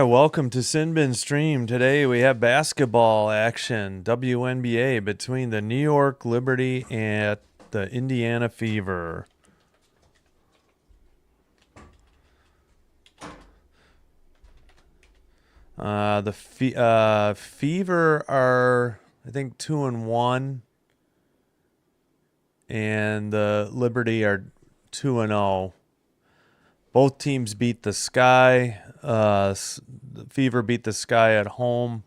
welcome to Sinbin Stream. Today we have basketball action, WNBA, between the New York Liberty and the Indiana Fever. The Fever are, I think, 2-1, and the Liberty are 2-0. Both teams beat the Sky. The Fever beat the Sky at home,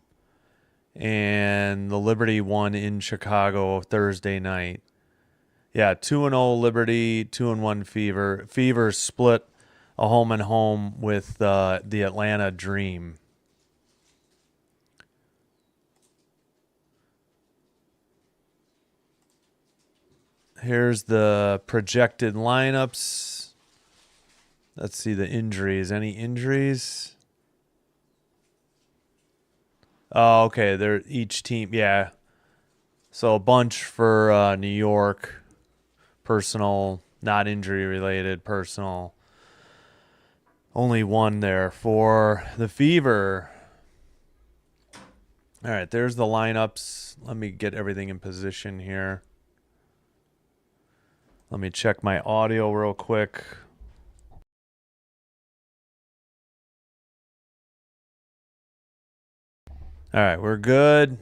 and the Liberty won in Chicago Thursday night. Yeah, 2-0 Liberty, 2-1 Fever. Fever split a home and home with the Atlanta Dream. Here's the projected lineups. Let's see the injuries. Any injuries? Oh, okay. They're each team. Yeah. So a bunch for New York. Personal, not injury related. Personal. Only one there for the Fever. All right. There's the lineups. Let me get everything in position here. Let me check my audio real quick. All right, we're good.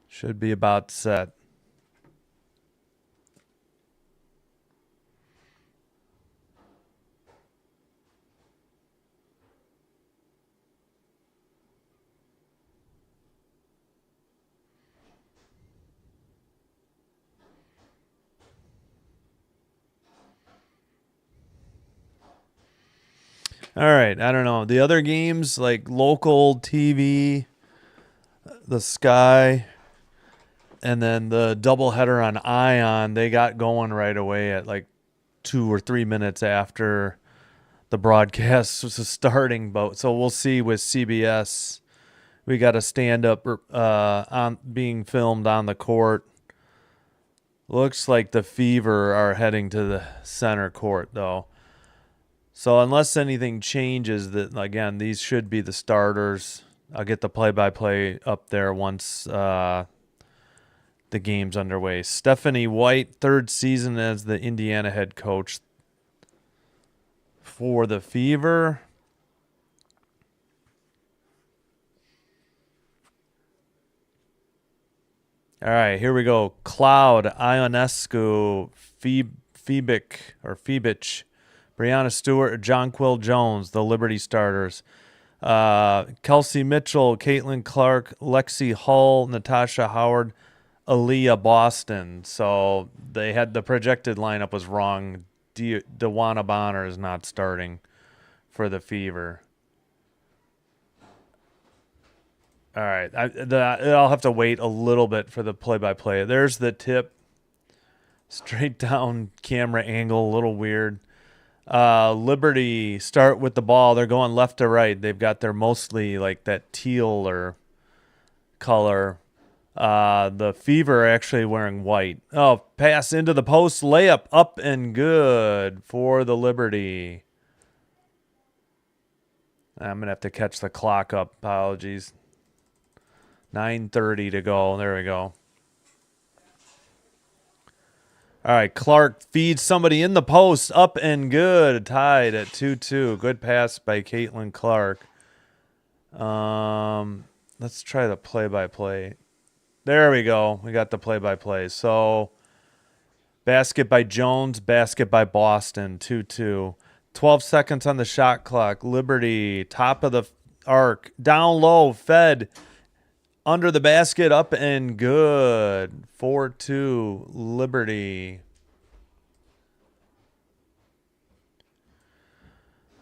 Should be about set. All right, I don't know. The other games, like local TV, the Sky, and then the doubleheader on Ion, they got going right away at like 2 or 3 minutes after the broadcast was starting. But so we'll see with CBS. We got a stand up on being filmed on the court. Looks like the Fever are heading to the center court though. So unless anything changes, that again, these should be the starters. I'll get the play-by-play up there once the game's underway. Stephanie White, third season as the Indiana head coach for the Fever. All right, here we go. Cloud, Ionescu, Phoebich, Brianna Stewart, Jonquil Jones, the Liberty starters. Kelsey Mitchell, Caitlin Clark, Lexi Hull, Natasha Howard, Aaliyah Boston. So they had the projected lineup was wrong. Dewana Bonner is not starting for the Fever. All right, I'll have to wait a little bit for the play-by-play. There's the tip. Straight down camera angle, a little weird. Liberty start with the ball. They're going left to right. They've got their mostly like that teal or color. The Fever are actually wearing white. Oh, pass into the post, layup up and good for the Liberty. I'm gonna have to catch the clock up. Apologies. 9:30 to go. There we go. All right, Clark feeds somebody in the post, up and good, tied at 2-2. Good pass by Caitlin Clark. Let's try the play-by-play. There we go. We got the play-by-play. So, basket by Jones, basket by Boston, 2-2. 12 seconds on the shot clock. Liberty, top of the arc, down low, fed. Under the basket, up and good. 4-2, Liberty.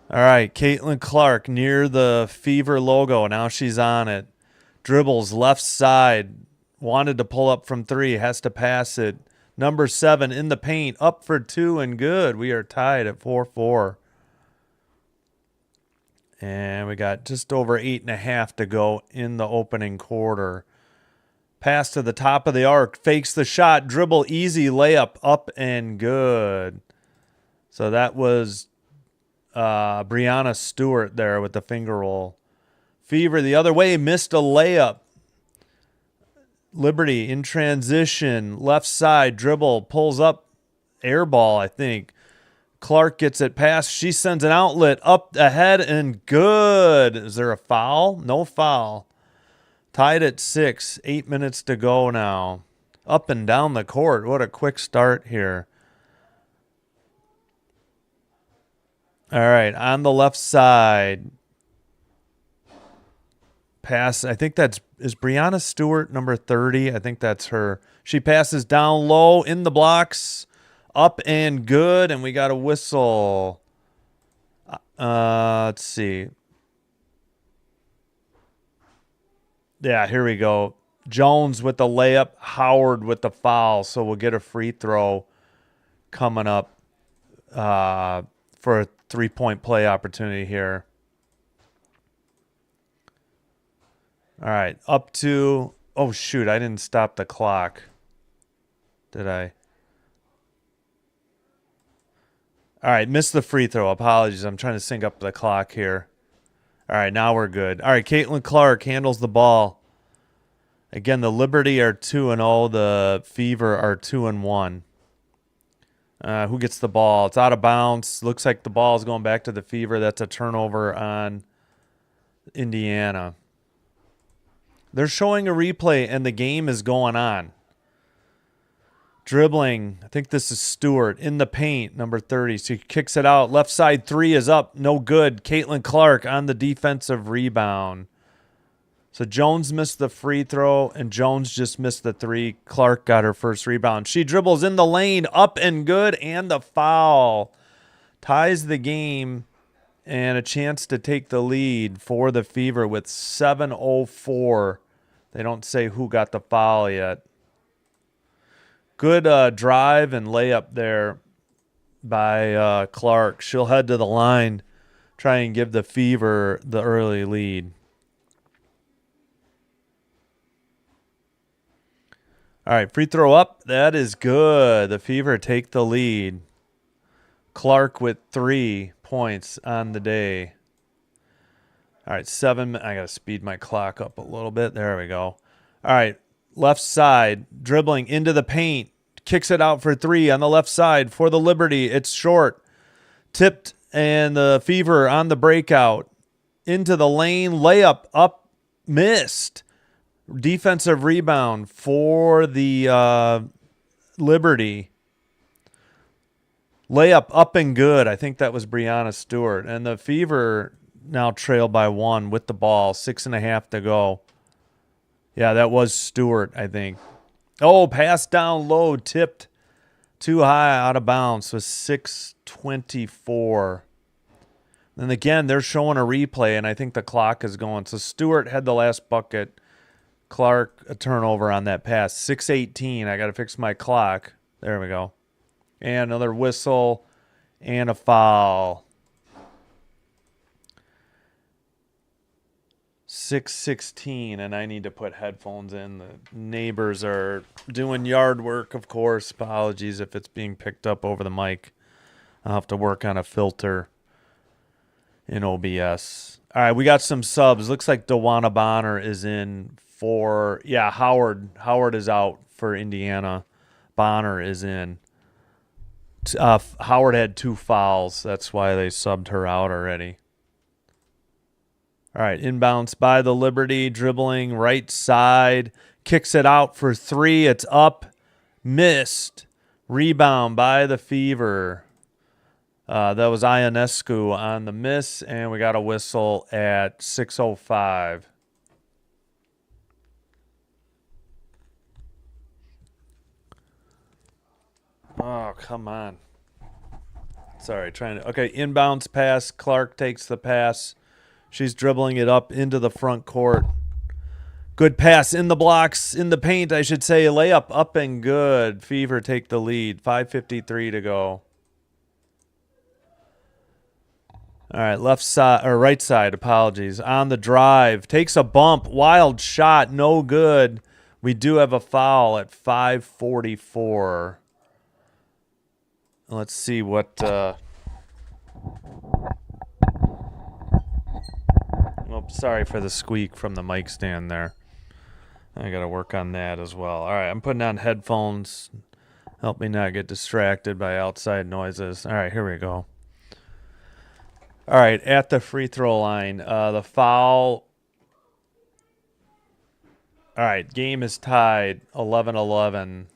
All right, Caitlin Clark near the Fever logo. Now she's on it. Dribbles left side. Wanted to pull up from three. Has to pass it. Number 7 in the paint. Up for 2 and good. We are tied at 4-4. And we got just over 8.5 to go in the opening quarter. Pass to the top of the arc. Fakes the shot. Dribble easy. Layup up and good. So that was Brianna Stewart there with the finger roll. Fever the other way, missed a layup. Liberty in transition, left side, dribble, pulls up, air ball, I think. Clark gets it past. She sends an outlet up ahead and good. Is there a foul? No foul. Tied at 6. 8 minutes to go now. Up and down the court. What a quick start here. All right, on the left side. Pass. I think is Brianna Stewart, number 30. I think that's her. She passes down low in the blocks. Up and good, and we got a whistle. Let's see. Yeah, here we go. Jones with the layup, Howard with the foul, so we'll get a free throw coming up for a three-point play opportunity here. All right, up to... Oh, shoot, I didn't stop the clock. Did I? All right, missed the free throw. Apologies. I'm trying to sync up the clock here. All right, now we're good. All right, Caitlin Clark handles the ball. Again, the Liberty are 2-0. The Fever are 2-1. Who gets the ball? It's out of bounds. Looks like the ball is going back to the Fever. That's a turnover on Indiana. They're showing a replay, and the game is going on. Dribbling, I think this is Stewart, in the paint, number 30. So he kicks it out. Left side three is up, no good. Caitlin Clark on the defensive rebound. So Jones missed the free throw, and Jones just missed the three. Clark got her first rebound. She dribbles in the lane, up and good, and the foul. Ties the game, and a chance to take the lead for the Fever with 7:04. They don't say who got the foul yet. Good drive and layup there by Clark. She'll head to the line, try and give the Fever the early lead. All right, free throw up. That is good. The Fever take the lead. Clark with 3 points on the day. All right, 7. I got to speed my clock up a little bit. There we go. All right. Left side, dribbling into the paint, kicks it out for 3 on the left side for the Liberty. It's short, tipped, and the Fever on the breakout. Into the lane, layup, up, missed. Defensive rebound for the Liberty. Layup, up and good. I think that was Brianna Stewart. And the Fever now trail by 1 with the ball, 6.5 to go. Yeah, that was Stewart, I think. Oh, pass down low, tipped too high, out of bounds. So 6:24. And again, they're showing a replay, and I think the clock is going. So Stewart had the last bucket. Clark, a turnover on that pass. 6:18. I got to fix my clock. There we go. And another whistle and a foul. 6:16, and I need to put headphones in. The neighbors are doing yard work, of course. Apologies if it's being picked up over the mic. I'll have to work on a filter in OBS. All right, we got some subs. Looks like DeWanna Bonner is in for, yeah, Howard. Howard is out for Indiana. Bonner is in. Howard had 2 fouls. That's why they subbed her out already. All right, inbounds by the Liberty, dribbling right side, kicks it out for 3. It's up, missed. Rebound by the Fever. That was Ionescu on the miss, and we got a whistle at 6:05. Oh, come on. Sorry, trying to... Okay, inbounds pass. Clark takes the pass. She's dribbling it up into the front court. Good pass in the blocks, in the paint, I should say. Layup up and good. Fever take the lead. 5:53 to go. All right, left side or right side, apologies. On the drive, takes a bump, wild shot, no good. We do have a foul at 5:44. Let's see what Sorry for the squeak from the mic stand there. I got to work on that as well. All right, I'm putting on headphones. Help me not get distracted by outside noises. All right, here we go. All right, at the free throw line, the foul. All right, game is tied 11-11.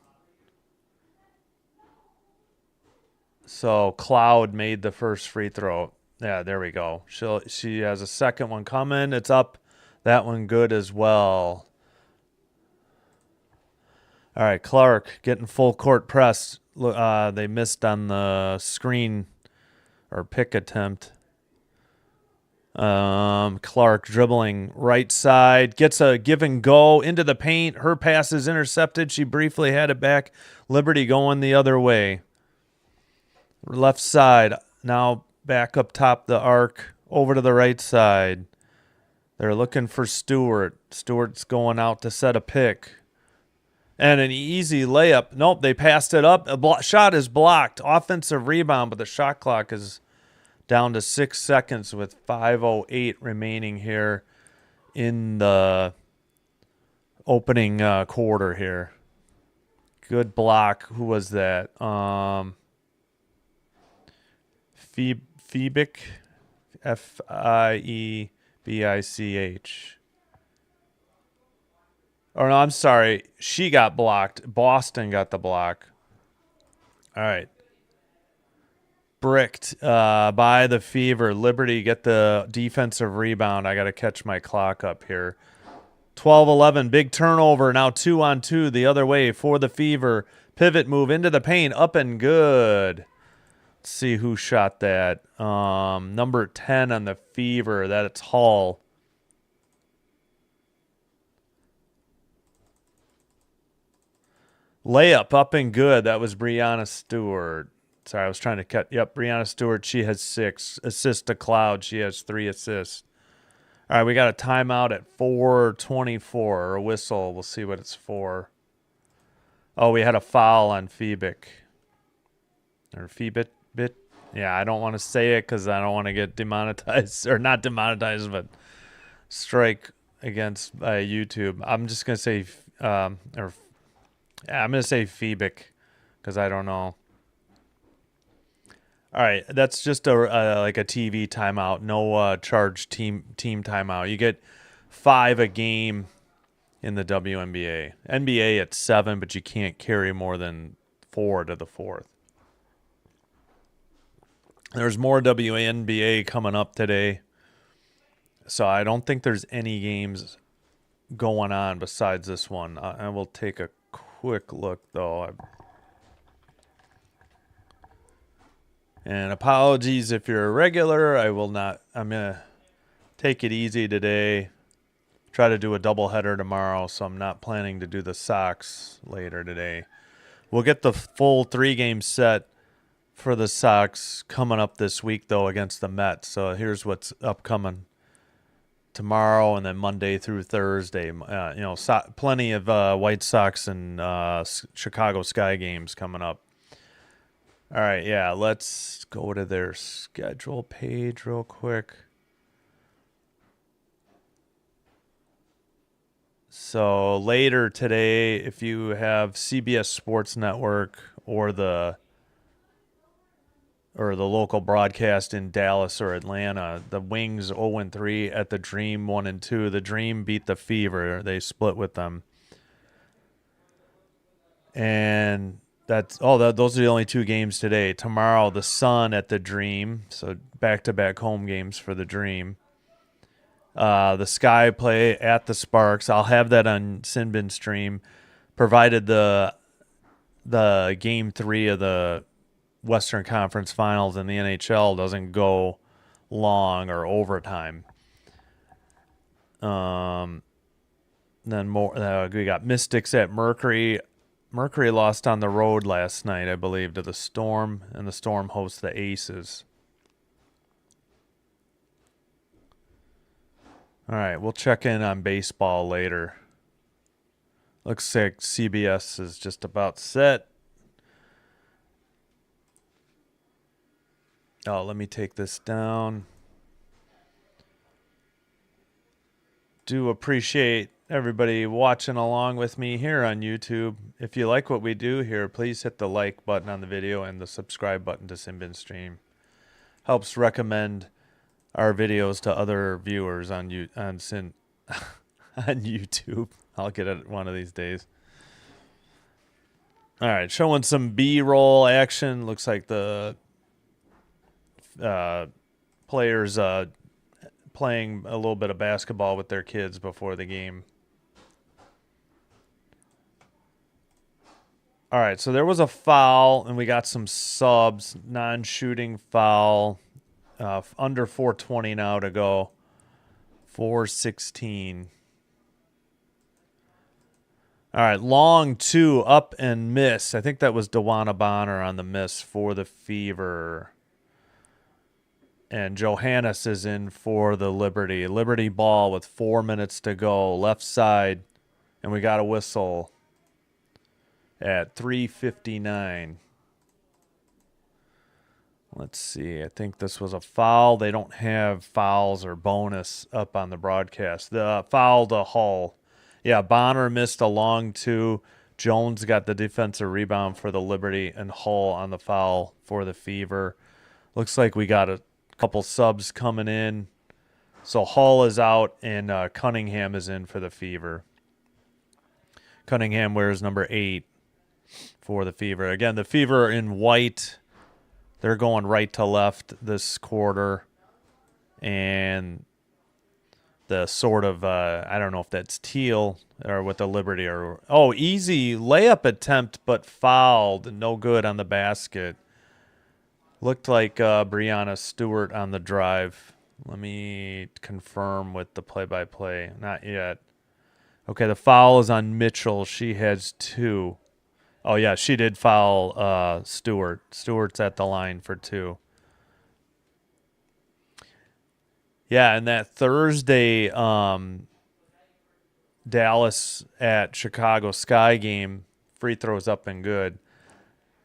So Cloud made the first free throw. Yeah, there we go. She has a second one coming. It's up. That one good as well. All right, Clark getting full court press. They missed on the screen or pick attempt. Clark dribbling right side, gets a give and go into the paint. Her pass is intercepted. She briefly had it back. Liberty going the other way. Left side, now back up top the arc, over to the right side. They're looking for Stewart. Stewart's going out to set a pick. And an easy layup. Nope, they passed it up. Shot is blocked. Offensive rebound, but the shot clock is down to 6 seconds with 5:08 remaining here in the opening quarter here. Good block. Who was that? Fiebich. Fiebich. Oh, no, I'm sorry. She got blocked. Boston got the block. All right. Bricked by the Fever. Liberty get the defensive rebound. I got to catch my clock up here. 12-11. Big turnover. Now 2-on-2 the other way for the Fever. Pivot move into the paint. Up and good. Let's see who shot that. Number 10 on the Fever. That's Hall. Layup up and good. That was Brianna Stewart. Sorry, I was trying to cut. Yep, Brianna Stewart. She has 6 assists to Cloud. She has 3 assists. All right, we got a timeout at 4:24 or a whistle. We'll see what it's for. Oh, we had a foul on Fiebich. Or Fiebit. Yeah, I don't want to say it because I don't want to get demonetized. Or not demonetized, but strike against YouTube. I'm just going to say, I'm going to say Fiebich because I don't know. All right, that's just like a TV timeout, no charge team timeout. You get 5 a game in the WNBA. NBA at 7, but you can't carry more than 4 to the 4th. There's more WNBA coming up today, so I don't think there's any games going on besides this one. I will take a quick look, though. And apologies if you're a regular. I'm going to take it easy today. Try to do a doubleheader tomorrow, so I'm not planning to do the Sox later today. We'll get the full 3-game set for the Sox coming up this week, though, against the Mets. So here's what's upcoming tomorrow and then Monday through Thursday. Plenty of White Sox and Chicago Sky games coming up. All right, yeah, let's go to their schedule page real quick. So later today, if you have CBS Sports Network or the local broadcast in Dallas or Atlanta, the Wings 0-3 at the Dream 1-2. The Dream beat the Fever. They split with them. And those are the only 2 games today. Tomorrow, the Sun at the Dream. So back-to-back home games for the Dream. The Sky play at the Sparks. I'll have that on Sinbin stream, provided the game 3 of the Western Conference Finals in the NHL doesn't go long or overtime. Then we got Mystics at Mercury. Mercury lost on the road last night, I believe, to the Storm, and the Storm hosts the Aces. All right, we'll check in on baseball later. Looks like CBS is just about set. Oh, let me take this down. do appreciate everybody watching along with me here on YouTube. If you like what we do here, please hit the like button on the video and the subscribe button to Simbin Stream. Helps recommend our videos to other viewers on YouTube. I'll get it one of these days. All right, showing some B-roll action. Looks like the players playing a little bit of basketball with their kids before the game. All right, so there was a foul, and we got some subs. Non-shooting foul. Under 4:20 now to go. 4:16. All right, long two, up and miss. I think that was Dewana Bonner on the miss for the Fever. And Johannes is in for the Liberty. Liberty ball with 4 minutes to go. Left side. And we got a whistle at 3:59. Let's see. I think this was a foul. They don't have fouls or bonus up on the broadcast. The foul to Hull. Yeah, Bonner missed a long two. Jones got the defensive rebound for the Liberty, and Hull on the foul for the Fever. Looks like we got a couple subs coming in. So Hull is out, and Cunningham is in for the Fever. Cunningham wears number 8 for the Fever. Again, the Fever in white. They're going right to left this quarter. And the sort of, I don't know if that's teal or with the Liberty. Easy layup attempt, but fouled. No good on the basket. Looked like Brianna Stewart on the drive. Let me confirm with the play-by-play. Not yet. Okay, the foul is on Mitchell. She has 2. Oh, yeah, she did foul Stewart. Stewart's at the line for 2. Yeah, and that Thursday Dallas at Chicago Sky game, free throws up and good.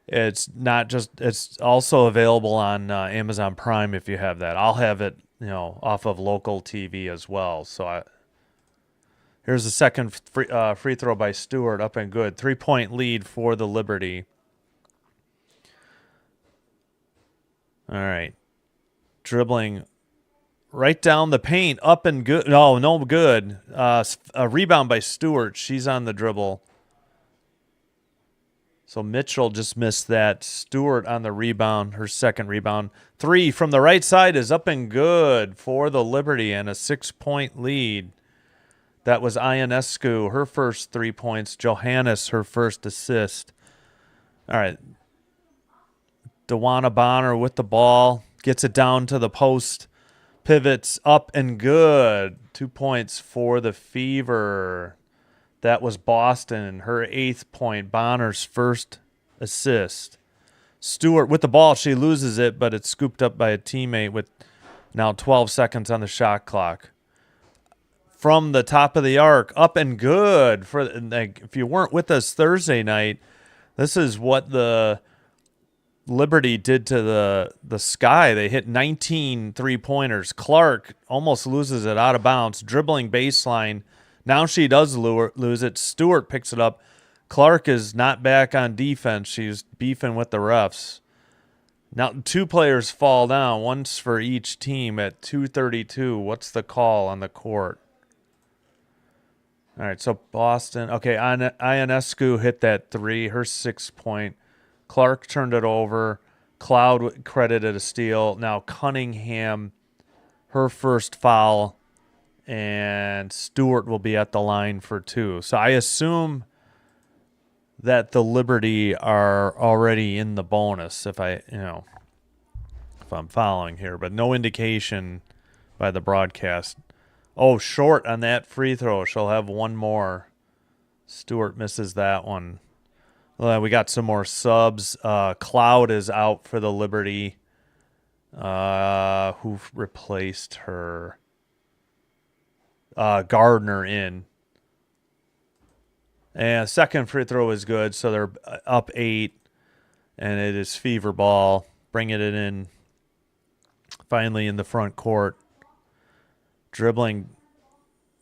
It's not just, it's also available on Amazon Prime if you have that. I'll have it, off of local TV as well. So here's the second free throw by Stewart, up and good. 3-point lead for the Liberty. All right. Dribbling right down the paint, up and good. No good. A rebound by Stewart. She's on the dribble. So Mitchell just missed that. Stewart on the rebound, her second rebound. 3 from the right side is up and good for the Liberty, and a 6-point lead. That was Ionescu, her first 3 points. Johannes, her first assist. All right. Dewana Bonner with the ball. Gets it down to the post. Pivots up and good. 2 points for the Fever. That was Boston, her 8th point. Bonner's first assist. Stewart with the ball. She loses it, but it's scooped up by a teammate with now 12 seconds on the shot clock. From the top of the arc, up and good. If you weren't with us Thursday night, this is what the Liberty did to the Sky. They hit 19 3-pointers. Clark almost loses it out of bounds, dribbling baseline. Now she does lose it. Stewart picks it up. Clark is not back on defense. She's beefing with the refs. Now 2 players fall down, once for each team at 2:32. What's the call on the court? All right, so Boston. Okay, Ionescu hit that 3, her 6-point. Clark turned it over. Cloud credited a steal. Now Cunningham, her first foul, and Stewart will be at the line for 2. So I assume that the Liberty are already in the bonus if I'm following here, but no indication by the broadcast. Oh, short on that free throw. She'll have one more. Stewart misses that one. We got some more subs. Cloud is out for the Liberty. Who replaced her? Gardner in. And second free throw is good, so they're up 8. And it is Fever ball. Bringing it in. Finally in the front court. Dribbling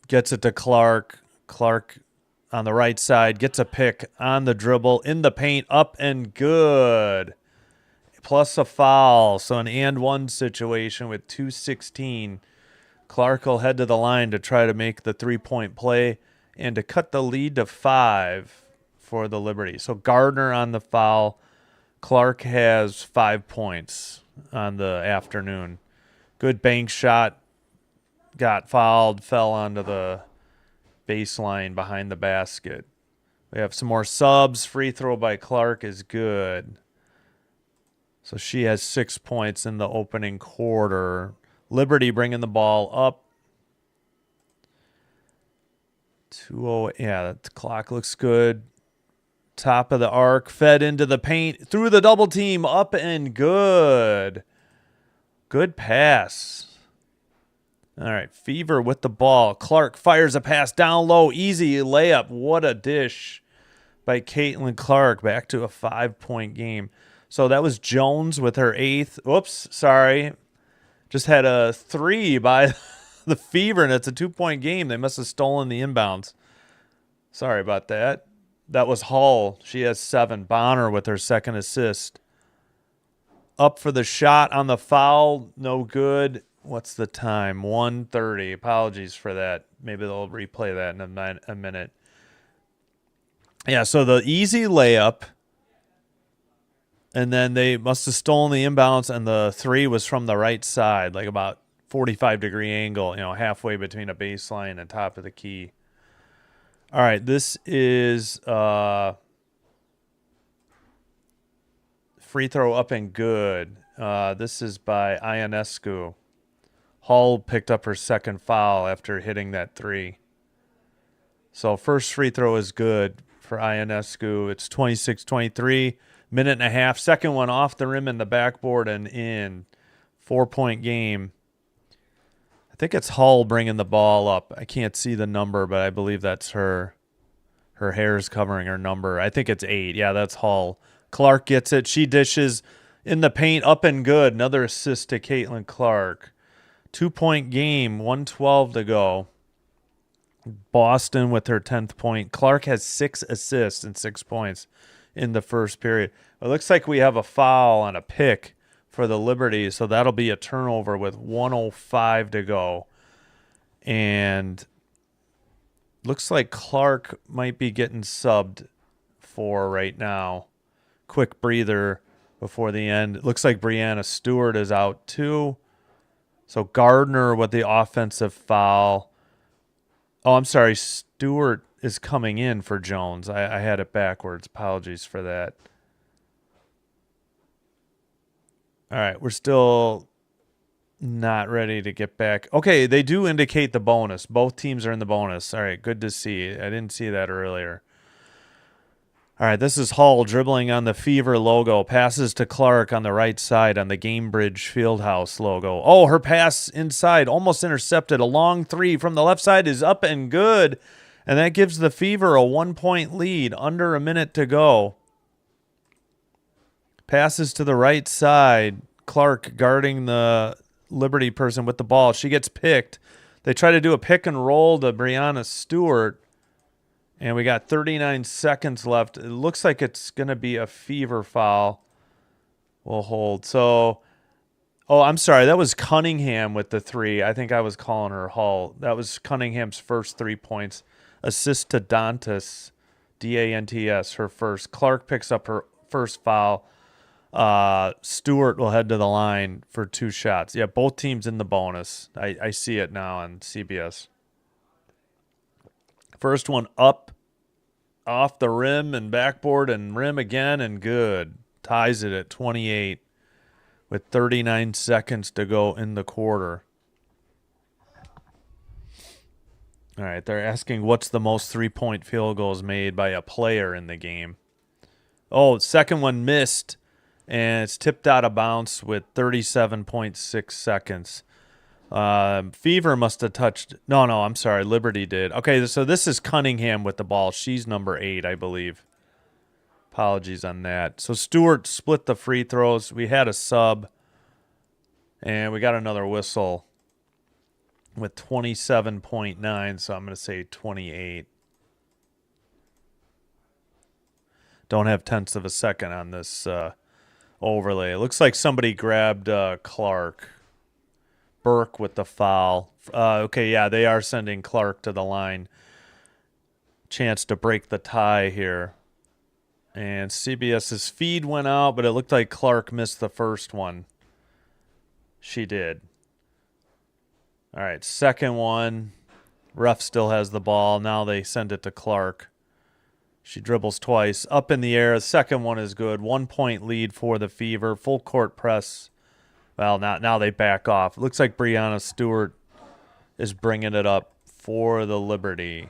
Gets it to Clark. Clark on the right side gets a pick on the dribble in the paint, up and good. Plus a foul, so an and one situation with 2:16. Clark will head to the line to try to make the 3-point play and to cut the lead to 5 for the Liberty. So Gardner on the foul. Clark has 5 points on the afternoon. Good bank shot. Got fouled, fell onto the baseline behind the basket. We have some more subs. Free throw by Clark is good. So she has 6 points in the opening quarter. Liberty bringing the ball up. 2:08. Yeah, the clock looks good. Top of the arc, fed into the paint, through the double team, up and good. Good pass. All right, Fever with the ball. Clark fires a pass down low, easy layup. What a dish by Caitlin Clark. Back to a 5-point game. So that was Jones with her 8th. Whoops, sorry. Just had a 3 by the Fever, and it's a 2-point game. They must have stolen the inbounds. Sorry about that. That was Hull. She has 7. Bonner with her 2nd assist. Up for the shot on the foul. No good. What's the time? 1:30. Apologies for that. Maybe they'll replay that in a minute. Yeah, so the easy layup. And then they must have stolen the inbounds, and the 3 was from the right side, like about 45-degree angle, halfway between a baseline and top of the key. All right, this is free throw up and good. This is by Ionescu. Hull picked up her 2nd foul after hitting that 3. So first free throw is good for Ionescu. It's 26-23, minute and a half. Second one off the rim and the backboard and in. 4-point game. I think it's Hull bringing the ball up. I can't see the number, but I believe that's her. Her hair's covering her number. I think it's 8. Yeah, that's Hull. Clark gets it. She dishes in the paint, up and good. Another assist to Caitlin Clark. 2-point game, 1:12 to go. Boston with her 10th point. Clark has 6 assists and 6 points in the first period. It looks like we have a foul on a pick for the Liberty, so that'll be a turnover with 1:05 to go. And looks like Clark might be getting subbed for right now. Quick breather before the end. It looks like Brianna Stewart is out too. So Gardner with the offensive foul. Oh, I'm sorry. Stewart is coming in for Jones. I had it backwards. Apologies for that. All right, we're still not ready to get back. Okay, they do indicate the bonus. Both teams are in the bonus. All right, good to see. I didn't see that earlier. All right, this is Hull dribbling on the Fever logo. Passes to Clark on the right side on the Gamebridge Fieldhouse logo. Oh, her pass inside, almost intercepted. A long 3 from the left side is up and good. And that gives the Fever a 1-point lead. Under a minute to go. Passes to the right side. Clark guarding the Liberty person with the ball. She gets picked. They try to do a pick and roll to Brianna Stewart. And we got 39 seconds left. It looks like it's going to be a Fever foul. We'll hold. So, I'm sorry. That was Cunningham with the 3. I think I was calling her Hull. That was Cunningham's first 3 points. Assist to Dantas, D-A-N-T-S, her first. Clark picks up her first foul. Stewart will head to the line for 2 shots. Yeah, both teams in the bonus. I see it now on CBS. First one up, off the rim and backboard and rim again and good. Ties it at 28 with 39 seconds to go in the quarter. All right, they're asking what's the most 3-point field goals made by a player in the game. Oh, second one missed, and it's tipped out of bounds with 37.6 seconds. Fever must have touched. No, I'm sorry. Liberty did. Okay, so this is Cunningham with the ball. She's number 8, I believe. Apologies on that. So Stewart split the free throws. We had a sub, and we got another whistle. with 27.9, so I'm going to say 28. Don't have tenths of a second on this overlay. It looks like somebody grabbed Clark. Burke with the foul. Okay, yeah, they are sending Clark to the line. Chance to break the tie here. And CBS's feed went out, but it looked like Clark missed the first one. She did. All right, second one. Ref still has the ball. Now they send it to Clark. She dribbles twice. Up in the air. The second one is good. 1 point lead for the Fever. Full court press. Well, now they back off. It looks like Breanna Stewart is bringing it up for the Liberty.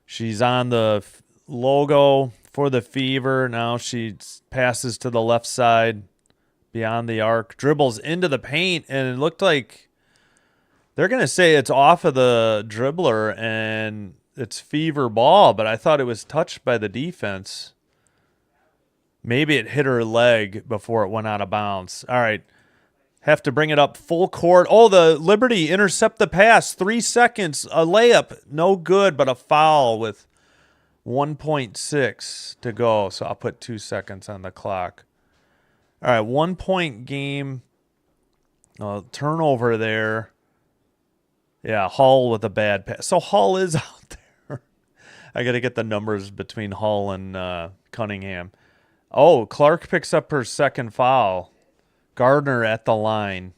She's on the logo for the Fever. Now she passes to the left side beyond the arc. Dribbles into the paint, and it looked like they're going to say it's off of the dribbler and it's Fever ball, but I thought it was touched by the defense. Maybe it hit her leg before it went out of bounds. All right. Have to bring it up full court. Oh, the Liberty intercept the pass. 3 seconds. A layup. No good, but a foul with 1.6 to go. So I'll put 2 seconds on the clock. All right. 1 point game. Turnover there. Yeah, Hull with a bad pass. So Hull is out there. I got to get the numbers between Hull and Cunningham. Oh, Clark picks up her second foul. Gardner at the line.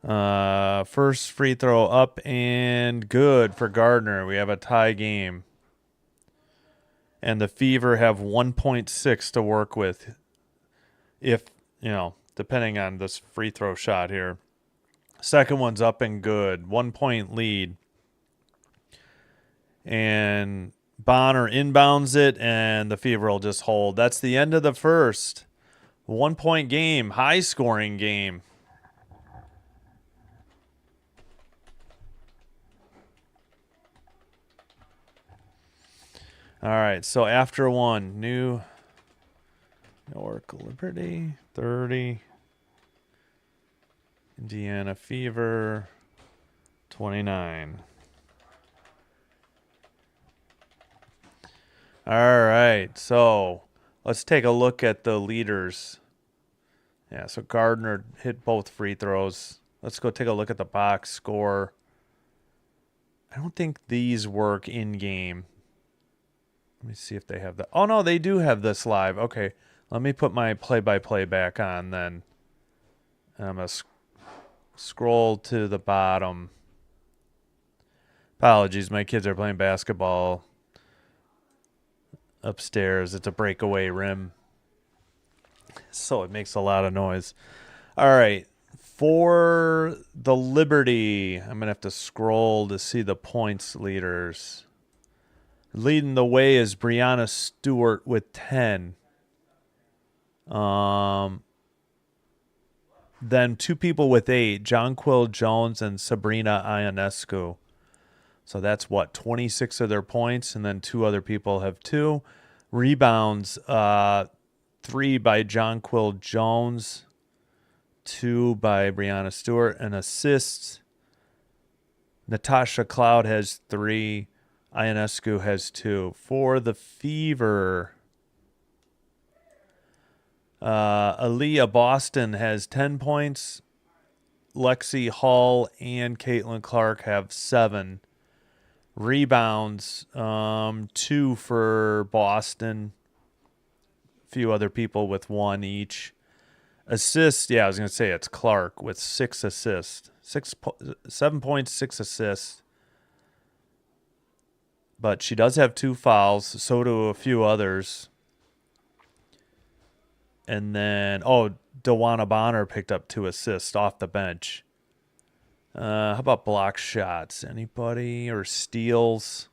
First free throw up and good for Gardner. We have a tie game. And the Fever have 1.6 to work with. If, depending on this free throw shot here. Second one's up and good. 1 point lead. And Bonner inbounds it, and the Fever will just hold. That's the end of the first. 1 point game, high scoring game. All right, so after one, New York Liberty, 30. Indiana Fever, 29. All right, so let's take a look at the leaders. Yeah, so Gardner hit both free throws. Let's go take a look at the box score. I don't think these work in-game. Let me see if they have the... Oh, no, they do have this live. Okay, let me put my play-by-play back on then. And I'm going to scroll to the bottom. Apologies, my kids are playing basketball upstairs. It's a breakaway rim, so it makes a lot of noise. All right, for the Liberty, I'm gonna have to scroll to see the points leaders. Leading the way is Breanna Stewart with 10. Then two people with 8, Jonquil Jones and Sabrina Ionescu. So that's 26 of their points, and then 2 other people have 2. Rebounds, 3 by Jonquil Jones, 2 by Breanna Stewart, and assists. Natasha Cloud has 3. Ionescu has 2. For the Fever, Aaliyah Boston has 10 points. Lexi Hall and Caitlin Clark have 7. Rebounds, 2 for Boston. A few other people with 1 each. Assists, I was going to say it's Clark with 6 assists. 7 points, 6 assists. But she does have 2 fouls, so do a few others. And then, DeWanna Bonner picked up 2 assists off the bench. How about block shots? Anybody? Or steals?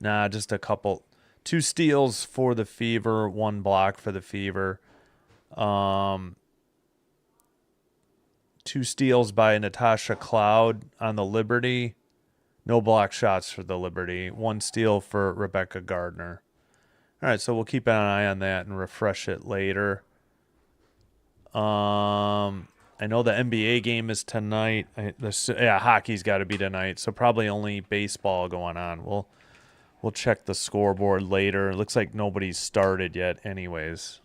Nah, just a couple. 2 steals for the Fever, 1 block for the Fever. 2 steals by Natasha Cloud on the Liberty. No block shots for the Liberty. 1 steal for Rebecca Gardner. All right, so we'll keep an eye on that and refresh it later. I know the NBA game is tonight. Hockey's got to be tonight, so probably only baseball going on. We'll check the scoreboard later. It looks like nobody's started yet anyways.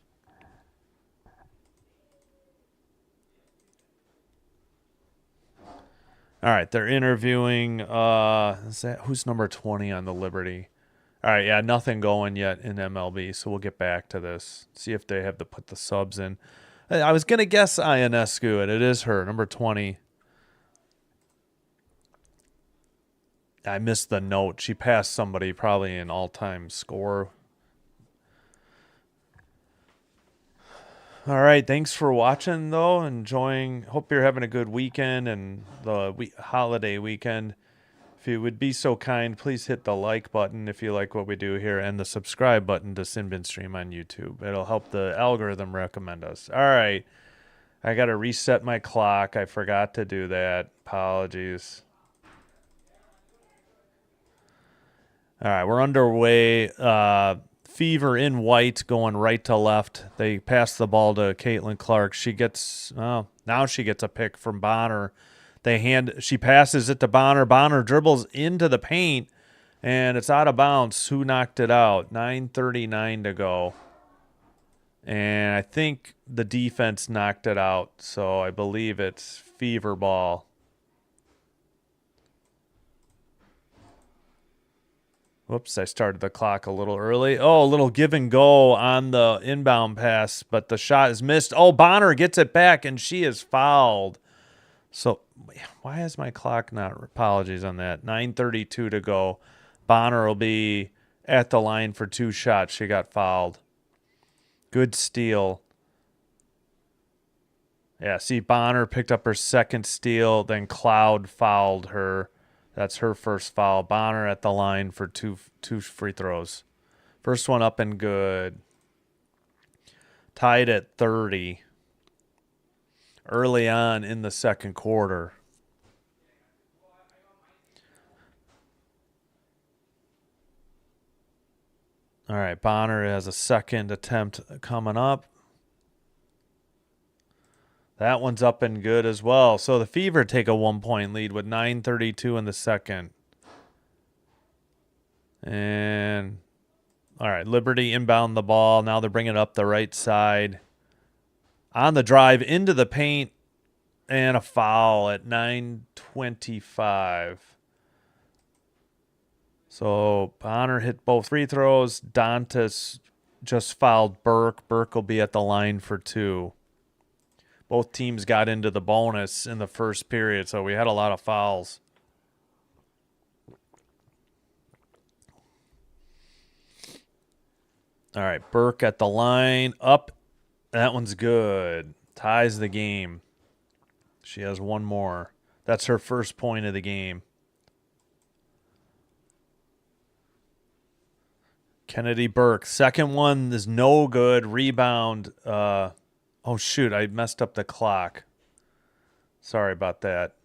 All right, they're interviewing who's number 20 on the Liberty? All right, yeah, nothing going yet in MLB, so we'll get back to this. See if they have to put the subs in. I was going to guess Ionescu, and it is her, number 20. I missed the note. She passed somebody, probably an all-time score. All right, thanks for watching, though. Enjoying. Hope you're having a good weekend and the holiday weekend. If you would be so kind, please hit the like button if you like what we do here and the subscribe button to Sinbin Stream on YouTube. It'll help the algorithm recommend us. All right. I got to reset my clock. I forgot to do that. Apologies. All right, we're underway. Fever in white going right to left. They pass the ball to Caitlin Clark. She gets now she gets a pick from Bonner. She passes it to Bonner. Bonner dribbles into the paint, and it's out of bounds. Who knocked it out? 9:39 to go. And I think the defense knocked it out, so I believe it's Fever ball. Whoops, I started the clock a little early. Oh, a little give and go on the inbound pass, but the shot is missed. Oh, Bonner gets it back, and she is fouled. So why is my clock not? Apologies on that. 9:32 to go. Bonner will be at the line for 2 shots. She got fouled. Good steal. Yeah, see, Bonner picked up her second steal, then Cloud fouled her. That's her first foul. Bonner at the line for two free throws. First one up and good. Tied at 30. Early on in the second quarter. All right, Bonner has a second attempt coming up. That one's up and good as well. So the Fever take a 1-point lead with 9:32 in the second. And, all right, Liberty inbound the ball. Now they're bringing it up the right side. On the drive into the paint, and a foul at 9:25. So Bonner hit both free throws. Dantas just fouled Burke. Burke will be at the line for 2. Both teams got into the bonus in the first period, so we had a lot of fouls. All right, Burke at the line. Up. That one's good. Ties the game. She has one more. That's her first point of the game. Kennedy Burke. Second one is no good. Rebound. Oh, shoot. I messed up the clock. Sorry about that.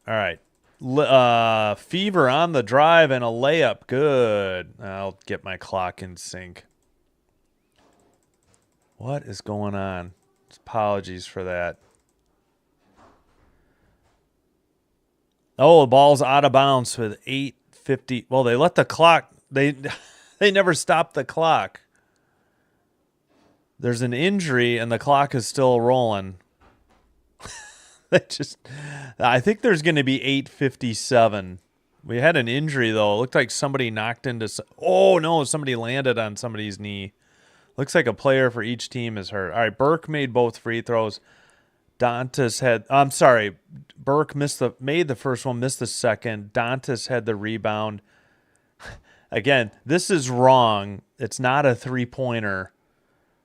All right. Fever on the drive and a layup. Good. I'll get my clock in sync. What is going on? Apologies for that. Oh, the ball's out of bounds with 8:50. Well, they let the clock. They never stopped the clock. There's an injury and the clock is still rolling. I think there's going to be 8:57. We had an injury though. It looked like somebody knocked into. Oh no! Somebody landed on somebody's knee. Looks like a player for each team is hurt. All right, Burke made both free throws. Dantas had. I'm sorry, Burke made the first one, missed the second. Dantas had the rebound. Again, this is wrong. It's not a 3-pointer.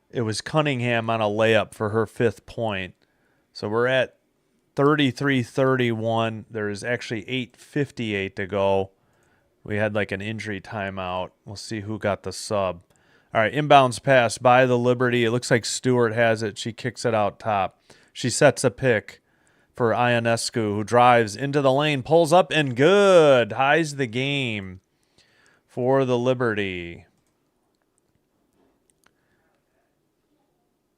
It was Cunningham on a layup for her 5th point. So we're at 33-31. There's actually 8:58 to go. We had like an injury timeout. We'll see who got the sub. All right, inbounds pass by the Liberty. It looks like Stewart has it. She kicks it out top. She sets a pick for Ionescu, who drives into the lane, pulls up, and good. Ties the game for the Liberty.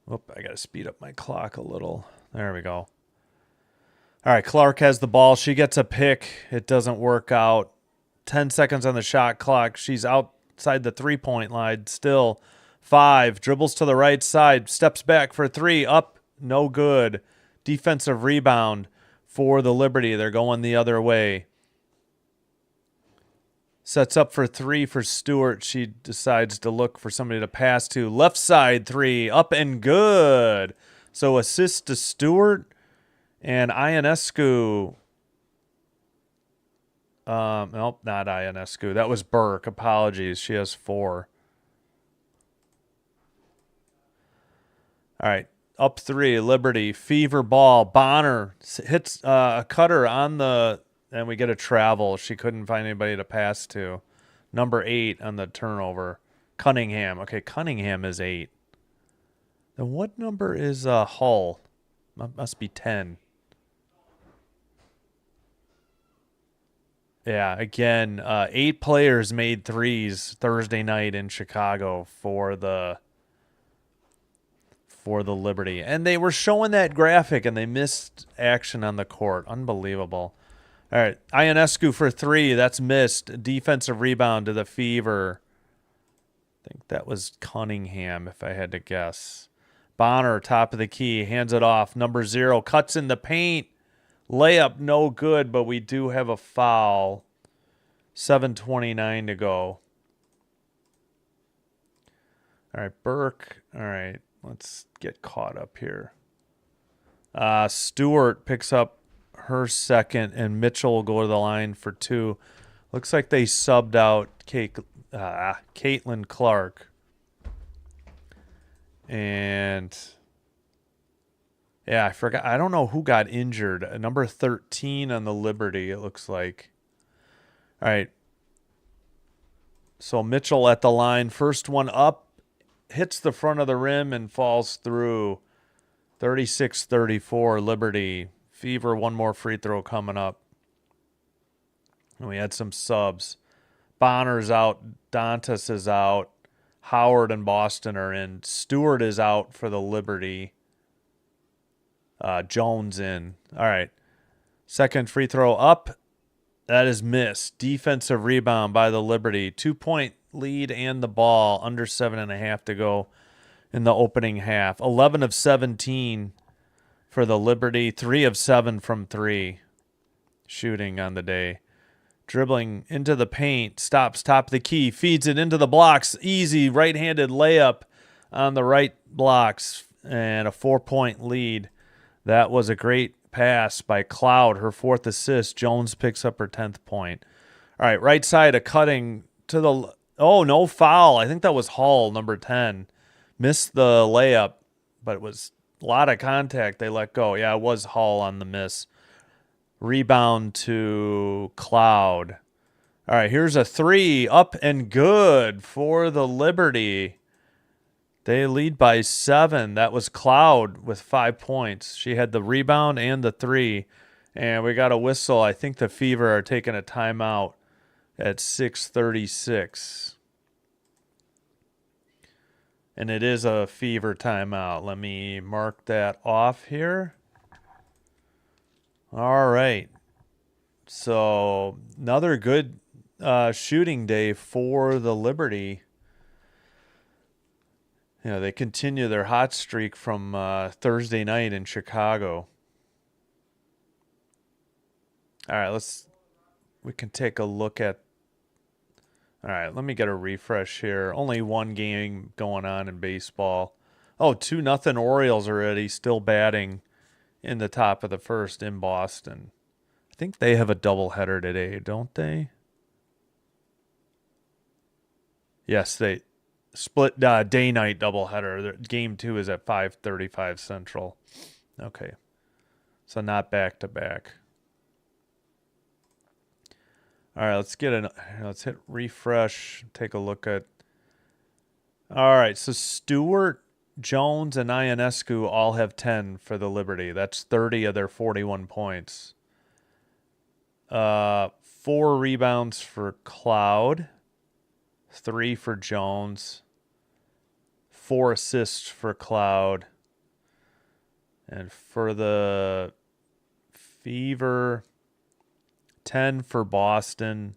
Whoop, I got to speed up my clock a little. There we go. All right, Clark has the ball. She gets a pick. It doesn't work out. 10 seconds on the shot clock. She's outside the three-point line still. 5, dribbles to the right side, steps back for 3, up, no good. Defensive rebound for the Liberty. They're going the other way. Sets up for 3 for Stewart. She decides to look for somebody to pass to. Left side 3, up and good. So assist to Stewart and Ionescu. Nope, not Ionescu. That was Burke. Apologies. She has 4. All right. Up 3, Liberty. Fever ball. Bonner hits a cutter on the, and we get a travel. She couldn't find anybody to pass to. Number 8 on the turnover. Cunningham. Okay, Cunningham is 8. Then what number is Hull? Must be 10. Yeah, again, 8 players made threes Thursday night in Chicago for the Liberty. And they were showing that graphic and they missed action on the court. Unbelievable. All right, Ionescu for 3. That's missed. Defensive rebound to the Fever. I think that was Cunningham, if I had to guess. Bonner, top of the key, hands it off. Number 0, cuts in the paint. Layup, no good, but we do have a foul. 7:29 to go. All right, Burke. All right, let's get caught up here. Stewart picks up her second, and Mitchell will go to the line for 2. Looks like they subbed out Caitlin Clark. And yeah, I forgot. I don't know who got injured. Number 13 on the Liberty, it looks like. All right. So Mitchell at the line. First one up. Hits the front of the rim and falls through. 36-34, Liberty. Fever, one more free throw coming up. And we had some subs. Bonner's out. Dantas is out. Howard and Boston are in. Stewart is out for the Liberty. Jones in. All right. Second free throw up. That is missed. Defensive rebound by the Liberty. 2-point lead and the ball. Under 7.5 to go in the opening half. 11 of 17 for the Liberty. 3 of 7 from 3 shooting on the day. Dribbling into the paint. Stops top of the key. Feeds it into the blocks. Easy right-handed layup on the right blocks. And a 4-point lead. That was a great pass by Cloud, her 4th assist. Jones picks up her 10th point. All right, right side, a cutting to the... Oh, no foul. I think that was Hull, number 10. Missed the layup, but it was a lot of contact. They let go. Yeah, it was Hull on the miss. Rebound to Cloud. All right, here's a 3. Up and good for the Liberty. They lead by 7. That was Cloud with 5 points. She had the rebound and the 3. And we got a whistle. I think the Fever are taking a timeout at 6:36. And it is a Fever timeout. Let me mark that off here. All right. So another good shooting day for the Liberty. You know, they continue their hot streak from Thursday night in Chicago. All right, we can take a look at. All right, let me get a refresh here. Only one game going on in baseball. Oh, 2-0 Orioles already, still batting in the top of the first in Boston. I think they have a doubleheader today, don't they? Yes, they split day-night doubleheader. Game 2 is at 5:35 Central. Okay, so not back-to-back. All right, let's hit refresh. Take a look at. All right, so Stewart, Jones, and Ionescu all have 10 for the Liberty. That's 30 of their 41 points. 4 rebounds for Cloud, 3 for Jones, 4 assists for Cloud, And for the Fever, 10 for Boston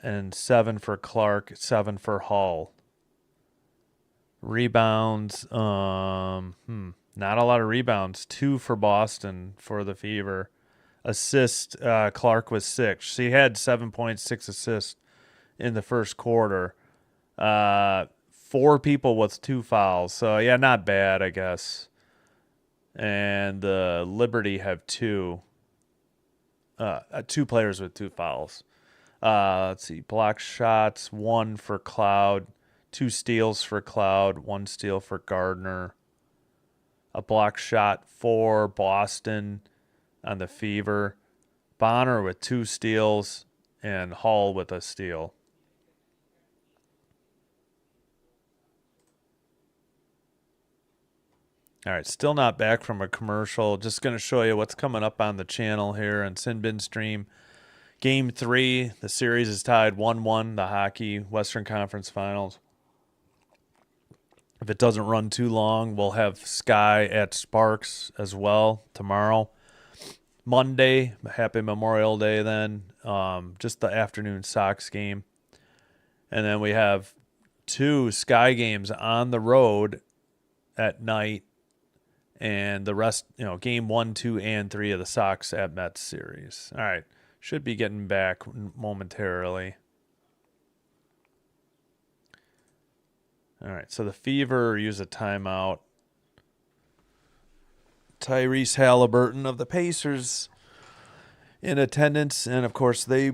and 7 for Clark, 7 for Hull. Rebounds, not a lot of rebounds. 2 for Boston for the Fever. Assist, Clark was 6. She had 7.6 assists in the first quarter. 4 people with 2 fouls. So, yeah, not bad, I guess. And the Liberty have 2. 2 players with 2 fouls. Let's see. Block shots, 1 for Cloud. 2 steals for Cloud. 1 steal for Gardner. A block shot for Boston on the Fever. Bonner with 2 steals. And Hull with a steal. All right, still not back from a commercial. Just going to show you what's coming up on the channel here on Sinbin Stream. Game 3, the series is tied 1-1, the hockey Western Conference Finals. If it doesn't run too long, we'll have Sky at Sparks as well tomorrow. Monday, happy Memorial Day then, just the afternoon Sox game. And then we have 2 Sky games on the road at night. And the rest, game 1, 2, and 3 of the Sox at Mets series. All right. Should be getting back momentarily. All right. So the Fever use a timeout. Tyrese Halliburton of the Pacers in attendance. And, of course, they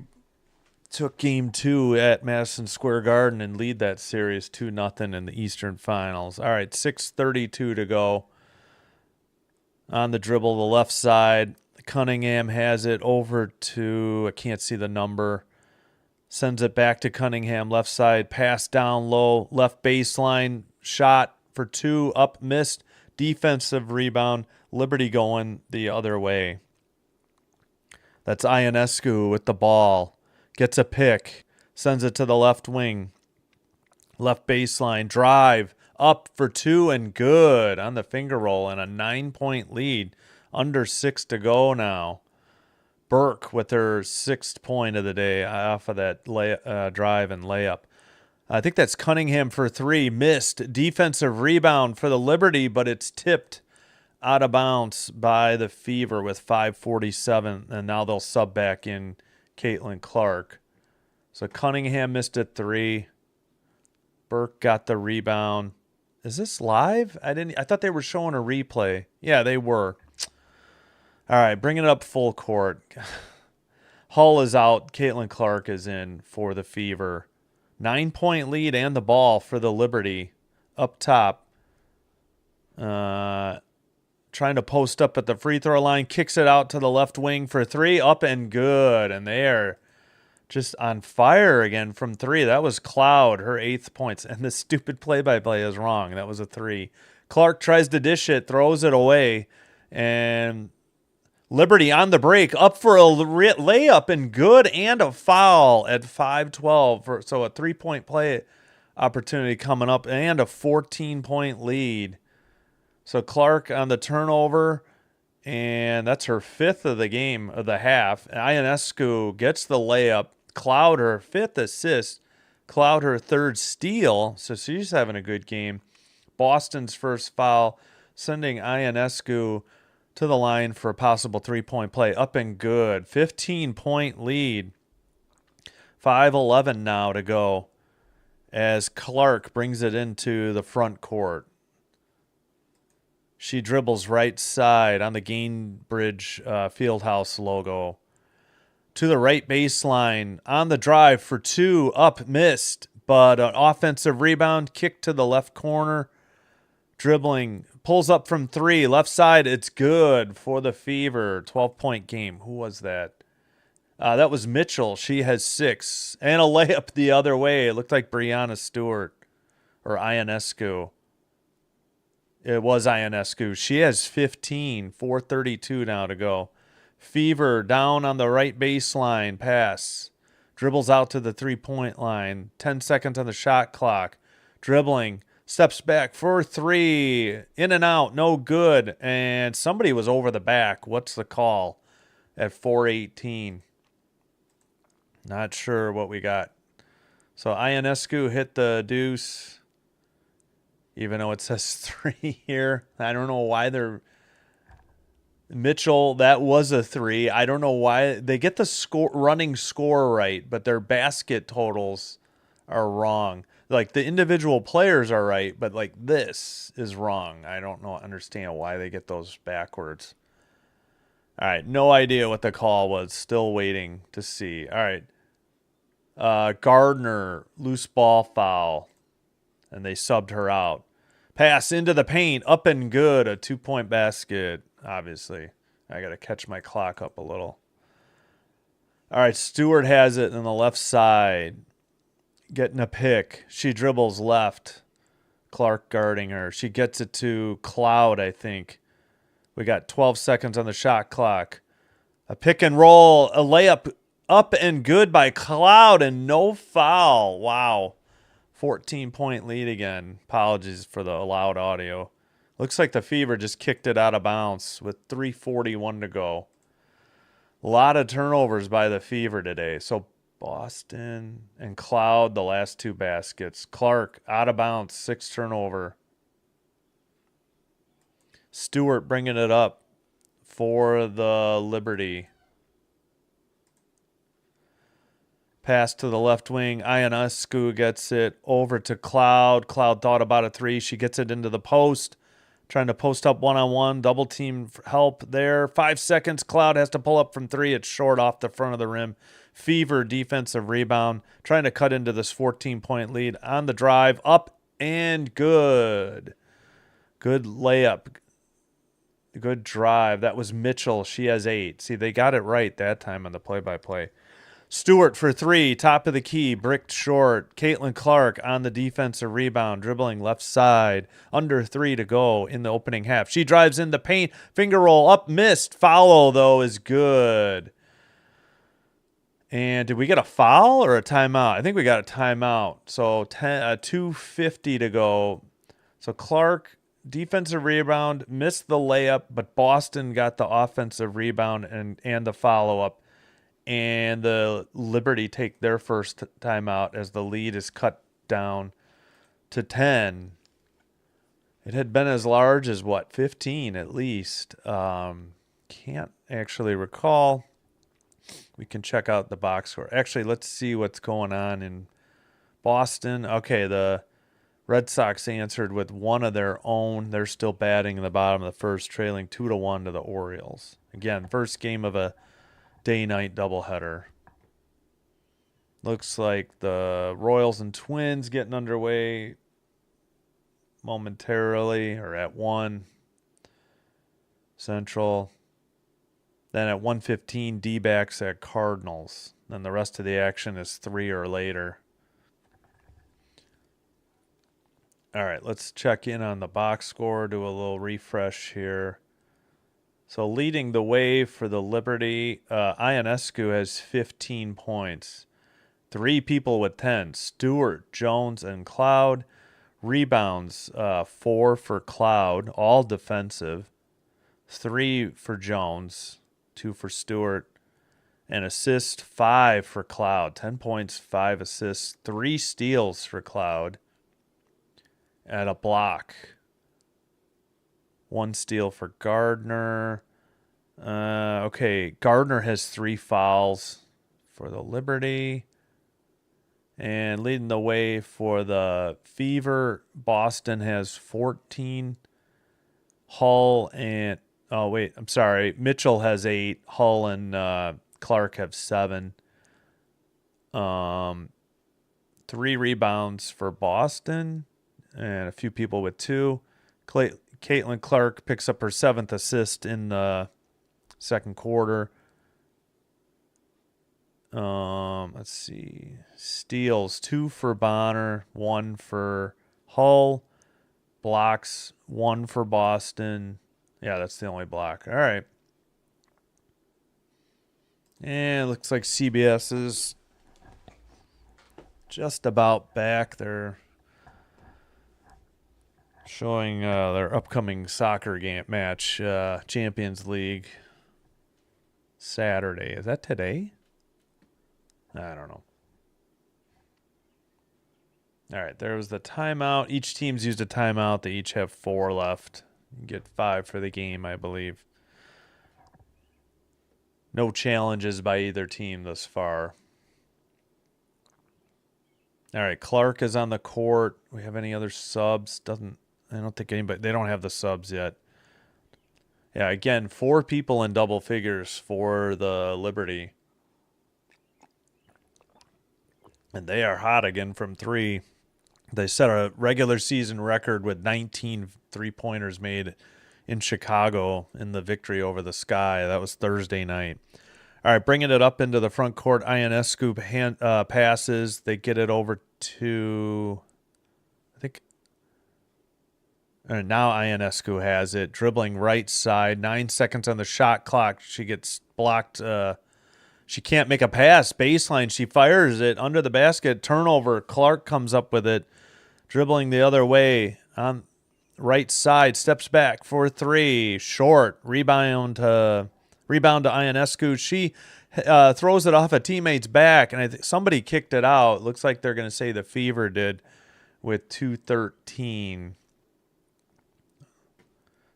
took game 2 at Madison Square Garden and lead that series 2-0 in the Eastern Finals. All right. 6:32 to go. On the dribble, the left side, Cunningham has it over to, I can't see the number, sends it back to Cunningham, left side, pass down low, left baseline, shot for 2, up, missed, defensive rebound, Liberty going the other way. That's Ionescu with the ball, gets a pick, sends it to the left wing, left baseline, drive, up for 2 and good on the finger roll and a 9-point lead. Under 6 to go now. Burke with her 6th point of the day off of that drive and layup. I think that's Cunningham for 3. Missed. Defensive rebound for the Liberty, but it's tipped out of bounds by the Fever with 5:47. And now they'll sub back in Caitlin Clark. So Cunningham missed at 3. Burke got the rebound. Is this live? I thought they were showing a replay. Yeah, they were. All right, bring it up full court. Hull is out. Caitlin Clark is in for the Fever. 9-point lead and the ball for the Liberty. Up top. Trying to post up at the free throw line. Kicks it out to the left wing for 3. Up and good. And they are just on fire again from 3. That was Cloud, her 8th points. And the stupid play-by-play is wrong. That was a 3. Clark tries to dish it, throws it away. And Liberty on the break, up for a layup and good, and a foul at 5:12. So a 3-point play opportunity coming up and a 14-point lead. So Clark on the turnover, and that's her 5th of the game of the half. Ionescu gets the layup. Cloud her 5th assist. Cloud her 3rd steal. So she's having a good game. Boston's first foul, sending Ionescu to the line for a possible 3-point play. Up and good. 15-point lead. 5:11 now to go as Clark brings it into the front court. She dribbles right side on the Gainbridge Fieldhouse logo. To the right baseline, on the drive for 2, up, missed, but an offensive rebound, kick to the left corner, dribbling, pulls up from 3, left side, it's good for the Fever, 12-point game. Who was that? That was Mitchell. She has 6, and a layup the other way. It looked like Brianna Stewart or Ionescu. It was Ionescu. She has 15, 4:32 now to go. Fever down on the right baseline, pass. Dribbles out to the 3-point line. 10 seconds on the shot clock. Dribbling. Steps back for three. In and out. No good. And somebody was over the back. What's the call at 4:18? Not sure what we got. So Ionescu hit the deuce, even though it says 3 here. I don't know why they're... Mitchell, that was a 3. I don't know why. They get the running score right, but their basket totals are wrong. Like, the individual players are right, but, like, this is wrong. I don't understand why they get those backwards. All right, no idea what the call was. Still waiting to see. All right. Gardner, loose ball foul, and they subbed her out. Pass into the paint, up and good. A 2-point basket, obviously. I got to catch my clock up a little. All right, Stewart has it on the left side. Getting a pick. She dribbles left. Clark guarding her. She gets it to Cloud, I think. We got 12 seconds on the shot clock. A pick and roll. A layup up and good by Cloud and no foul. Wow. 14-point lead again. Apologies for the loud audio. Looks like the Fever just kicked it out of bounds with 3:41 to go. A lot of turnovers by the Fever today. So Boston and Cloud, the last 2 baskets. Clark, out of bounds, 6 turnover. Stewart bringing it up for the Liberty. Pass to the left wing. Ionescu gets it over to Cloud. Cloud thought about a 3. She gets it into the post. Trying to post up one-on-one. Double team help there. 5 seconds. Cloud has to pull up from 3. It's short off the front of the rim. Fever defensive rebound. Trying to cut into this 14-point lead on the drive. Up and good. Good layup. Good drive. That was Mitchell. She has 8. See, they got it right that time on the play-by-play. Stewart for 3, top of the key, bricked short. Caitlin Clark on the defensive rebound, dribbling left side. Under 3 to go in the opening half. She drives in the paint, finger roll up, missed. Foul, though, is good. And did we get a foul or a timeout? I think we got a timeout. So 2:50 to go. So Clark, defensive rebound, missed the layup, but Boston got the offensive rebound and the follow-up. And the Liberty take their first timeout as the lead is cut down to 10. It had been as large as, 15 at least. Can't actually recall. We can check out the box score. Actually, let's see what's going on in Boston. Okay, the Red Sox answered with one of their own. They're still batting in the bottom of the first, trailing 2-1 to the Orioles. Again, first game of a day-night doubleheader. Looks like the Royals and Twins getting underway momentarily, or at 1 Central. Then at 1:15, D-backs at Cardinals. Then the rest of the action is 3 or later. All right, let's check in on the box score, do a little refresh here. So leading the way for the Liberty, Ionescu has 15 points. 3 people with 10, Stewart, Jones, and Cloud. Rebounds, 4 for Cloud, all defensive. 3 for Jones, 2 for Stewart. And assist, 5 for Cloud. 10 points, 5 assists, 3 steals for Cloud. And a block. 1 steal for Gardner. Okay, Gardner has 3 fouls for the Liberty. And leading the way for the Fever, Boston has 14. Hull and... Oh, wait, I'm sorry. Mitchell has 8. Hull and Clark have 7. 3 rebounds for Boston. And a few people with 2. Caitlin Clark picks up her 7th assist in the second quarter. Let's see. Steals, 2 for Bonner, 1 for Hull. Blocks, 1 for Boston. Yeah, that's the only block. All right. And it looks like CBS is just about back. They're Showing their upcoming soccer game match, Champions League, Saturday. Is that today? I don't know. All right, there was the timeout. Each team's used a timeout. They each have 4 left. You get 5 for the game, I believe. No challenges by either team thus far. All right, Clark is on the court. We have any other subs? I don't think anybody. They don't have the subs yet. Yeah, again, 4 people in double figures for the Liberty. And they are hot again from 3. They set a regular season record with 19 3-pointers made in Chicago in the victory over the Sky. That was Thursday night. All right, bringing it up into the front court. Ionescu passes. They get it over to, I think, now Ionescu has it. Dribbling right side. 9 seconds on the shot clock. She gets blocked. She can't make a pass. Baseline. She fires it under the basket. Turnover. Clark comes up with it. Dribbling the other way on right side. Steps back for 3. Short. Rebound to Ionescu. She throws it off a teammate's back, and I think somebody kicked it out. Looks like they're going to say the Fever did with 2:13.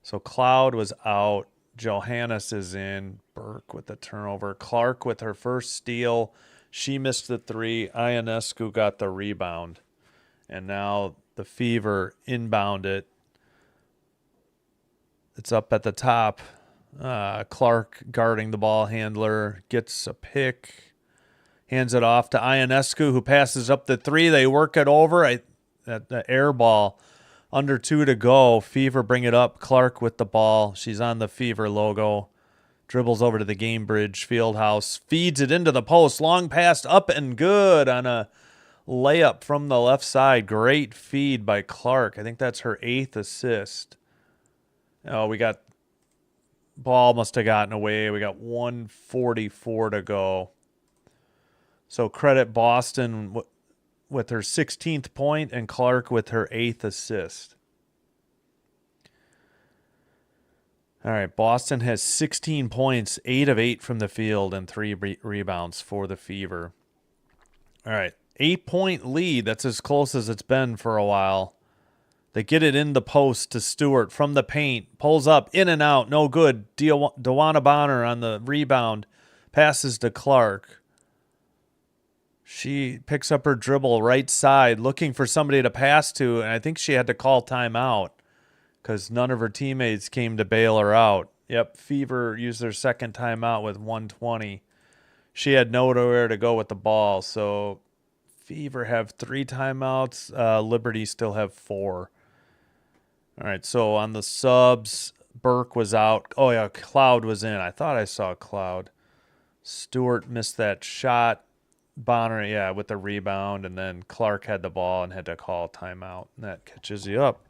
So Cloud was out. Johannes is in. Burke with the turnover. Clark with her first steal. She missed the 3. Ionescu got the rebound. And now the Fever inbound it. It's up at the top. Clark guarding the ball handler. Gets a pick. Hands it off to Ionescu, who passes up the 3. They work it over. The air ball. Under 2 to go. Fever bring it up. Clark with the ball. She's on the Fever logo. Dribbles over to the Gamebridge Fieldhouse. Feeds it into the post. Long pass up and good on a layup from the left side. Great feed by Clark. I think that's her 8th assist. Oh, we got... Ball must have gotten away. We got 1:44 to go. So credit Boston with her 16th point and Clark with her 8th assist. All right, Boston has 16 points, 8 of 8 from the field, and 3 rebounds for the Fever. All right, 8-point lead. That's as close as it's been for a while. They get it in the post to Stewart from the paint. Pulls up, in and out, no good. Dewana Bonner on the rebound. Passes to Clark. She picks up her dribble right side, looking for somebody to pass to, and I think she had to call timeout because none of her teammates came to bail her out. Yep, Fever used their second timeout with 1:20. She had nowhere to go with the ball, so Fever have 3 timeouts. Liberty still have 4. All right, so on the subs, Burke was out. Oh, yeah, Cloud was in. I thought I saw Cloud. Stewart missed that shot. Bonner, yeah, with the rebound. And then Clark had the ball and had to call timeout. And that catches you up.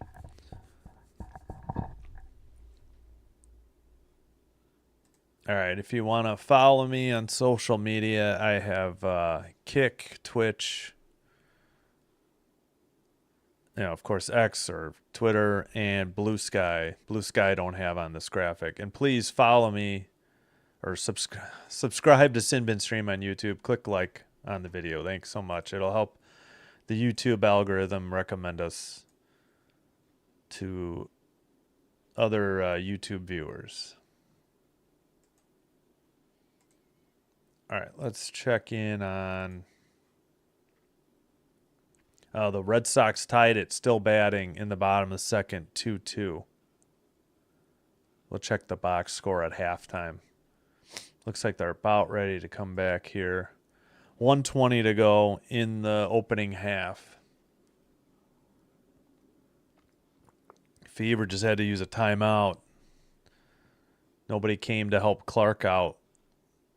All right, if you want to follow me on social media, I have Kick, Twitch, of course, X or Twitter, and Blue Sky. Blue Sky I don't have on this graphic. And please follow me or subscribe to Sin Bin Stream on YouTube. Click like on the video. Thanks so much. It'll help the YouTube algorithm recommend us to other YouTube viewers. All right, let's check in on... the Red Sox tied it, still batting in the bottom of the second, 2-2. We'll check the box score at halftime. Looks like they're about ready to come back here. 1:20 to go in the opening half. Fever just had to use a timeout. Nobody came to help Clark out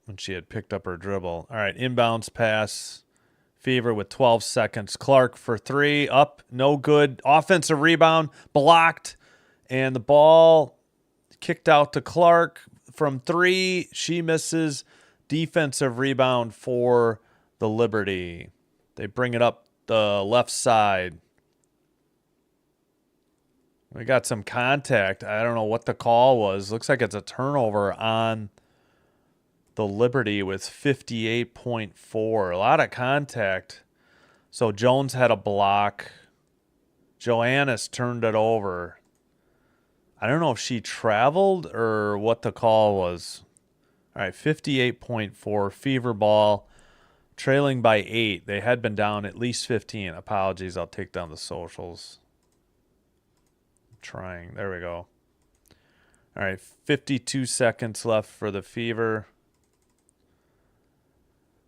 when she had picked up her dribble. All right, inbounds pass. Fever with 12 seconds. Clark for 3. Up, no good. Offensive rebound, blocked. And the ball kicked out to Clark from 3. She misses. Defensive rebound for the Liberty. They bring it up the left side. We got some contact. I don't know what the call was. Looks like it's a turnover on the Liberty with 58.4. A lot of contact. So Jones had a block. Joannis turned it over. I don't know if she traveled or what the call was. All right, 58.4. Fever ball. Trailing by 8. They had been down at least 15. Apologies. I'll take down the socials. I'm trying. There we go. All right, 52 seconds left for the Fever.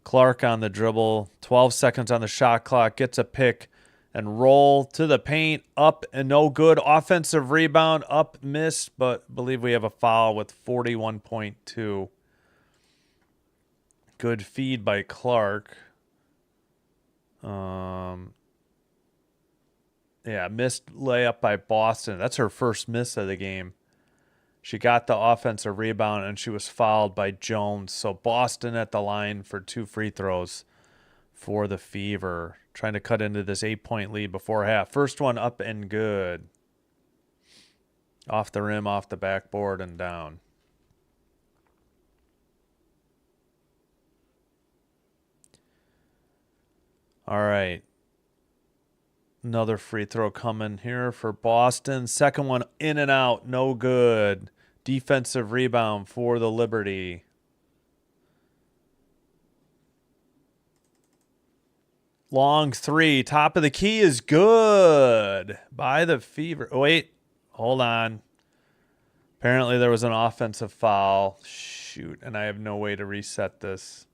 Clark on the dribble. 12 seconds on the shot clock. Gets a pick and roll to the paint. Up and no good. Offensive rebound. Up, missed, but I believe we have a foul with 41.2. Good feed by Clark. Yeah, missed layup by Boston. That's her first miss of the game. She got the offensive rebound, and she was fouled by Jones. So Boston at the line for 2 free throws for the Fever. Trying to cut into this 8-point lead before half. First one up and good. Off the rim, off the backboard, and down. All right. Another free throw coming here for Boston. Second one in and out. No good. Defensive rebound for the Liberty. Long three. Top of the key is good by the Fever. Oh, wait. Hold on. Apparently there was an offensive foul. Shoot. And I have no way to reset this.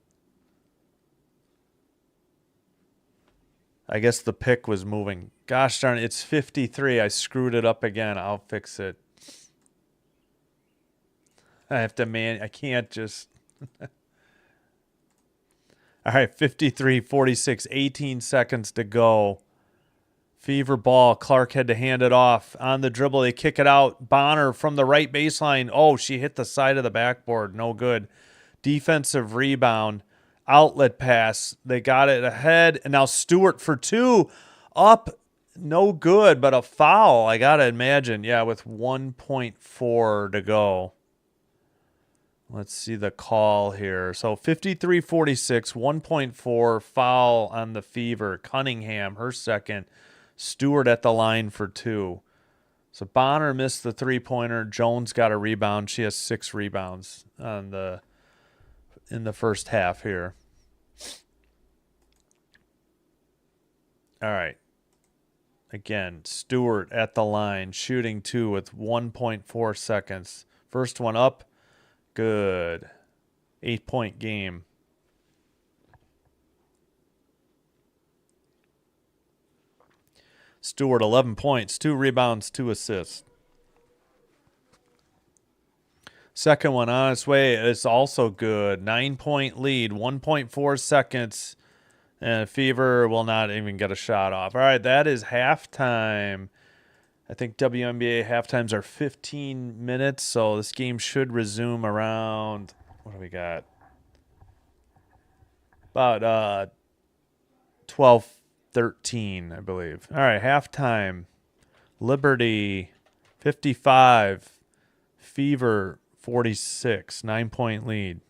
I guess the pick was moving. Gosh darn it. It's 53. I screwed it up again. I'll fix it. I have to I can't just. All right, 53-46, 18 seconds to go. Fever ball. Clark had to hand it off. On the dribble, they kick it out. Bonner from the right baseline. Oh, she hit the side of the backboard. No good. Defensive rebound. Outlet pass. They got it ahead. And now Stewart for 2. Up. No good, but a foul. I got to imagine. Yeah, with 1.4 to go. Let's see the call here. So 53-46, 1.4 foul on the Fever. Cunningham, her second. Stewart at the line for 2. So Bonner missed the three-pointer. Jones got a rebound. She has 6 rebounds in the first half here. All right. Again, Stewart at the line, shooting 2 with 1.4 seconds. First one up. Good. 8-point game. Stewart, 11 points, 2 rebounds, 2 assists. Second one on its way is also good. 9-point lead, 1.4 seconds. And Fever will not even get a shot off. All right, that is halftime. I think WNBA halftimes are 15 minutes, so this game should resume around, what do we got? About 12:13, I believe. All right, halftime. Liberty 55, Fever 46, 9-point lead.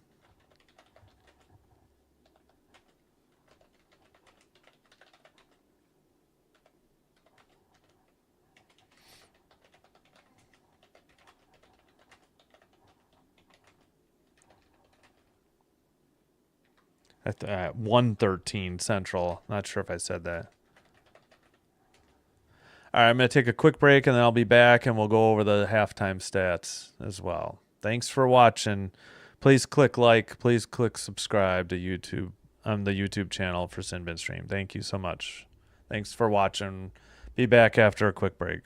At 1:13 Central. Not sure if I said that. All right, I'm going to take a quick break and then I'll be back and we'll go over the halftime stats as well. Thanks for watching. Please click like. Please click subscribe to YouTube on the YouTube channel for Sin Bin Stream. Thank you so much. Thanks for watching. Be back after a quick break.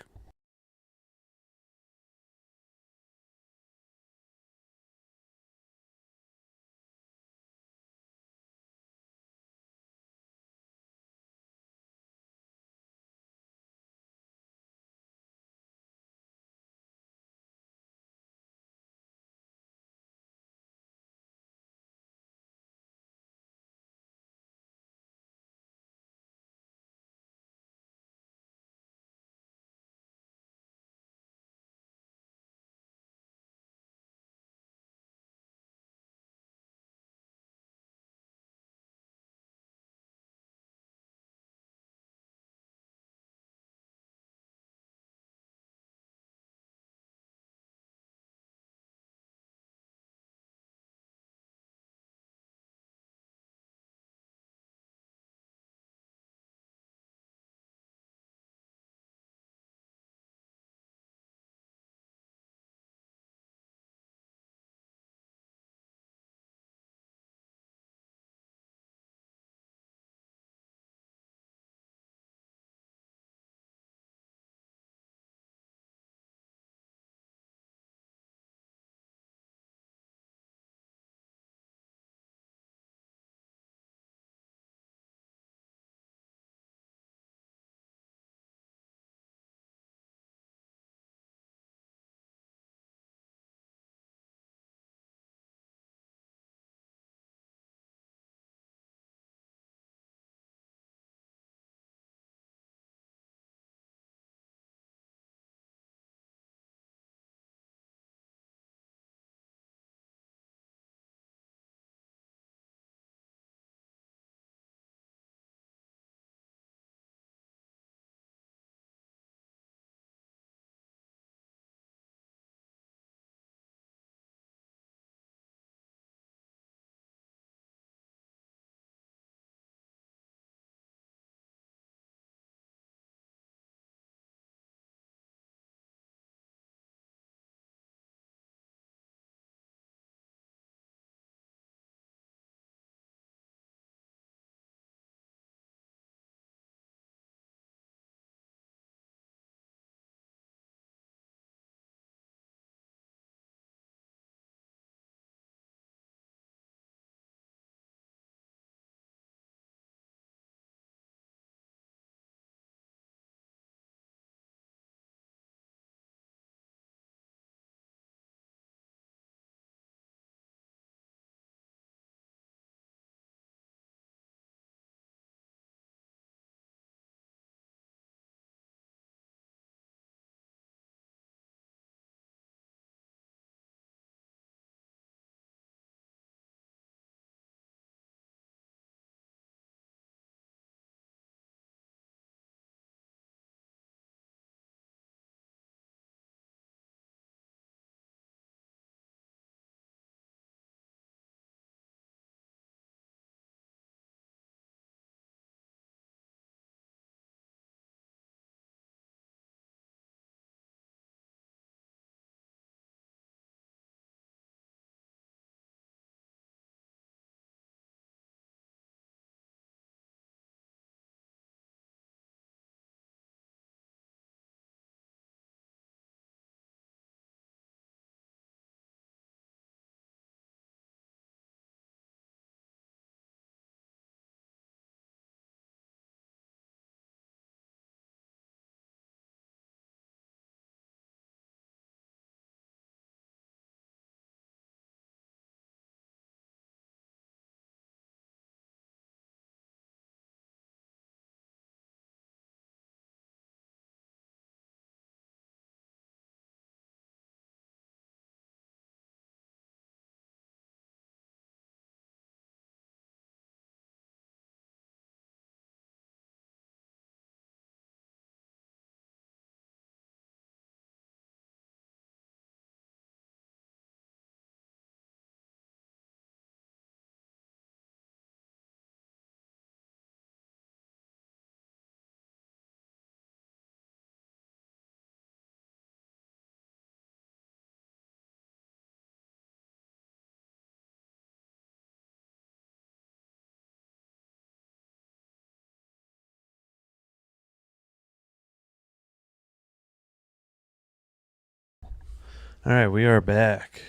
All right, we are back.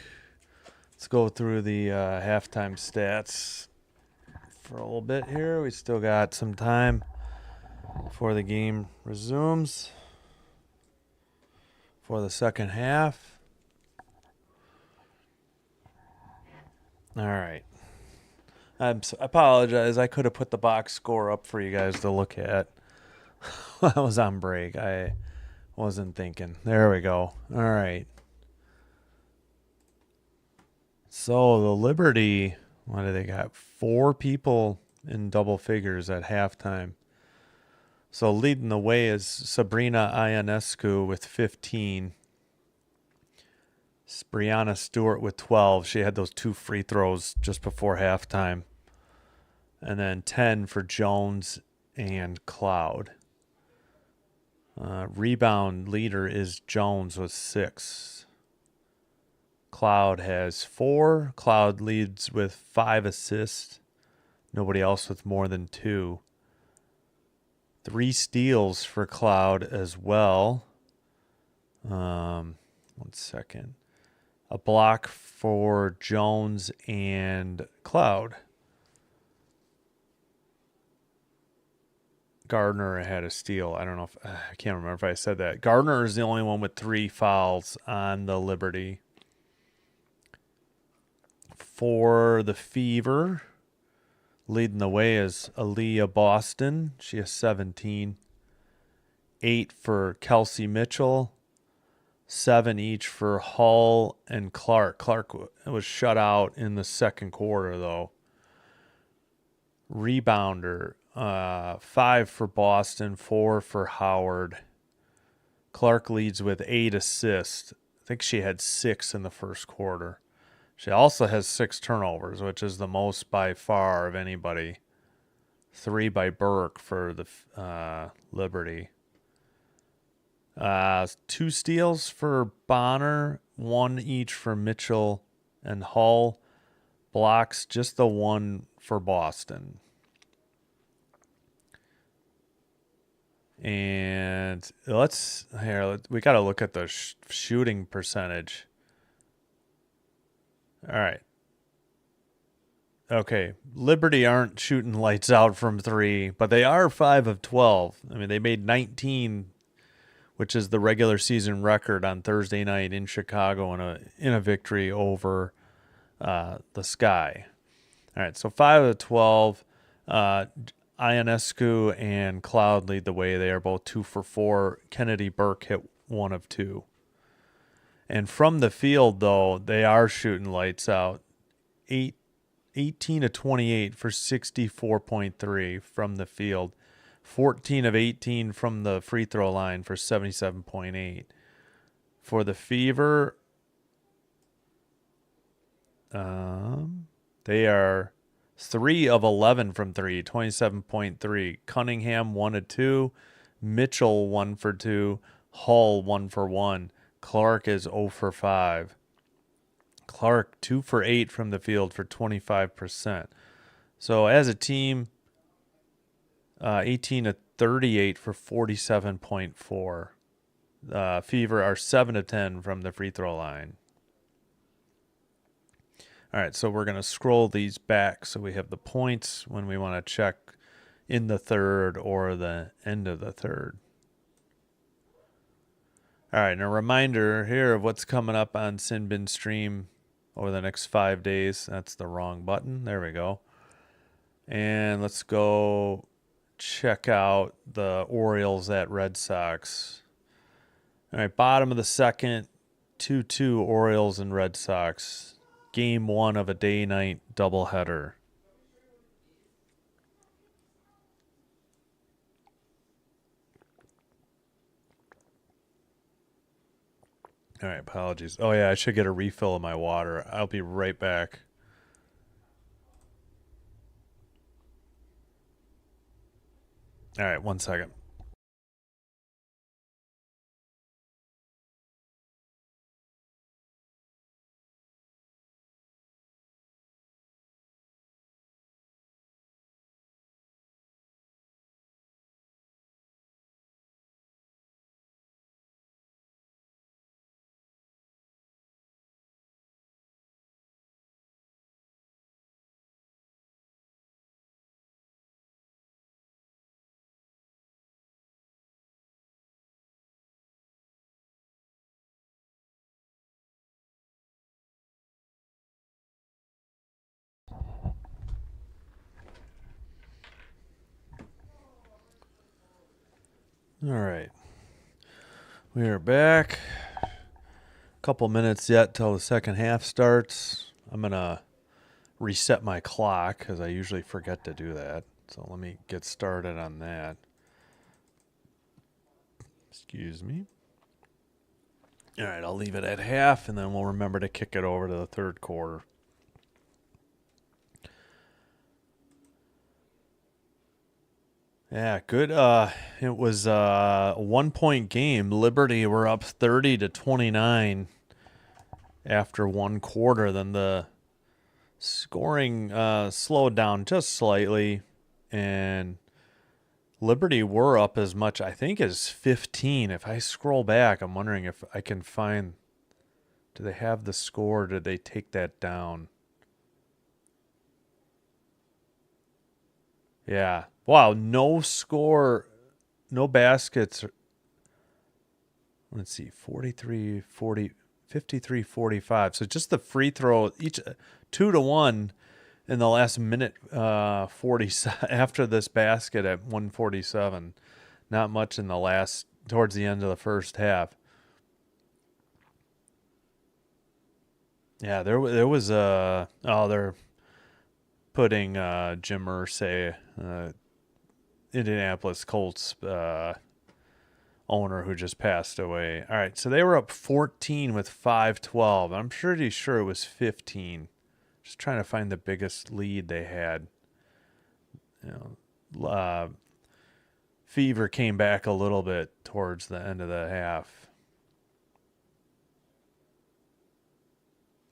Let's go through the halftime stats for a little bit here. We still got some time before the game resumes for the second half. All right. I apologize. I could have put the box score up for you guys to look at. I was on break. I wasn't thinking. There we go. All right. So the Liberty, what do they got? 4 people in double figures at halftime. So leading the way is Sabrina Ionescu with 15. Brianna Stewart with 12. She had those 2 free throws just before halftime. And then 10 for Jones and Cloud. Rebound leader is Jones with 6. Cloud has 4. Cloud leads with 5 assists. Nobody else with more than 2. 3 steals for Cloud as well. 1 second. A block for Jones and Cloud. Gardner had a steal. I don't know if I can't remember if I said that. Gardner is the only one with 3 fouls on the Liberty. For the Fever, leading the way is Aaliyah Boston. She has 17. 8 for Kelsey Mitchell. 7 each for Hull and Clark. Clark was shut out in the second quarter, though. Rebounder, 5 for Boston, 4 for Howard. Clark leads with 8 assists. I think she had 6 in the first quarter. She also has 6 turnovers, which is the most by far of anybody. 3 by Burke for the Liberty. 2 steals for Bonner, 1 each for Mitchell and Hull. Blocks, just the 1 for Boston. And we got to look at the shooting percentage. All right. Okay, Liberty aren't shooting lights out from 3, but they are 5 of 12. I mean, they made 19, which is the regular season record on Thursday night in Chicago in a victory over the Sky. All right, so 5 of 12. Ionescu and Cloud lead the way. They are both 2 for 4. Kennedy Burke hit 1 of 2. And from the field, though, they are shooting lights out. 18 of 28 for 64.3 from the field. 14 of 18 from the free throw line for 77.8. For the Fever, they are 3 of 11 from 3, 27.3. Cunningham 1 of 2. Mitchell 1 for 2. Hull 1 for 1. Clark is 0 for 5. Clark 2 for 8 from the field for 25%. So as a team, 18 of 38 for 47.4. Fever are 7 of 10 from the free throw line. All right, so we're going to scroll these back so we have the points when we want to check in the third or the end of the third. All right, and a reminder here of what's coming up on Sinbin Stream over the next 5 days. That's the wrong button. There we go. And let's go check out the Orioles at Red Sox. All right, bottom of the second, 2-2 Orioles and Red Sox. Game 1 of a day-night doubleheader. All right, apologies. Oh, yeah, I should get a refill of my water. I'll be right back. All right, 1 second. All right. We are back. Couple minutes yet till the second half starts. I'm going to reset my clock because I usually forget to do that. So let me get started on that. Excuse me. All right, I'll leave it at half, and then we'll remember to kick it over to the third quarter. Yeah, good. It was a 1 point game. Liberty were up 30-29 after one quarter. Then the scoring slowed down just slightly, and Liberty were up as much, I think, as 15. If I scroll back, I'm wondering if I can find. Do they have the score? Or did they take that down? Yeah. Wow. No score. No baskets. Let's see. 43, 40, 53, 45. So just the free throw, each 2-1 in the last minute 40 after this basket at 147. Not much in the towards the end of the first half. Yeah, there was they're putting Jim Irsay, Indianapolis Colts owner who just passed away. All right, so they were up 14 with 5:12. I'm pretty sure it was 15. Just trying to find the biggest lead they had. Fever came back a little bit towards the end of the half.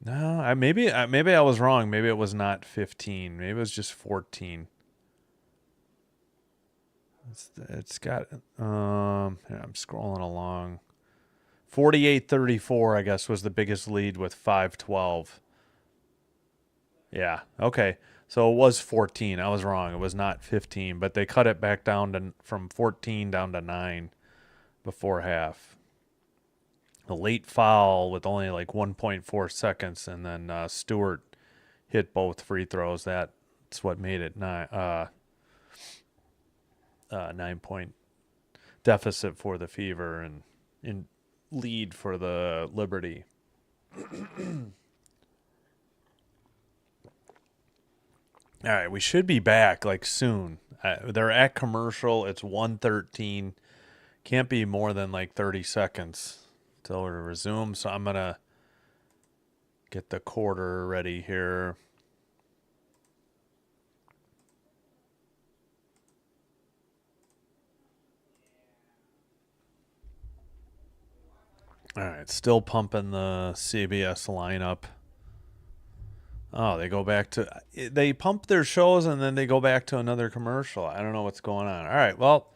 No, maybe I was wrong. Maybe it was not 15. Maybe it was just 14. It's got I'm scrolling along. 48-34, I guess, was the biggest lead with 5:12. Yeah. Okay. So it was 14. I was wrong. It was not 15, but they cut it back down from 14 down to 9 before half. A late foul with only like 1.4 seconds, and then Stewart hit both free throws. That's what made it 9 point deficit for the Fever and in lead for the Liberty. All right, we should be back like soon. They're at commercial. It's 1:13. Can't be more than like 30 seconds till we resume. So I'm gonna get the quarter ready here. All right, still pumping the CBS lineup. Oh, they pump their shows and then they go back to another commercial. I don't know what's going on. All right, well,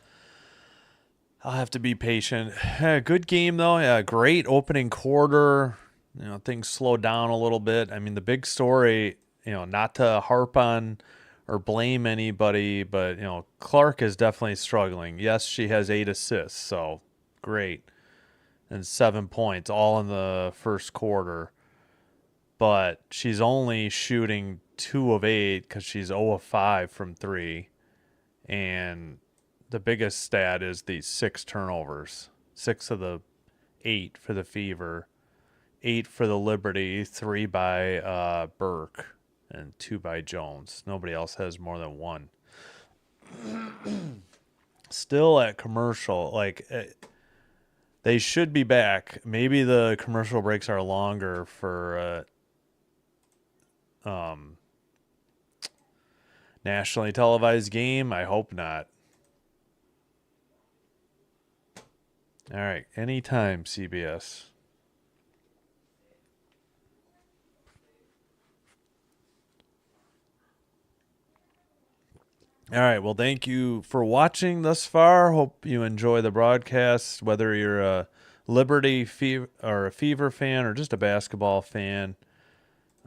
I'll have to be patient. Good game though. Yeah, great opening quarter. Things slowed down a little bit. I mean, the big story, not to harp on or blame anybody, but Clark is definitely struggling. Yes, she has 8 assists, so great. And 7 points all in the first quarter. But she's only shooting 2 of 8 because she's 0 of 5 from 3. And the biggest stat is these 6 turnovers. 6 of the 8 for the Fever, 8 for the Liberty, 3 by Burke, and 2 by Jones. Nobody else has more than 1. Still at commercial, they should be back. Maybe the commercial breaks are longer for nationally televised game. I hope not. All right, anytime, CBS. All right, well, thank you for watching thus far. Hope you enjoy the broadcast, whether you're a Liberty or a Fever fan or just a basketball fan.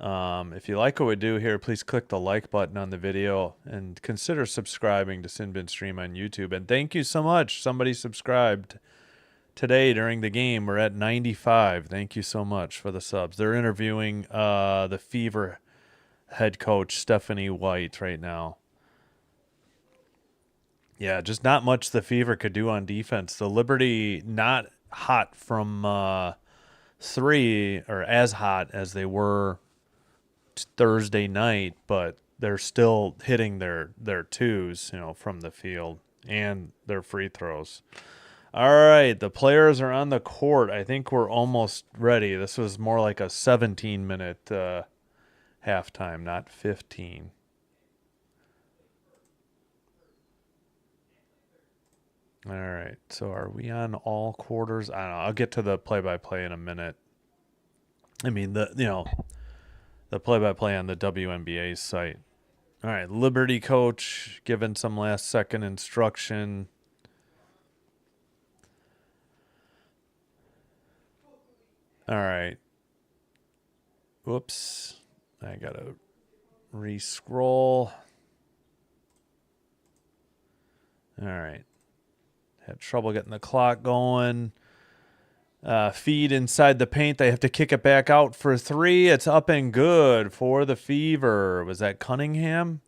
If you like what we do here, please click the like button on the video and consider subscribing to Sinbin Stream on YouTube. And thank you so much. Somebody subscribed today during the game. We're at 95. Thank you so much for the subs. They're interviewing the Fever head coach, Stephanie White, right now. Yeah, just not much the Fever could do on defense. The Liberty not hot from three, or as hot as they were Thursday night, but they're still hitting their twos, from the field and their free throws. All right, the players are on the court. I think we're almost ready. This was more like a 17-minute halftime, not 15. All right, so are we on all quarters? I don't know. I'll get to the play-by-play in a minute. I mean, the play-by-play on the WNBA site. All right, Liberty coach giving some last-second instruction. All right. Whoops. I got to re-scroll. All right. Had trouble getting the clock going. Feed inside the paint. They have to kick it back out for three. It's up and good for the Fever. Was that Cunningham?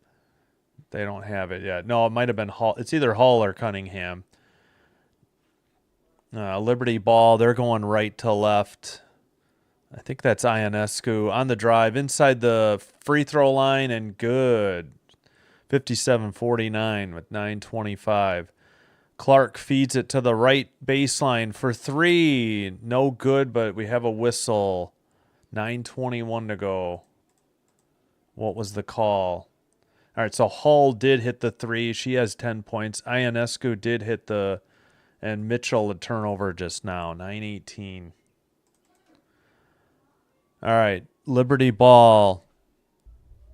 They don't have it yet. No, it might have been Hall. It's either Hall or Cunningham. Liberty ball. They're going right to left. I think that's Ionescu on the drive inside the free throw line and good. 57-49 with 9:25. Clark feeds it to the right baseline for three. No good, but we have a whistle. 9:21 to go. What was the call? All right, so Hull did hit the three. She has 10 points. Ionescu did hit and Mitchell a turnover just now. 9:18. All right, Liberty ball.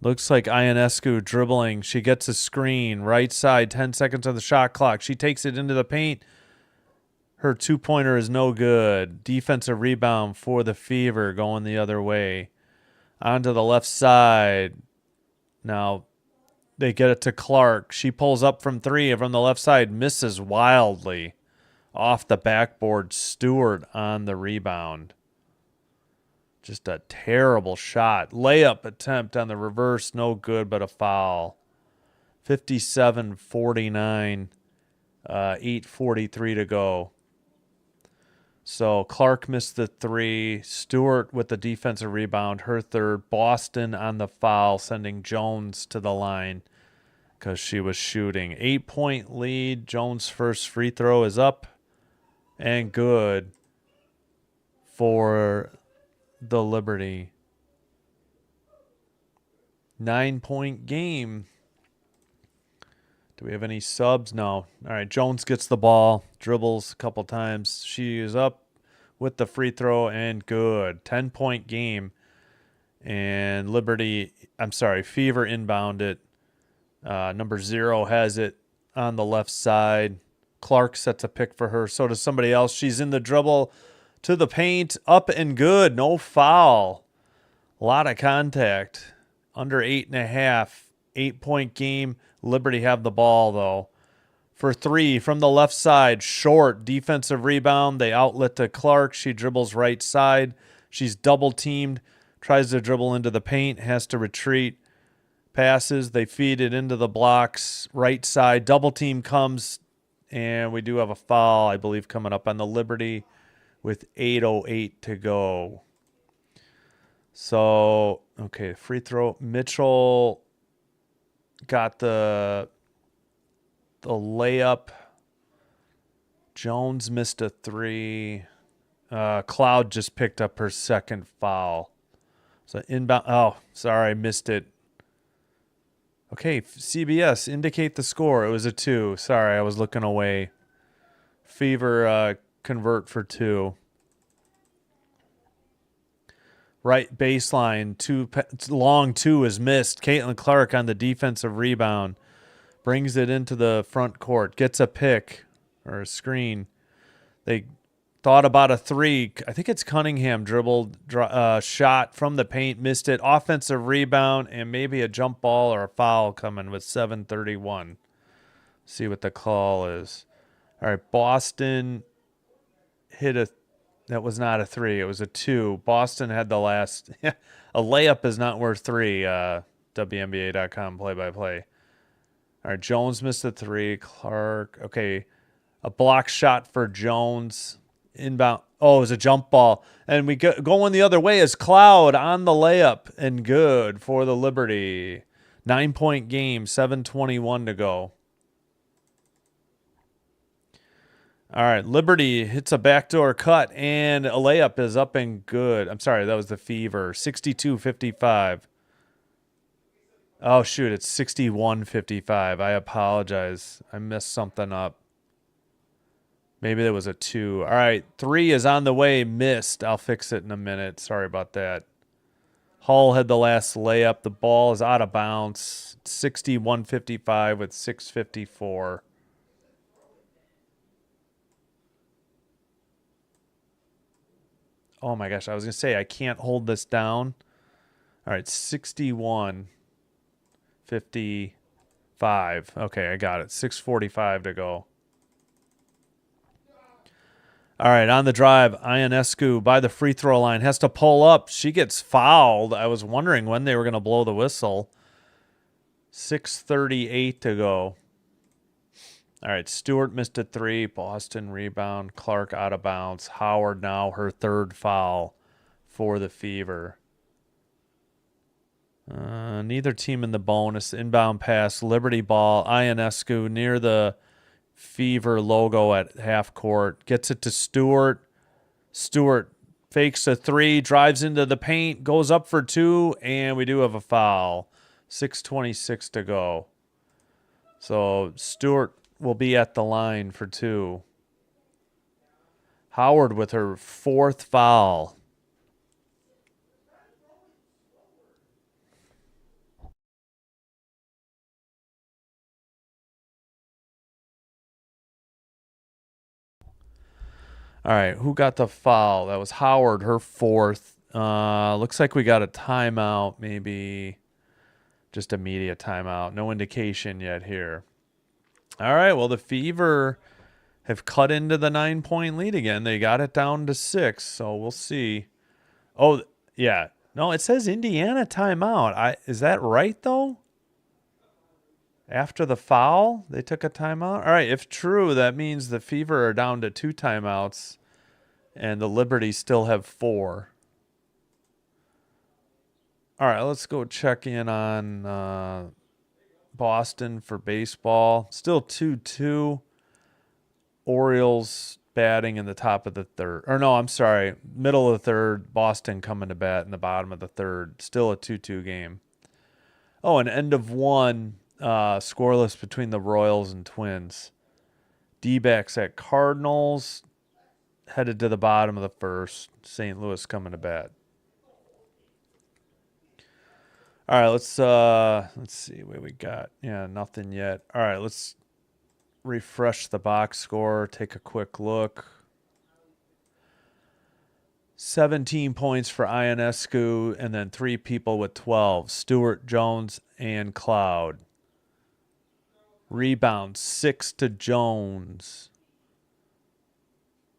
Looks like Ionescu dribbling. She gets a screen. Right side, 10 seconds on the shot clock. She takes it into the paint. Her two-pointer is no good. Defensive rebound for the Fever going the other way. Onto the left side. Now they get it to Clark. She pulls up from three from the left side. Misses wildly. Off the backboard. Stewart on the rebound. Just a terrible shot. Layup attempt on the reverse. No good, but a foul. 57-49. 8:43 to go. So Clark missed the three. Stewart with the defensive rebound. Her third. Boston on the foul, sending Jones to the line because she was shooting. 8-point lead. Jones' first free throw is up and good for the Liberty. 9-point game. Do we have any subs? No. All right, Jones gets the ball, dribbles a couple times. She is up with the free throw and good. 10-point game. And Fever inbound it. Number 0 has it on the left side. Clark sets a pick for her. So does somebody else. She's in the dribble to the paint, up and good. No foul. A lot of contact. Under 8.5. 8-point game. Liberty have the ball, though. For three from the left side. Short. Defensive rebound. They outlet to Clark. She dribbles right side. She's double-teamed. Tries to dribble into the paint. Has to retreat. Passes. They feed it into the blocks. Right side. Double team comes. And we do have a foul, I believe, coming up on the Liberty with 8:08 to go. So, okay, free throw. Mitchell got the layup. Jones missed a three. Cloud just picked up her second foul. So inbound. Oh, sorry, I missed it. Okay, CBS, indicate the score. It was a 2. Sorry, I was looking away. Fever convert for 2. Right baseline, long 2 is missed. Caitlin Clark on the defensive rebound. Brings it into the front court. Gets a pick or a screen. They thought about a 3. I think it's Cunningham dribbled, shot from the paint, missed it. Offensive rebound and maybe a jump ball or a foul coming with 7:31. See what the call is. All right, Boston hit that was not a 3. It was a 2. Boston had the last. A layup is not worth 3. WNBA.com play-by-play. All right, Jones missed a three. Clark, okay. A block shot for Jones. Inbound. Oh, it was a jump ball. And we going the other way is Cloud on the layup and good for the Liberty. 9-point game, 7:21 to go. All right, Liberty hits a backdoor cut and a layup is up and good. I'm sorry, that was the Fever. 62-55. Oh, shoot, it's 61-55. I apologize. I messed something up. Maybe there was a 2. All right, 3 is on the way. Missed. I'll fix it in a minute. Sorry about that. Hull had the last layup. The ball is out of bounds. 61-55 with 6:54. Oh my gosh, I was going to say I can't hold this down. All right, 61-55. Okay, I got it. 6:45 to go. All right, on the drive, Ionescu by the free throw line has to pull up. She gets fouled. I was wondering when they were going to blow the whistle. 6:38 to go. All right, Stewart missed a 3. Boston rebound. Clark out of bounds. Howard now her third foul for the Fever. Neither team in the bonus. Inbound pass. Liberty ball. Ionescu near the Fever logo at half court. Gets it to Stewart. Stewart fakes a 3. Drives into the paint. Goes up for 2. And we do have a foul. 6:26 to go. So Stewart will be at the line for 2. Howard with her 4th foul. All right, who got the foul? That was Howard, her 4th. Looks like we got a timeout, maybe just a media timeout. No indication yet here. All right, well, the Fever have cut into the 9-point lead again. They got it down to 6, so we'll see. Oh, yeah. No, it says Indiana timeout. Is that right, though? After the foul, they took a timeout? All right, if true, that means the Fever are down to 2 timeouts, and the Liberty still have 4. All right, let's go check in on Boston for baseball. Still 2-2. Orioles batting in the top of the third. Or no, I'm sorry. Middle of the third. Boston coming to bat in the bottom of the third. Still a 2-2 game. Oh, an end of 1. Scoreless between the Royals and Twins. D-backs at Cardinals. Headed to the bottom of the first. St. Louis coming to bat. All right, let's see what we got. Yeah, nothing yet. All right, let's refresh the box score, take a quick look. 17 points for Ionescu, and then 3 people with 12. Stewart, Jones, and Cloud. Rebound, 6 to Jones.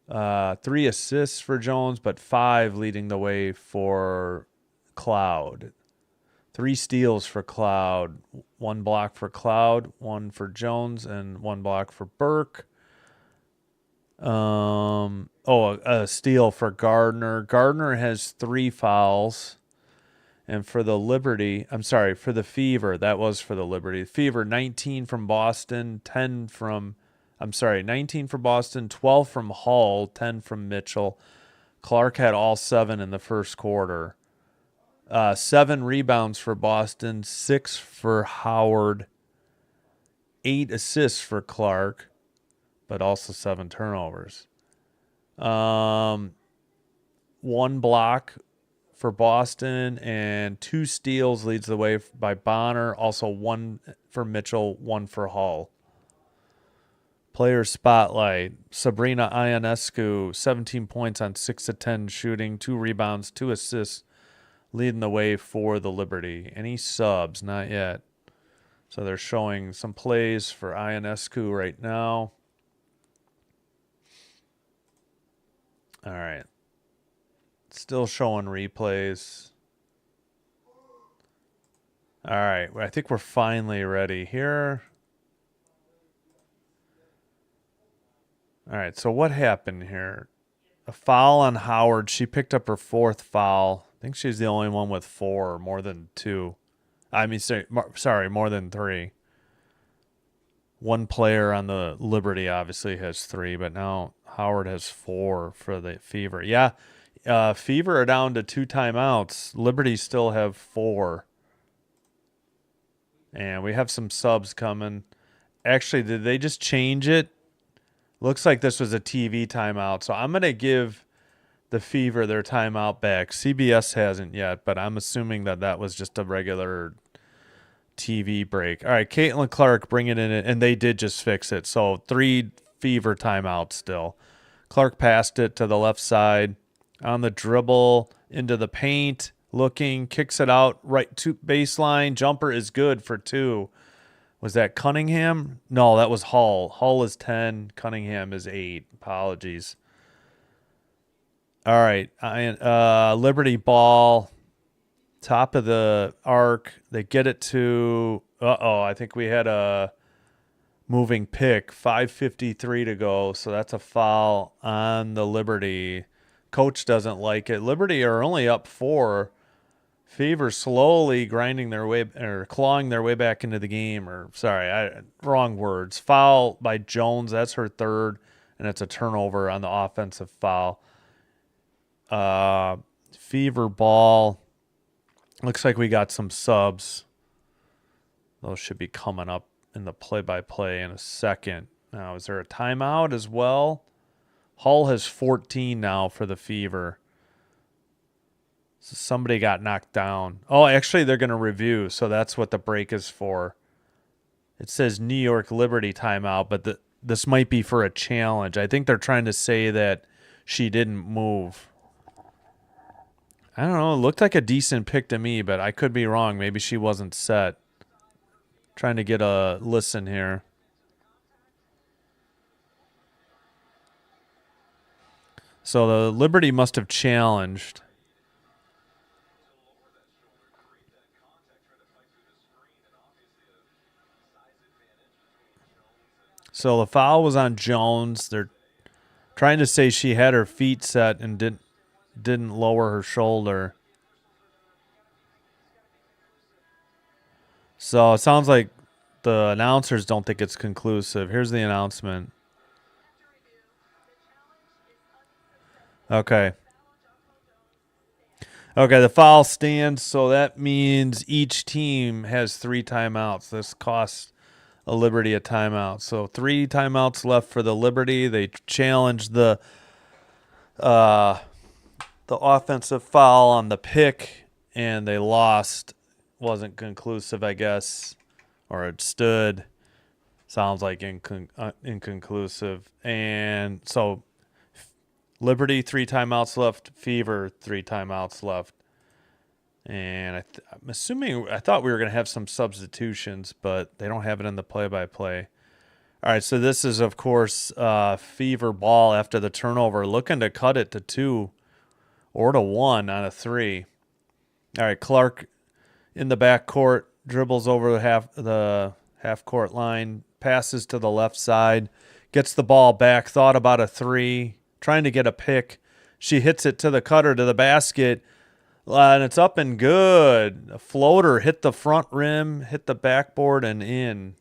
3 assists for Jones, but 5 leading the way for Cloud. 3 steals for Cloud, 1 block for Cloud, 1 for Jones, and 1 block for Burke. A steal for Gardner. Gardner has 3 fouls. And for the Liberty, for the Fever, that was for the Liberty. Fever, 19 from Boston, 19 from Boston, 12 from Hull, 10 from Mitchell. Clark had all 7 in the first quarter. 7 rebounds for Boston, 6 for Howard, 8 assists for Clark, but also 7 turnovers. 1 block for Boston and 2 steals leads the way by Bonner. Also 1 for Mitchell, 1 for Hull. Player spotlight. Sabrina Ionescu, 17 points on 6 of 10 shooting, 2 rebounds, 2 assists, leading the way for the Liberty. Any subs? Not yet. So they're showing some plays for Ionescu right now. All right. Still showing replays. All right. I think we're finally ready here. All right, so what happened here? A foul on Howard. She picked up her fourth foul. I think she's the only one with four, more than two. I mean, sorry, more than three. One player on the Liberty obviously has three, but now Howard has four for the Fever. Yeah, Fever are down to 2 timeouts. Liberty still have 4. And we have some subs coming. Actually, did they just change it? Looks like this was a TV timeout. So I'm going to give the Fever their timeout back. CBS hasn't yet, but I'm assuming that that was just a regular TV break. All right, Caitlin Clark bringing it in, and they did just fix it. So 3 Fever timeouts still. Clark passed it to the left side on the dribble into the paint, looking, kicks it out right to baseline. Jumper is good for 2. Was that Cunningham? No, that was Hull. Hull is 10. Cunningham is 8. Apologies. All right. Liberty ball. Top of the arc. They get it to... I think we had a moving pick. 5:53 to go. So that's a foul on the Liberty. Coach doesn't like it. Liberty are only up 4. Fever slowly grinding their way or clawing their way back into the game. Wrong words. Foul by Jones. That's her third, and it's a turnover on the offensive foul. Fever ball. Looks like we got some subs. Those should be coming up in the play-by-play in a second. Now, is there a timeout as well? Hull has 14 now for the Fever. So somebody got knocked down. Oh, actually, they're going to review, so that's what the break is for. It says New York Liberty timeout, but this might be for a challenge. I think they're trying to say that she didn't move. I don't know. It looked like a decent pick to me, but I could be wrong. Maybe she wasn't set. Trying to get a listen here. So the Liberty must have challenged. So the foul was on Jones. They're trying to say she had her feet set and didn't lower her shoulder. So it sounds like the announcers don't think it's conclusive. Here's the announcement. Okay. Okay, the foul stands, so that means each team has 3 timeouts. This costs a Liberty a timeout. So 3 timeouts left for the Liberty. They challenged the offensive foul on the pick, and they lost. Wasn't conclusive, I guess, or it stood. Sounds like inconclusive. And so Liberty 3 timeouts left. Fever 3 timeouts left. And I'm assuming, I thought we were going to have some substitutions, but they don't have it in the play-by-play. All right, so this is, of course, Fever ball after the turnover, looking to cut it to 2 or to 1 on a 3. All right, Clark in the backcourt, dribbles over the half-court line, passes to the left side, gets the ball back, thought about a 3, trying to get a pick. She hits it to the cutter, to the basket, and it's up and good. A floater hit the front rim, hit the backboard, and in.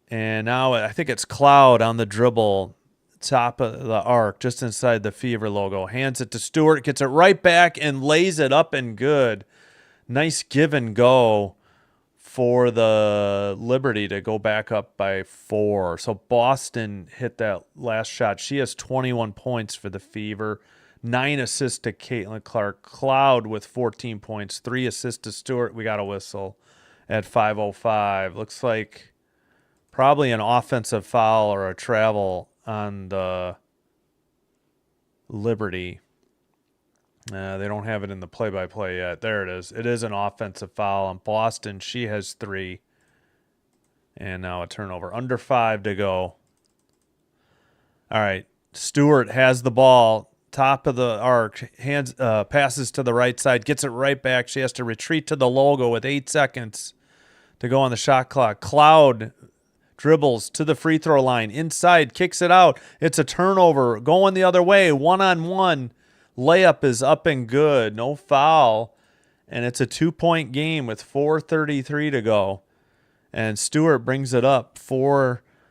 And now I think it's Cloud on the dribble, top of the arc, just inside the Fever logo. Hands it to Stewart, gets it right back, and lays it up and good. Nice give and go for the Liberty to go back up by 4. So Boston hit that last shot. She has 21 points for the Fever. 9 assists to Caitlin Clark. Cloud with 14 points. 3 assists to Stewart. We got a whistle at 5:05. Looks like probably an offensive foul or a travel on the Liberty. They don't have it in the play-by-play yet. There it is. It is an offensive foul on Boston. She has 3. And now a turnover. Under 5 to go. All right. Stewart has the ball. Top of the arc. Passes to the right side. Gets it right back. She has to retreat to the logo with 8 seconds to go on the shot clock. Cloud dribbles to the free throw line, inside, kicks it out. It's a turnover, going the other way, one-on-one. Layup is up and good, no foul. And it's a 2-point game with 4:33 to go. And Stewart brings it up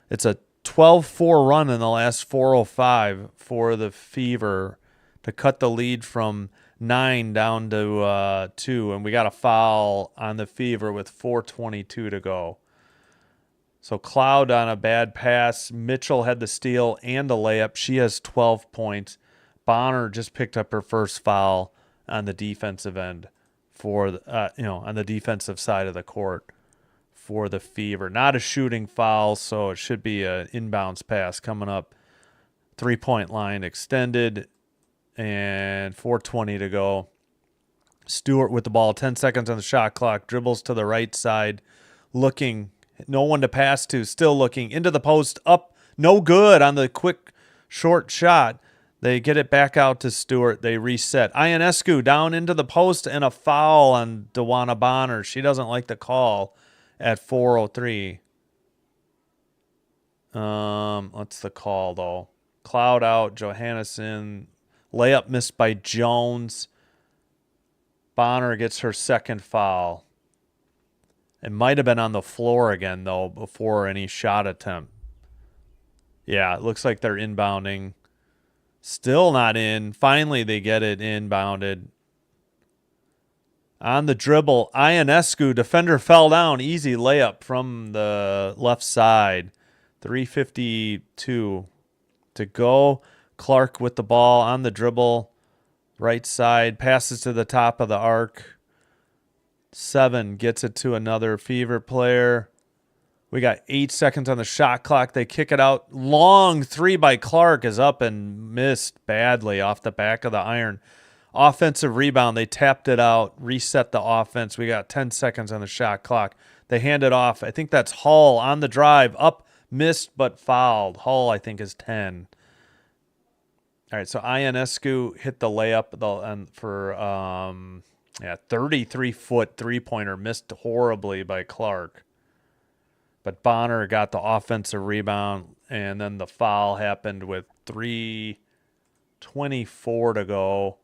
it's a 12-4 run in the last 4:05 for the Fever to cut the lead from 9 down to 2. And we got a foul on the Fever with 4:22 to go. So Cloud on a bad pass. Mitchell had the steal and the layup. She has 12 points. Bonner just picked up her first foul on the defensive end on the defensive side of the court for the Fever. Not a shooting foul, so it should be an inbounds pass coming up. 3-point line extended and 4:20 to go. Stewart with the ball, 10 seconds on the shot clock, dribbles to the right side, looking, no one to pass to, still looking, into the post, up, no good on the quick short shot. They get it back out to Stewart. They reset. Ionescu down into the post and a foul on Dewana Bonner. She doesn't like the call at 4:03. What's the call, though? Cloud out, Johannesson. Layup missed by Jones. Bonner gets her second foul. It might have been on the floor again, though, before any shot attempt. Yeah, it looks like they're inbounding. Still not in. Finally, they get it inbounded. On the dribble, Ionescu, defender fell down. Easy layup from the left side. 3:52 to go. Clark with the ball on the dribble. Right side. Passes to the top of the arc. 7 gets it to another Fever player. We got 8 seconds on the shot clock. They kick it out. Long 3 by Clark is up and missed badly off the back of the iron. Offensive rebound. They tapped it out, reset the offense. We got 10 seconds on the shot clock. They hand it off. I think that's Hull on the drive. Up, missed, but fouled. Hull, I think, is 10. All right, so Ionescu hit the layup for 33-foot three-pointer. Missed horribly by Clark. But Bonner got the offensive rebound, and then the foul happened with 3:24 to go.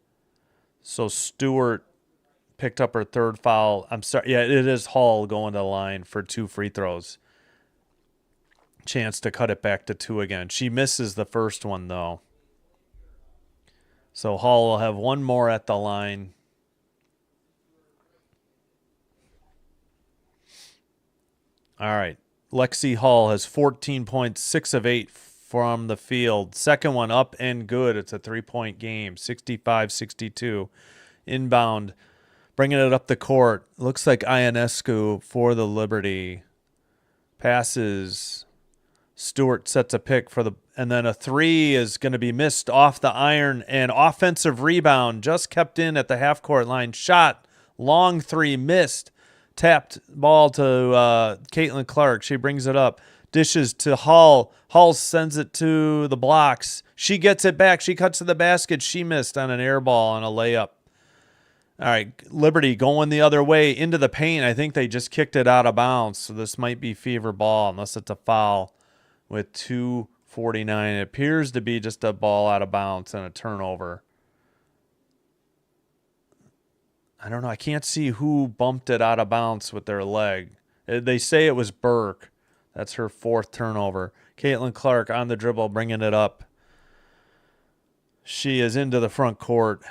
So Stewart picked up her third foul. I'm sorry. Yeah, it is Hull going to the line for 2 free throws. Chance to cut it back to 2 again. She misses the first one, though. So Hull will have one more at the line. All right. Lexi Hull has 14 points, 6 of 8 from the field. Second one up and good. It's a 3-point game, 65-62. Inbound, bringing it up the court. Looks like Ionescu for the Liberty. Passes. Stewart sets a pick and then a 3 is going to be missed off the iron. And offensive rebound just kept in at the half-court line. Shot, long 3, missed. Tapped ball to Caitlin Clark. She brings it up. Dishes to Hull. Hull sends it to the blocks. She gets it back. She cuts to the basket. She missed on an air ball on a layup. All right, Liberty going the other way into the paint. I think they just kicked it out of bounds, so this might be Fever ball unless it's a foul with 2:49. It appears to be just a ball out of bounds and a turnover. I don't know. I can't see who bumped it out of bounds with their leg. They say it was Burke. That's her 4th turnover. Caitlin Clark on the dribble, bringing it up. She is into the front court.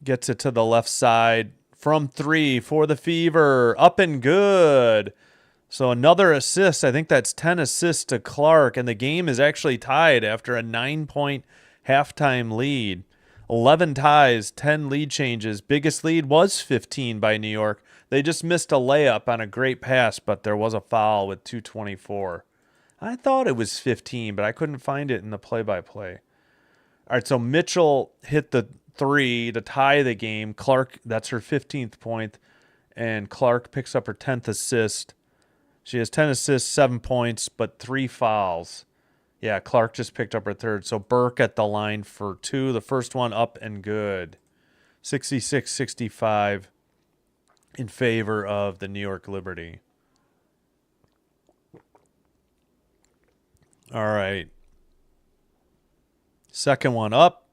Gets it to the left side. From 3 for the Fever. Up and good. So another assist. I think that's 10 assists to Clark. And the game is actually tied after a 9-point halftime lead. 11 ties, 10 lead changes. Biggest lead was 15 by New York. They just missed a layup on a great pass, but there was a foul with 2:24. I thought it was 15, but I couldn't find it in the play-by-play. All right, so Mitchell hit the 3 to tie the game. Clark, that's her 15th point, and Clark picks up her 10th assist. She has 10 assists, 7 points, but 3 fouls. Yeah, Clark just picked up her 3rd. So Burke at the line for 2. The first one up and good. 66-65 in favor of the New York Liberty. All right. Second one up.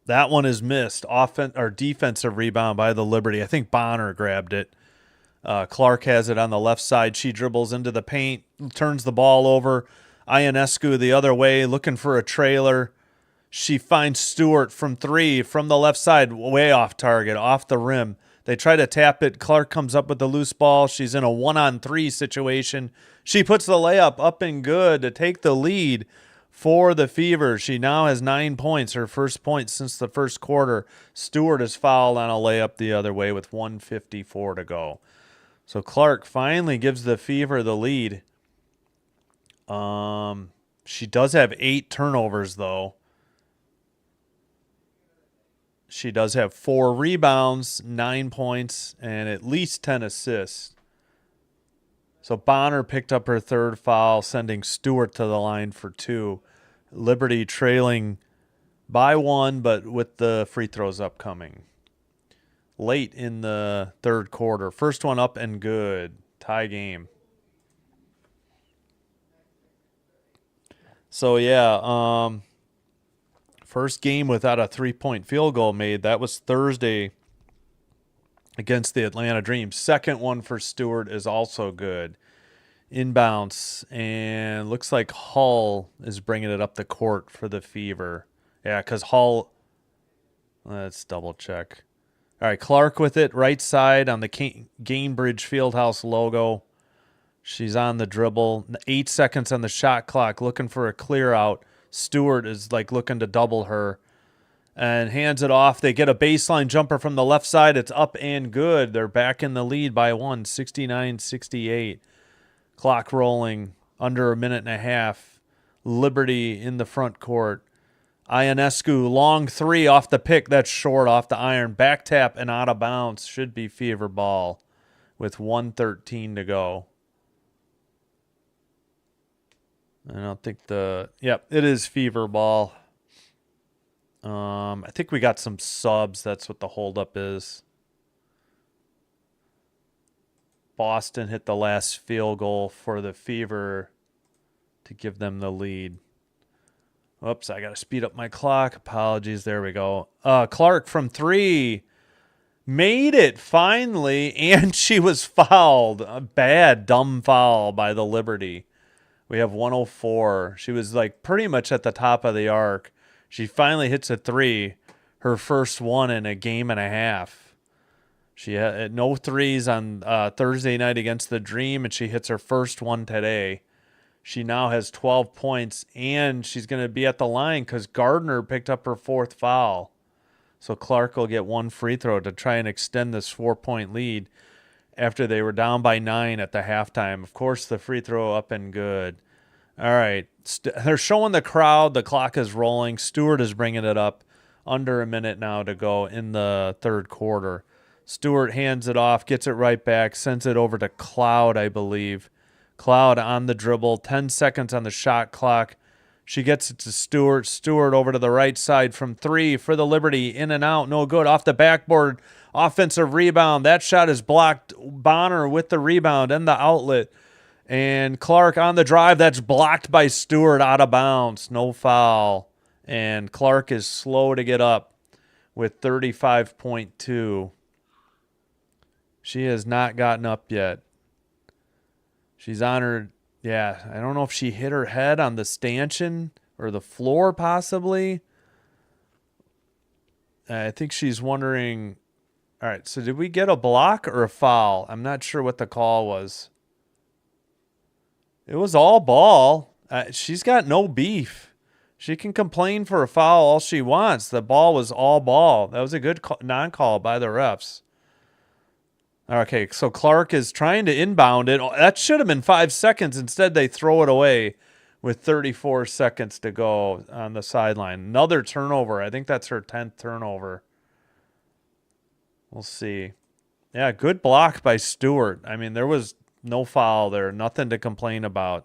That one is missed. Defensive rebound by the Liberty. I think Bonner grabbed it. Clark has it on the left side. She dribbles into the paint, turns the ball over. Ionescu the other way, looking for a trailer. She finds Stewart from three from the left side, way off target, off the rim. They try to tap it. Clark comes up with the loose ball. She's in a 1-on-3 situation. She puts the layup up and good to take the lead for the Fever. She now has 9 points, her first point since the first quarter. Stewart is fouled on a layup the other way with 1:54 to go. So Clark finally gives the Fever the lead. She does have 8 turnovers, though. She does have 4 rebounds, 9 points, and at least 10 assists. So Bonner picked up her third foul, sending Stewart to the line for 2. Liberty trailing by 1, but with the free throws upcoming. Late in the third quarter. First one up and good. Tie game. So, yeah, first game without a 3-point field goal made. That was Thursday against the Atlanta Dream. Second one for Stewart is also good. Inbounds, and looks like Hull is bringing it up the court for the Fever. Yeah, because Hull, let's double check. All right, Clark with it, right side on the Gainbridge Fieldhouse logo. She's on the dribble. 8 seconds on the shot clock, looking for a clear out. Stewart is like looking to double her and hands it off. They get a baseline jumper from the left side. It's up and good. They're back in the lead by 1, 69-68. Clock rolling, under a minute and a half. Liberty in the front court. Ionescu, long 3 off the pick. That's short off the iron. Back tap and out of bounds. Should be Fever ball with 1:13 to go. I don't think yep, it is Fever ball. I think we got some subs. That's what the holdup is. Boston hit the last field goal for the Fever to give them the lead. Oops, I got to speed up my clock. Apologies. There we go. Clark from 3 made it finally, and she was fouled. A bad, dumb foul by the Liberty. We have 104. She was like pretty much at the top of the arc. She finally hits a 3, her first one in a game and a half. She had no threes on Thursday night against the Dream, and she hits her first one today. She now has 12 points, and she's going to be at the line because Gardner picked up her 4th foul. So Clark will get 1 free throw to try and extend this 4-point lead after they were down by 9 at the halftime. Of course, the free throw up and good. All right. They're showing the crowd. The clock is rolling. Stewart is bringing it up. Under a minute now to go in the third quarter. Stewart hands it off, gets it right back, sends it over to Cloud, I believe. Cloud on the dribble, 10 seconds on the shot clock. She gets it to Stewart. Stewart over to the right side from 3 for the Liberty. In and out, no good. Off the backboard, offensive rebound. That shot is blocked. Bonner with the rebound and the outlet. And Clark on the drive. That's blocked by Stewart, out of bounds. No foul. And Clark is slow to get up with 35.2. She has not gotten up yet. She's on her, yeah, I don't know if she hit her head on the stanchion or the floor possibly. I think she's wondering, all right, so did we get a block or a foul? I'm not sure what the call was. It was all ball. She's got no beef. She can complain for a foul all she wants. The ball was all ball. That was a good non-call by the refs. Okay, so Clark is trying to inbound it. That should have been 5 seconds. Instead, they throw it away with 34 seconds to go on the sideline. Another turnover. I think that's her 10th turnover. We'll see. Yeah, good block by Stewart. I mean, there was no foul there. Nothing to complain about.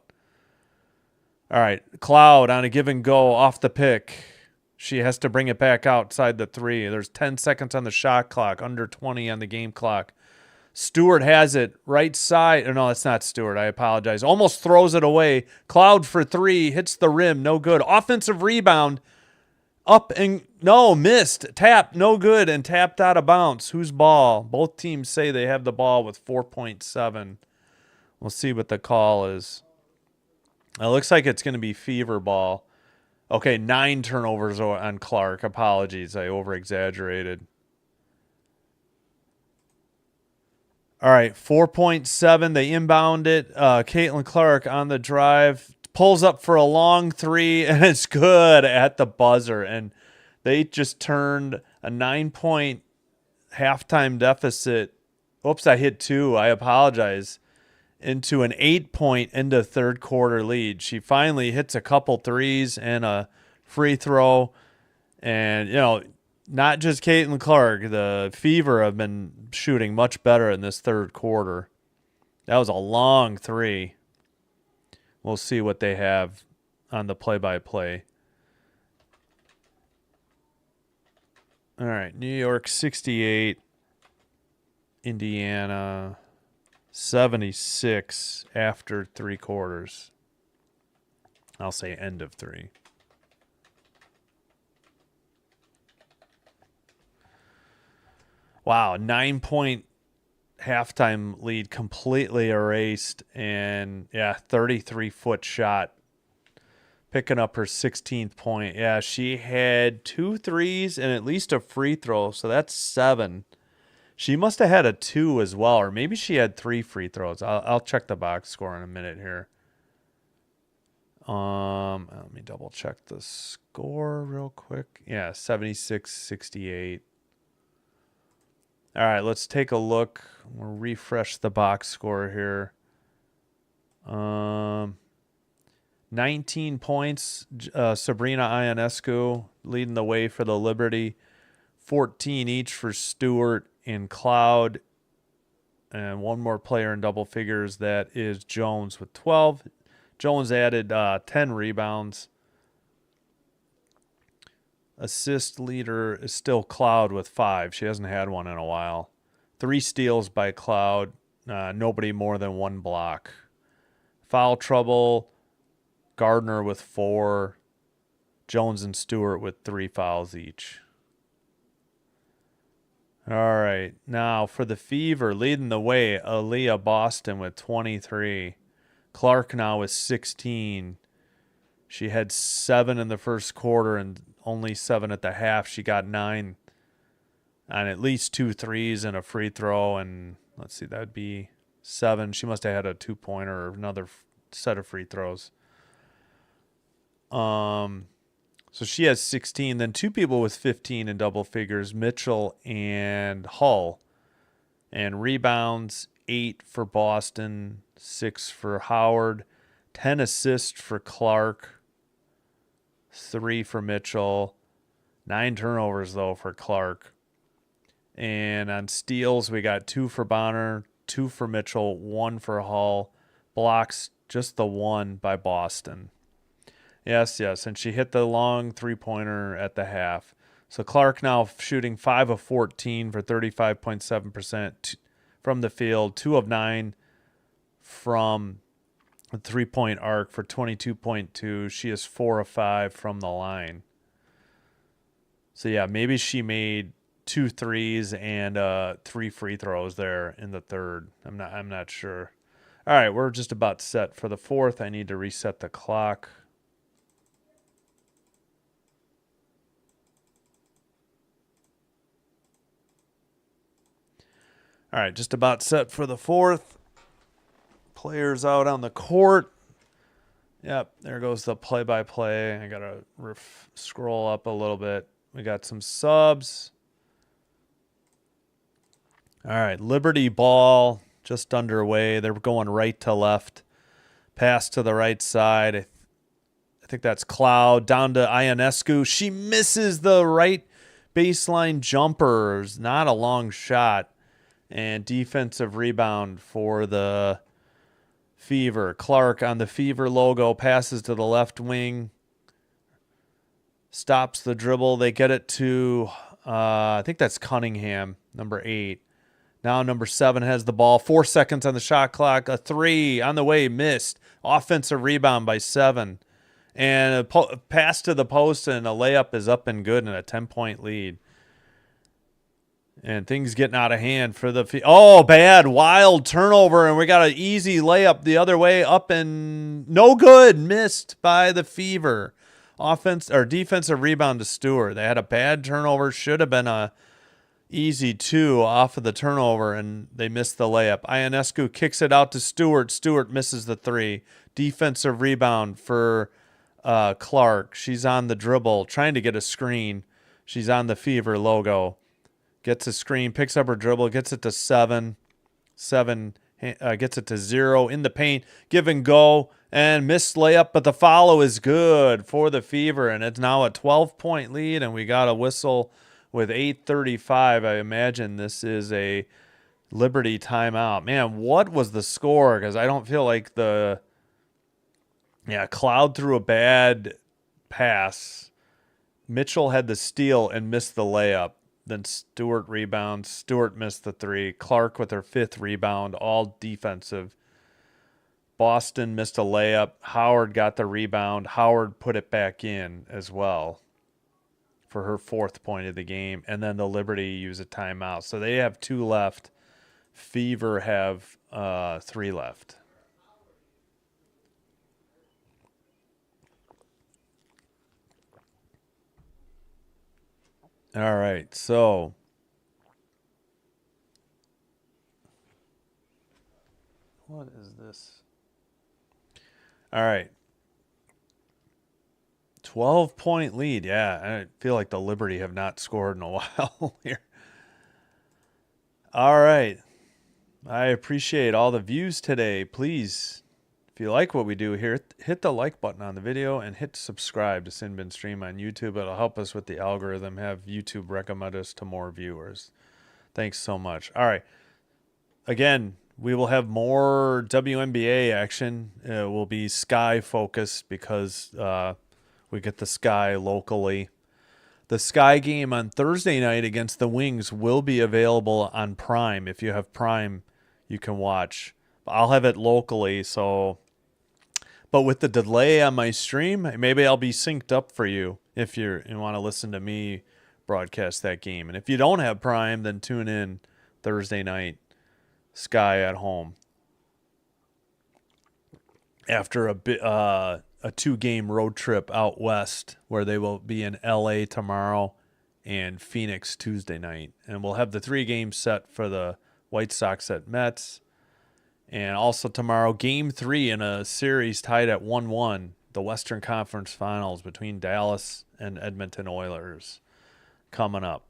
All right, Cloud on a give and go off the pick. She has to bring it back outside the 3. There's 10 seconds on the shot clock, under 20 on the game clock. Stewart has it right side. Oh, no, that's not Stewart. I apologize. Almost throws it away. Cloud for three. Hits the rim. No good. Offensive rebound. Up and no, missed. Tap. No good. And tapped out of bounds. Whose ball? Both teams say they have the ball with 4.7. We'll see what the call is. It looks like it's going to be Fever ball. Okay, 9 turnovers on Clark. Apologies. I over-exaggerated. All right, 4.7. They inbound it. Caitlin Clark on the drive. Pulls up for a long three, and it's good at the buzzer. And they just turned a 9-point halftime deficit. Oops, I hit 2. I apologize. Into an 8-point into third quarter lead. She finally hits a couple threes and a free throw. And, not just Caitlin Clark. The Fever have been shooting much better in this third quarter. That was a long three. We'll see what they have on the play-by-play. All right, New York 68, Indiana 76 after 3 quarters. I'll say end of 3. Wow, 9-point halftime lead completely erased. And, 33-foot shot. Picking up her 16th point. Yeah, she had 2 threes and at least a free throw, so that's 7. She must have had a 2 as well, or maybe she had 3 free throws. I'll check the box score in a minute here. Let me double check the score real quick. Yeah, 76-68. All right, let's take a look. We'll refresh the box score here. 19 points. Sabrina Ionescu leading the way for the Liberty. 14 each for Stewart and Cloud. And one more player in double figures. That is Jones with 12. Jones added 10 rebounds. Assist leader is still Cloud with 5. She hasn't had one in a while. 3 steals by Cloud. Nobody more than 1 block. Foul trouble. Gardner with 4. Jones and Stewart with 3 fouls each. All right. Now for the Fever, leading the way, Aaliyah Boston with 23. Clark now with 16. She had 7 in the first quarter and only 7 at the half. She got 9 on at least 2 threes and a free throw. And let's see, that would be 7. She must have had a 2-pointer or another set of free throws. So she has 16. Then 2 people with 15 in double figures, Mitchell and Hull. And rebounds, 8 for Boston, 6 for Howard, 10 assists for Clark, 3 for Mitchell, 9 turnovers, though, for Clark. And on steals, we got 2 for Bonner, 2 for Mitchell, 1 for Hull. Blocks, just the 1 by Boston. Yes, and she hit the long 3-pointer at the half. So Clark now shooting 5 of 14 for 35.7% from the field, 2 of 9 from the 3-point arc for 22.2. She is 4 of 5 from the line. So yeah, maybe she made 2 threes and 3 free throws there in the third. I'm not sure. All right, we're just about set for the fourth. I need to reset the clock. All right, just about set for the fourth. Players out on the court. Yep, there goes the play-by-play. I got to scroll up a little bit. We got some subs. All right, Liberty ball just underway. They're going right to left. Pass to the right side. I think that's Cloud. Down to Ionescu. She misses the right baseline jumper. It's not a long shot. And defensive rebound for the Fever. Clark on the Fever logo passes to the left wing. Stops the dribble. They get it to, I think that's Cunningham, number 8. Now number 7 has the ball. 4 seconds on the shot clock. A 3 on the way, missed. Offensive rebound by 7. And a pass to the post and a layup is up and good and a 10-point lead. And things getting out of hand for the bad, wild turnover, and we got an easy layup the other way, up and no good, missed by the Fever. Defensive rebound to Stewart. They had a bad turnover, should have been a easy 2 off of the turnover, and they missed the layup. Ionescu kicks it out to Stewart. Stewart misses the 3. Defensive rebound for Clark. She's on the dribble, trying to get a screen. She's on the Fever logo. Gets a screen, picks up her dribble, gets it to 7. 7 gets it to 0 in the paint. Give and go, and missed layup, but the follow is good for the Fever, and it's now a 12-point lead, and we got a whistle with 8:35. I imagine this is a Liberty timeout. Man, what was the score? Because I don't feel like Cloud threw a bad pass. Mitchell had the steal and missed the layup. Then Stewart rebounds. Stewart missed the 3. Clark with her 5th rebound, all defensive. Boston missed a layup. Howard got the rebound. Howard put it back in as well for her 4th point of the game. And then the Liberty use a timeout. So they have 2 left. Fever have 3 left. All right, so what is this? All right. 12-point lead. Yeah, I feel like the Liberty have not scored in a while here. All right. I appreciate all the views today. Please, if you like what we do here, hit the like button on the video and hit subscribe to Sin Bin Stream on YouTube. It'll help us with the algorithm, have YouTube recommend us to more viewers. Thanks so much. All right. Again, we will have more WNBA action. It will be Sky focused because we get the Sky locally. The Sky game on Thursday night against the Wings will be available on Prime. If you have Prime, you can watch. I'll have it locally, but with the delay on my stream, maybe I'll be synced up for you if you want to listen to me broadcast that game. And if you don't have Prime, then tune in Thursday night, Sky at home. After a 2-game road trip out west, where they will be in LA tomorrow and Phoenix Tuesday night. And we'll have the 3 games set for the White Sox at Mets. And also tomorrow, Game 3 in a series tied at 1-1, the Western Conference Finals between Dallas and Edmonton Oilers coming up.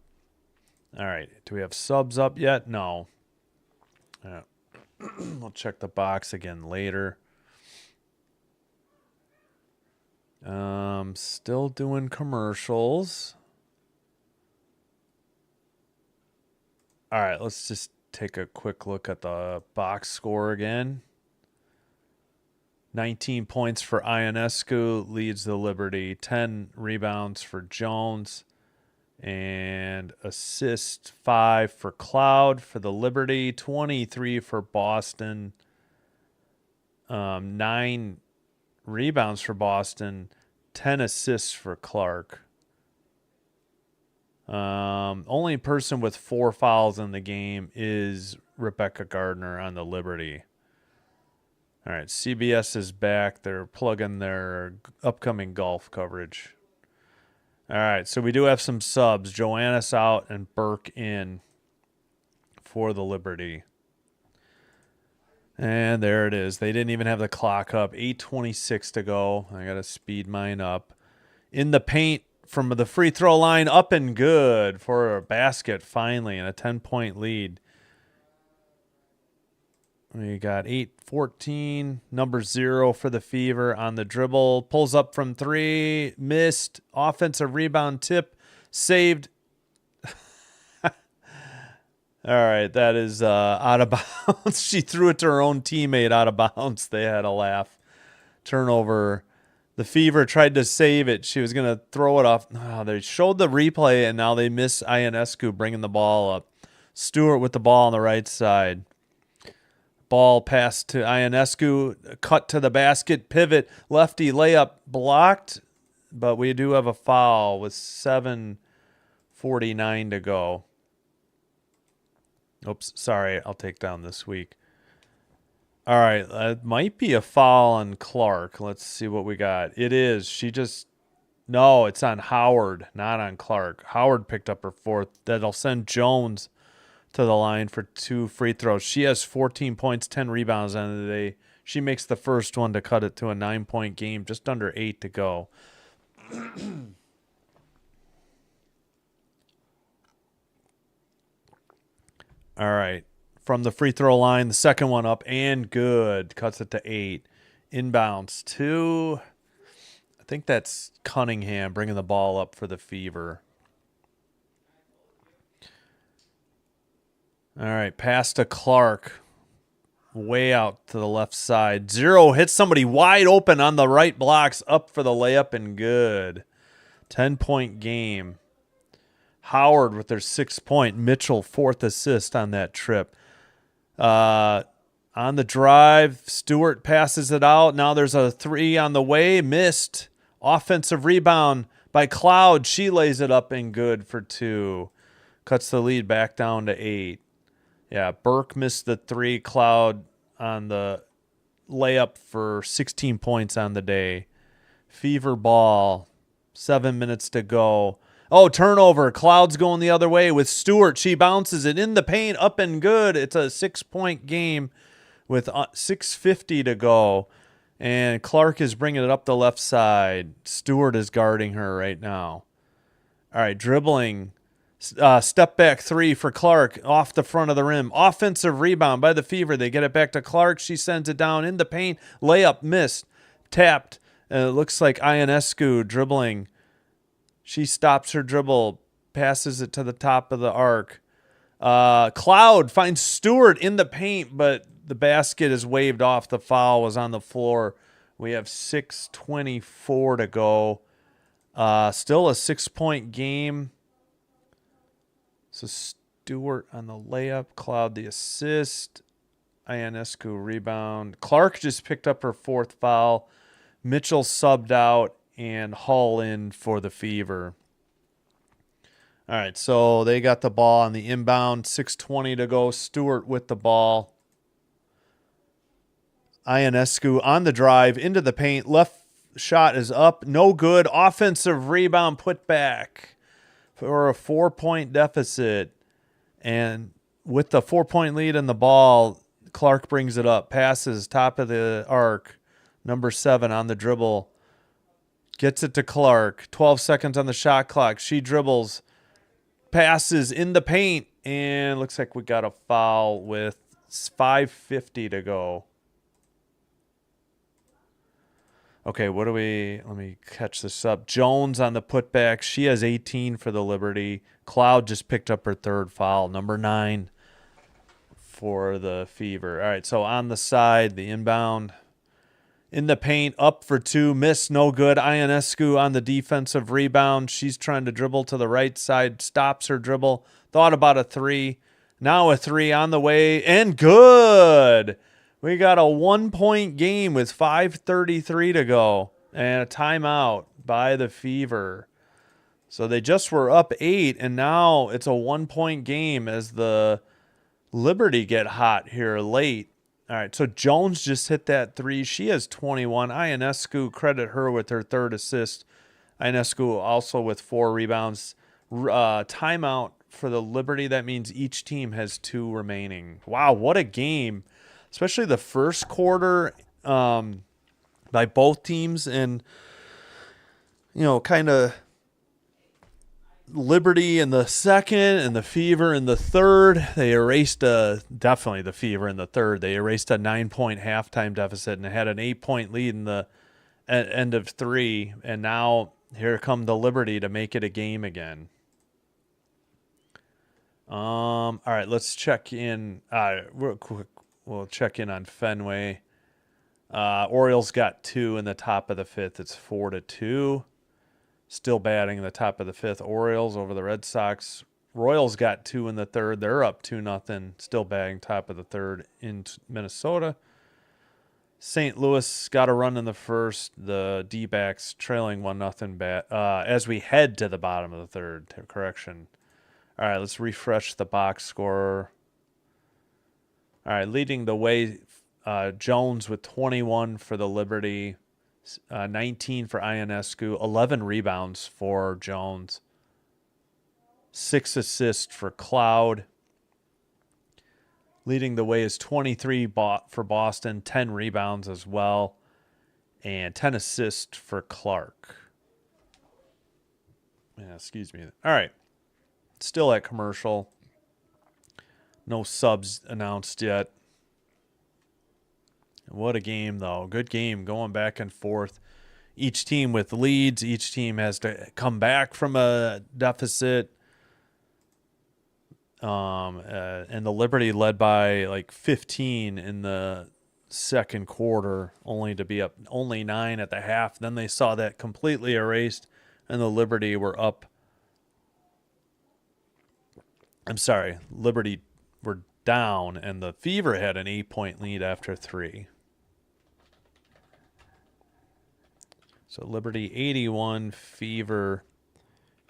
All right, do we have subs up yet? No. We'll check the box again later. Still doing commercials. All right, let's just take a quick look at the box score again. 19 points for Ionescu, leads the Liberty. 10 rebounds for Jones. And assist 5 for Cloud for the Liberty. 23 for Boston. 9 rebounds for Boston. 10 assists for Clark. Only person with 4 fouls in the game is Rebecca Gardner on the Liberty. All right, CBS is back. They're plugging their upcoming golf coverage. All right, so we do have some subs. Joannis out and Burke in for the Liberty. And there it is. They didn't even have the clock up. 8:26 to go. I got to speed mine up. In the paint, from the free throw line, up and good for a basket finally, and a 10-point lead. We got 8-14, number 0 for the Fever on the dribble. Pulls up from 3, missed. Offensive rebound tip, saved. All right, that is out of bounds. She threw it to her own teammate out of bounds. They had a laugh. Turnover. The Fever tried to save it. She was going to throw it off. Oh, they showed the replay, and now they miss Ionescu bringing the ball up. Stewart with the ball on the right side. Ball passed to Ionescu, cut to the basket, pivot, lefty layup blocked, but we do have a foul with 7:49 to go. Oops, sorry, I'll take down this week. All right, it might be a foul on Clark. Let's see what we got. It is. No, it's on Howard, not on Clark. Howard picked up her fourth. That'll send Jones to the line for 2 free throws. She has 14 points, 10 rebounds on the day. She makes the first one to cut it to a 9-point game, just under 8 to go. All right. From the free throw line, the second one up and good. Cuts it to 8. Inbounds to, I think that's Cunningham bringing the ball up for the Fever. All right. Pass to Clark. Way out to the left side. Zero hits somebody wide open on the right blocks. Up for the layup and good. 10-point game. Howard with their 6-point. Mitchell, 4th assist on that trip. On the drive, Stewart passes it out. Now there's a 3 on the way. Missed. Offensive rebound by Cloud. She lays it up and good for 2. Cuts the lead back down to 8. Yeah, Burke missed the 3. Cloud on the layup for 16 points on the day. Fever ball. 7 minutes to go. Oh, turnover. Cloud's going the other way with Stewart. She bounces it in the paint, up and good. It's a 6-point game with 6:50 to go. And Clark is bringing it up the left side. Stewart is guarding her right now. All right, dribbling. Step back 3 for Clark off the front of the rim. Offensive rebound by the Fever. They get it back to Clark. She sends it down in the paint. Layup missed. Tapped. And it looks like Ionescu dribbling. She stops her dribble. Passes it to the top of the arc. Cloud finds Stewart in the paint, but the basket is waved off. The foul was on the floor. We have 6:24 to go. Still a 6-point game. So Stewart on the layup, Cloud the assist, Ionescu rebound. Clark just picked up her 4th foul. Mitchell subbed out and Hull in for the Fever. All right, so they got the ball on the inbound, 6:20 to go. Stewart with the ball. Ionescu on the drive into the paint. Left shot is up, no good. Offensive rebound put back for a 4-point deficit. And with the 4-point lead in the ball, Clark brings it up, passes top of the arc. Number 7 on the dribble. Gets it to Clark. 12 seconds on the shot clock. She dribbles, passes in the paint, and looks like we got a foul with 5:50 to go. Okay, let me catch this up. Jones on the putback. She has 18 for the Liberty. Cloud just picked up her 3rd foul, number 9 for the Fever. All right, so on the side, the inbound. In the paint, up for 2, miss, no good. Ionescu on the defensive rebound. She's trying to dribble to the right side, stops her dribble, thought about a 3. Now a 3 on the way, and good. We got a 1-point game with 5:33 to go and a timeout by the Fever. So they just were up 8, and now it's a 1-point game as the Liberty get hot here late. All right, so Jones just hit that 3. She has 21. Ionescu, credit her with her 3rd assist. Ionescu also with 4 rebounds. Timeout for the Liberty. That means each team has 2 remaining. Wow, what a game. Especially the first quarter by both teams. And, kind of Liberty in the second and the Fever in the third. They erased definitely the Fever in the third. They erased a 9-point halftime deficit and had an 8-point lead in the end of 3. And now here come the Liberty to make it a game again. All right, let's check in real quick. We'll check in on Fenway. Orioles got 2 in the top of the 5th. It's 4-2. Still batting in the top of the 5th. Orioles over the Red Sox. Royals got 2 in the third. They're up 2-0, still batting top of the third in Minnesota. St. Louis got a run in the first. The D-backs trailing 1-0 as we head to the bottom of the third. Correction. All right, let's refresh the box score. All right, leading the way, Jones with 21 for the Liberty, 19 for Ionescu, 11 rebounds for Jones, 6 assists for Cloud. Leading the way is 23 for Boston, 10 rebounds as well, and 10 assists for Clark. Yeah, excuse me. All right. Still at commercial. No subs announced yet. What a game, though. Good game, going back and forth. Each team with leads. Each team has to come back from a deficit. And the Liberty led by like 15 in the second quarter, only to be up only 9 at the half. Then they saw that completely erased, and the Liberty were up. I'm sorry, Liberty were down, and the Fever had an 8-point lead after 3. So Liberty 81, Fever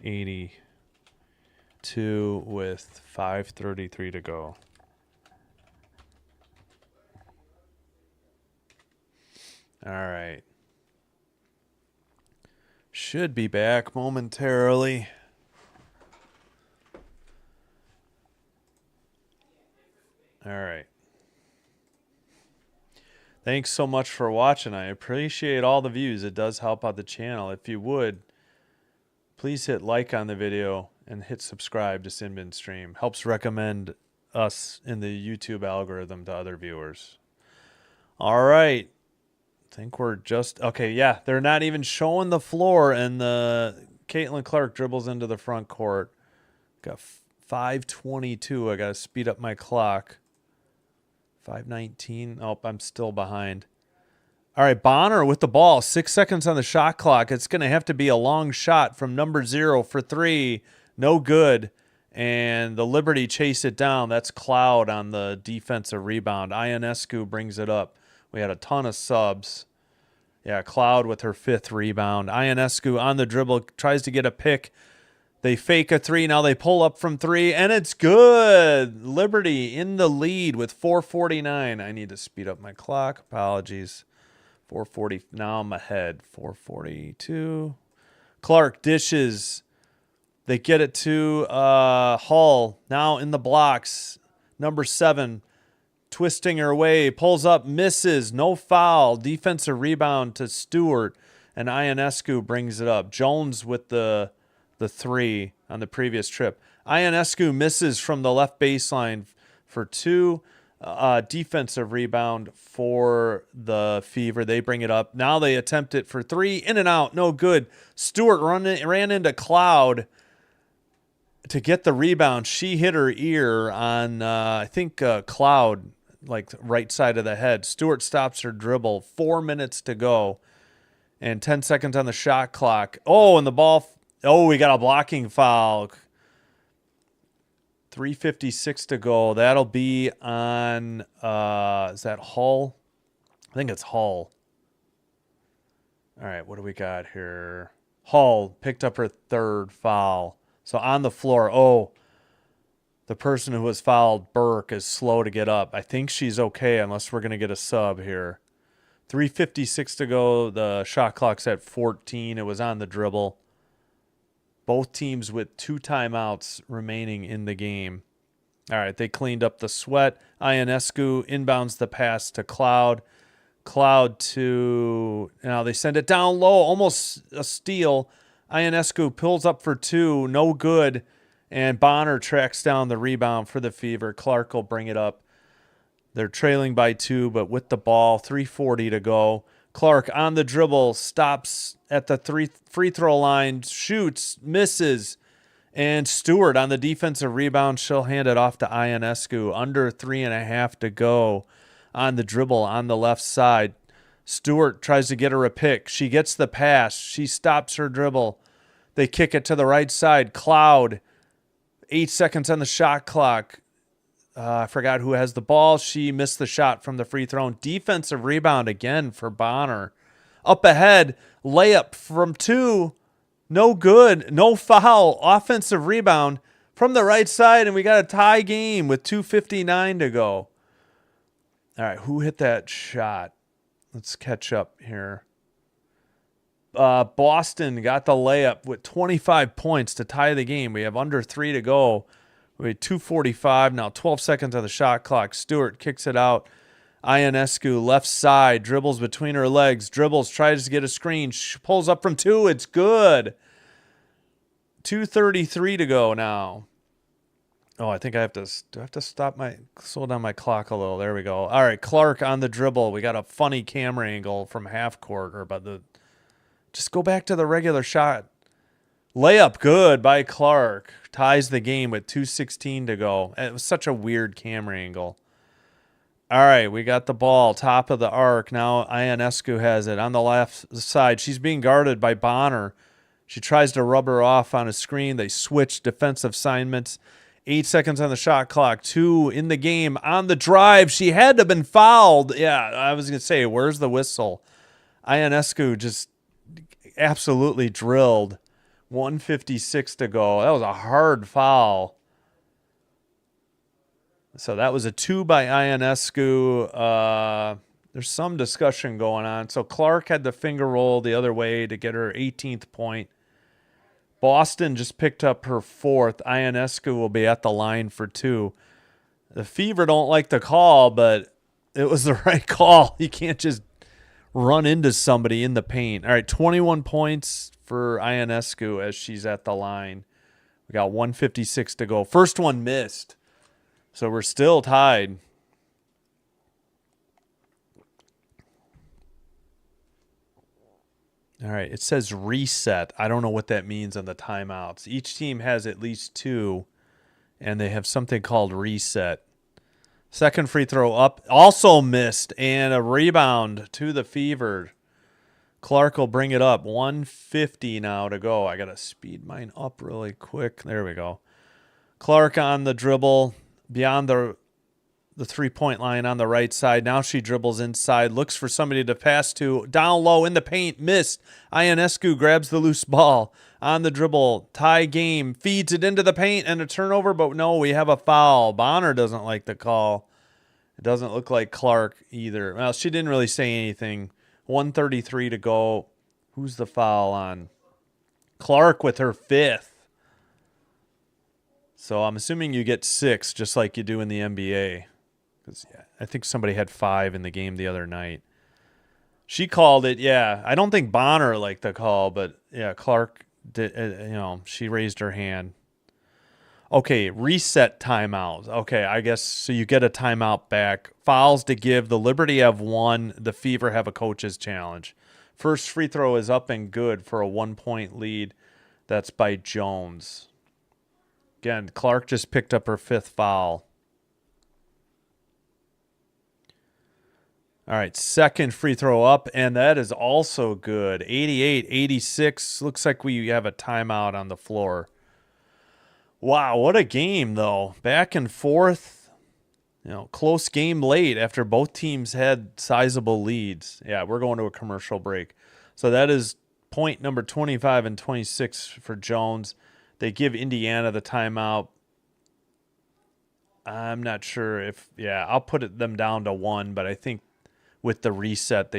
82 with 5:33 to go. All right. Should be back momentarily. All right. Thanks so much for watching. I appreciate all the views. It does help out the channel. If you would, please hit like on the video and hit subscribe to Sinbin Stream. Helps recommend us in the YouTube algorithm to other viewers. All right. I think we're just... Okay, yeah. They're not even showing the floor, and the Caitlin Clark dribbles into the front court. Got 5:22. I got to speed up my clock. 5:19. Oh, I'm still behind. All right, Bonner with the ball. 6 seconds on the shot clock. It's going to have to be a long shot from number 0 for 3. No good. And the Liberty chase it down. That's Cloud on the defensive rebound. Ionescu brings it up. We had a ton of subs. Yeah, Cloud with her 5th rebound. Ionescu on the dribble, tries to get a pick. They fake a 3. Now they pull up from 3, and it's good. Liberty in the lead with 4:49. I need to speed up my clock. Apologies. 4:40. Now I'm ahead. 4:42. Clark dishes. They get it to Hall. Now in the blocks. Number 7. Twisting her way. Pulls up. Misses. No foul. Defensive rebound to Stewart. And Ionescu brings it up. Jones with the 3 on the previous trip. Ionescu misses from the left baseline for 2. Defensive rebound for the Fever. They bring it up. Now they attempt it for 3. In and out. No good. Stewart ran into Cloud to get the rebound. She hit her ear on, I think, Cloud, like right side of the head. Stewart stops her dribble. 4 minutes to go. And 10 seconds on the shot clock. Oh, and the ball... Oh, we got a blocking foul. 3:56 to go. That'll be on, is that Hull? I think it's Hull. All right, what do we got here? Hull picked up her 3rd foul. So on the floor, oh, the person who was fouled, Burke, is slow to get up. I think she's okay unless we're going to get a sub here. 3:56 to go. The shot clock's at 14. It was on the dribble. Both teams with 2 timeouts remaining in the game. All right, they cleaned up the sweat. Ionescu inbounds the pass to Cloud. Cloud to... Now they send it down low, almost a steal. Ionescu pulls up for 2, no good. And Bonner tracks down the rebound for the Fever. Clark will bring it up. They're trailing by 2, but with the ball, 3:40 to go. Clark on the dribble, stops at the free throw line, shoots, misses, and Stewart on the defensive rebound. She'll hand it off to Ionescu. Under 3.5 to go on the dribble on the left side. Stewart tries to get her a pick. She gets the pass. She stops her dribble. They kick it to the right side. Cloud, 8 seconds on the shot clock. I forgot who has the ball. She missed the shot from the free throw. Defensive rebound again for Bonner. Up ahead, layup from 2. No good. No foul. Offensive rebound from the right side, and we got a tie game with 2:59 to go. All right, who hit that shot? Let's catch up here. Boston got the layup with 25 points to tie the game. We have under 3 to go. We have 2:45 now, 12 seconds on the shot clock. Stewart kicks it out. Ionescu left side, dribbles between her legs, dribbles, tries to get a screen, pulls up from 2. It's good. 2:33 to go now. Oh, I think I have to slow down my clock a little. There we go. All right, Clark on the dribble. We got a funny camera angle from half court, just go back to the regular shot. Layup good by Clark. Ties the game with 2:16 to go. It was such a weird camera angle. All right, we got the ball, top of the arc. Now Ionescu has it on the left side. She's being guarded by Bonner. She tries to rub her off on a screen. They switch defensive assignments. 8 seconds on the shot clock. 2 in the game. On the drive, she had to have been fouled. Yeah, I was going to say, where's the whistle? Ionescu just absolutely drilled. 1:56 to go. That was a hard foul. So that was a 2 by Ionescu. There's some discussion going on. So Clark had the finger roll the other way to get her 18th point. Boston just picked up her 4th. Ionescu will be at the line for 2. The Fever don't like the call, but it was the right call. You can't just run into somebody in the paint. All right, 21 points for Ionescu as she's at the line. We got 1:56 to go. First one missed. So we're still tied. All right, it says reset. I don't know what that means on the timeouts. Each team has at least 2, and they have something called reset. Second free throw up, also missed, and a rebound to the Fever. Clark will bring it up. 1:50 now to go. I got to speed mine up really quick. There we go. Clark on the dribble beyond the 3-point line on the right side. Now she dribbles inside, looks for somebody to pass to. Down low in the paint, missed. Ionescu grabs the loose ball on the dribble. Tie game, feeds it into the paint and a turnover, but no, we have a foul. Bonner doesn't like the call. It doesn't look like Clark either. Well, she didn't really say anything. 1:33 to go. Who's the foul on? Clark with her 5th. So I'm assuming you get 6 just like you do in the NBA. Because I think somebody had 5 in the game the other night. She called it, yeah. I don't think Bonner liked the call, but yeah, Clark did. She raised her hand. Okay, reset timeout. Okay, I guess so. You get a timeout back. Fouls to give. The Liberty have 1. The Fever have a coach's challenge. First free throw is up and good for a 1-point lead. That's by Jones. Again, Clark just picked up her 5th foul. All right, second free throw up, and that is also good. 88-86. Looks like we have a timeout on the floor. Wow, what a game, though. Back and forth. Close game late after both teams had sizable leads. Yeah, we're going to a commercial break. So that is point number 25 and 26 for Jones. They give Indiana the timeout. I'm not sure if, I'll put them down to 1, but I think with the reset,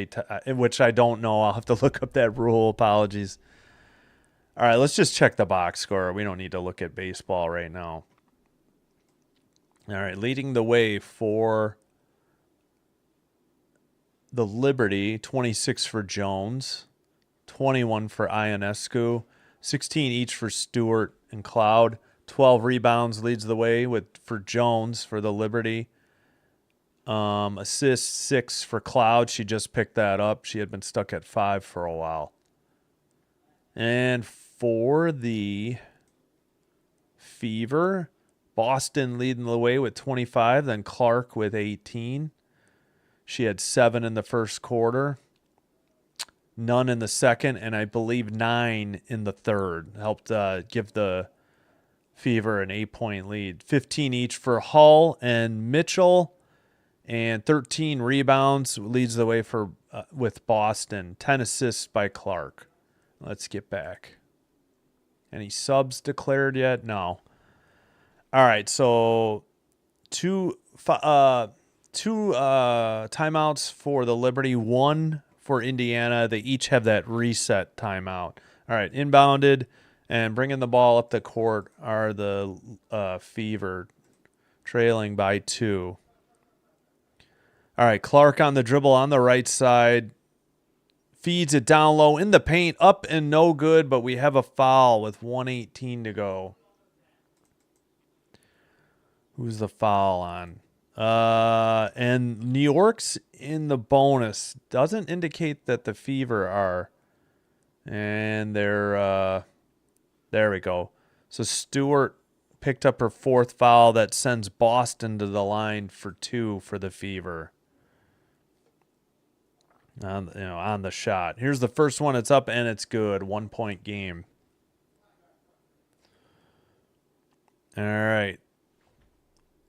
which I don't know. I'll have to look up that rule. Apologies. All right, let's just check the box score. We don't need to look at baseball right now. All right, leading the way for the Liberty, 26 for Jones, 21 for Ionescu, 16 each for Stewart and Cloud. 12 rebounds leads the way for Jones for the Liberty. Assists 6 for Cloud. She just picked that up. She had been stuck at 5 for a while. And for the Fever, Boston leading the way with 25, then Clark with 18. She had 7 in the first quarter, none in the second, and I believe 9 in the third. Helped give the Fever an 8-point lead. 15 each for Hull and Mitchell, and 13 rebounds leads the way for with Boston. 10 assists by Clark. Let's get back. Any subs declared yet? No. All right, so two timeouts for the Liberty, one for Indiana. They each have that reset timeout. All right, inbounded and bringing the ball up the court are the Fever, trailing by 2. All right, Clark on the dribble on the right side. Feeds it down low in the paint, up and no good, but we have a foul with 1:18 to go. Who's the foul on? And New York's in the bonus. Doesn't indicate that the Fever are. And they're, there we go. So Stewart picked up her 4th foul. That sends Boston to the line for 2 for the Fever. On the shot. Here's the first one. It's up and it's good. 1-point game. All right.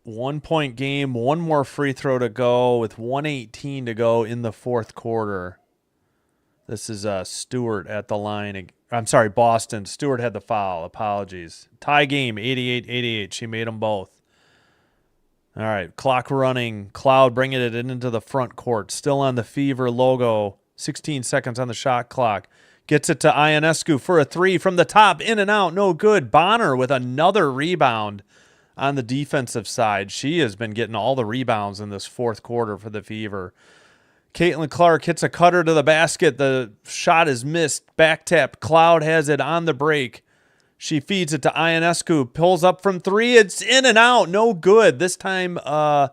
1-point game. One more free throw to go with 1:18 to go in the 4th quarter. This is Stewart at the line. I'm sorry, Boston. Stewart had the foul. Apologies. Tie game, 88-88. She made them both. All right, clock running. Cloud bringing it into the front court. Still on the Fever logo. 16 seconds on the shot clock. Gets it to Ionescu for a 3 from the top. In and out. No good. Bonner with another rebound on the defensive side. She has been getting all the rebounds in this 4th quarter for the Fever. Caitlin Clark hits a cutter to the basket. The shot is missed. Back tap. Cloud has it on the break. She feeds it to Ionescu. Pulls up from 3. It's in and out. No good. This time, I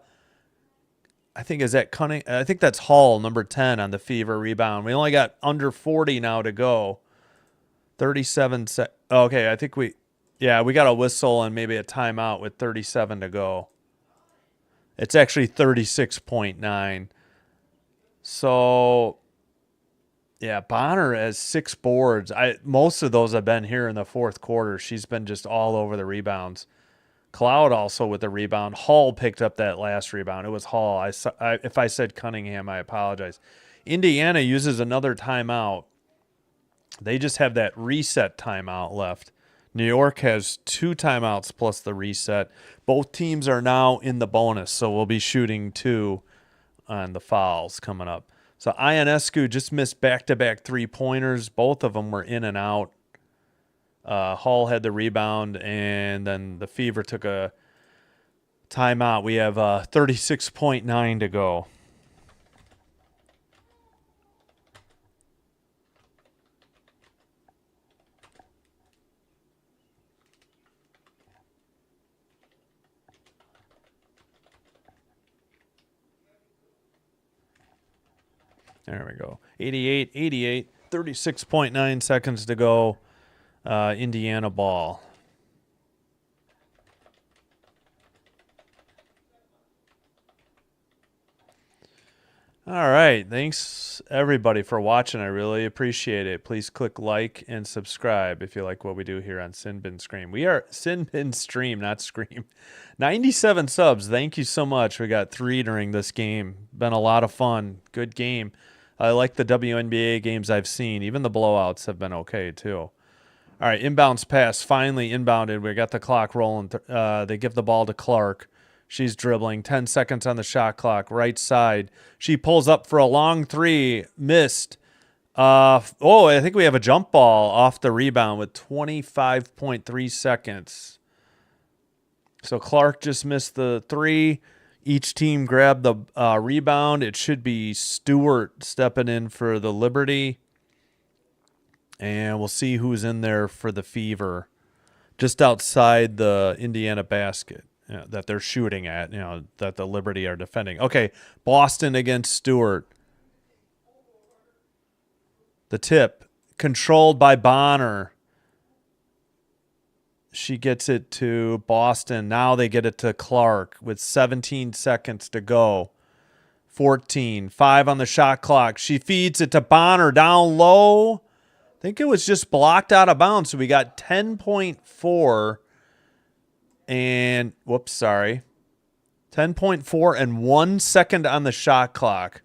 think is that Cunning. I think that's Hall, number 10 on the Fever rebound. We only got under 40 now to go. 37 sec. Okay, I think we got a whistle and maybe a timeout with 37 to go. It's actually 36.9. So, yeah, Bonner has 6 boards. Most of those have been here in the 4th quarter. She's been just all over the rebounds. Cloud also with the rebound. Hall picked up that last rebound. It was Hall. If I said Cunningham, I apologize. Indiana uses another timeout. They just have that reset timeout left. New York has 2 timeouts plus the reset. Both teams are now in the bonus, so we'll be shooting 2 on the fouls coming up. So Ionescu just missed back-to-back 3-pointers. Both of them were in and out. Hall had the rebound, and then the Fever took a timeout. We have 36.9 to go. There we go. 88-88, 36.9 seconds to go. Indiana ball. All right. Thanks, everybody, for watching. I really appreciate it. Please click like and subscribe if you like what we do here on Sin Bin Scream. We are Sin Bin Stream, not Scream. 97 subs. Thank you so much. We got 3 during this game. Been a lot of fun. Good game. I like the WNBA games I've seen. Even the blowouts have been okay, too. All right, inbounds pass. Finally inbounded. We got the clock rolling. They give the ball to Clark. She's dribbling. 10 seconds on the shot clock. Right side. She pulls up for a long 3. Missed. I think we have a jump ball off the rebound with 25.3 seconds. So Clark just missed the 3. Each team grabbed the rebound. It should be Stewart stepping in for the Liberty. And we'll see who's in there for the Fever. Just outside the Indiana basket that they're shooting at, that the Liberty are defending. Okay, Boston against Stewart. The tip, controlled by Bonner. She gets it to Boston. Now they get it to Clark with 17 seconds to go. 14, 5 on the shot clock. She feeds it to Bonner down low. I think it was just blocked out of bounds. So we got 10.4 And, whoops, sorry. 10.4 and 1 second on the shot clock.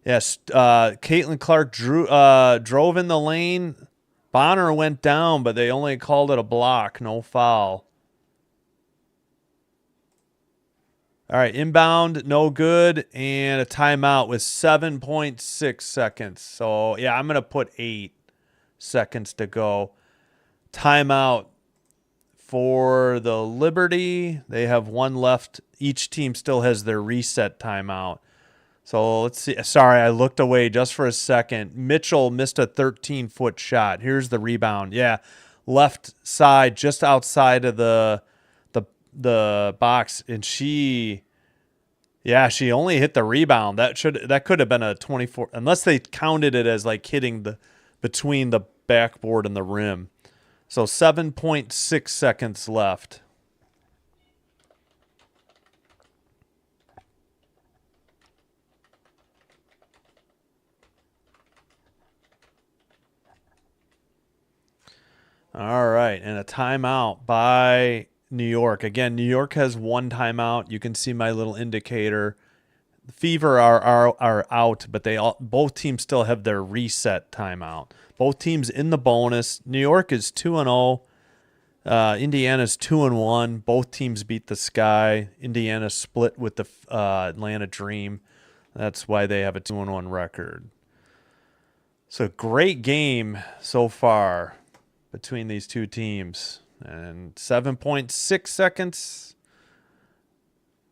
Yes, Caitlin Clark drove in the lane. Bonner went down, but they only called it a block, no foul. All right, inbound, no good, and a timeout with 7.6 seconds. So, yeah, I'm going to put 8 seconds to go. Timeout for the Liberty. They have one left. Each team still has their reset timeout. So let's see. Sorry, I looked away just for a second. Mitchell missed a 13-foot shot. Here's the rebound. Yeah, left side, just outside of the box, and she only hit the rebound. That could have been a 24, unless they counted it as like hitting the between the backboard and the rim. So 7.6 seconds left. All right, and a timeout by New York. Again, New York has one timeout. You can see my little indicator. The Fever are out, but both teams still have their reset timeout. Both teams in the bonus. New York is 2-0. Indiana's 2-1. Both teams beat the Sky. Indiana split with the Atlanta Dream. That's why they have a 2-1 record. So great game so far between these two teams. And 7.6 seconds.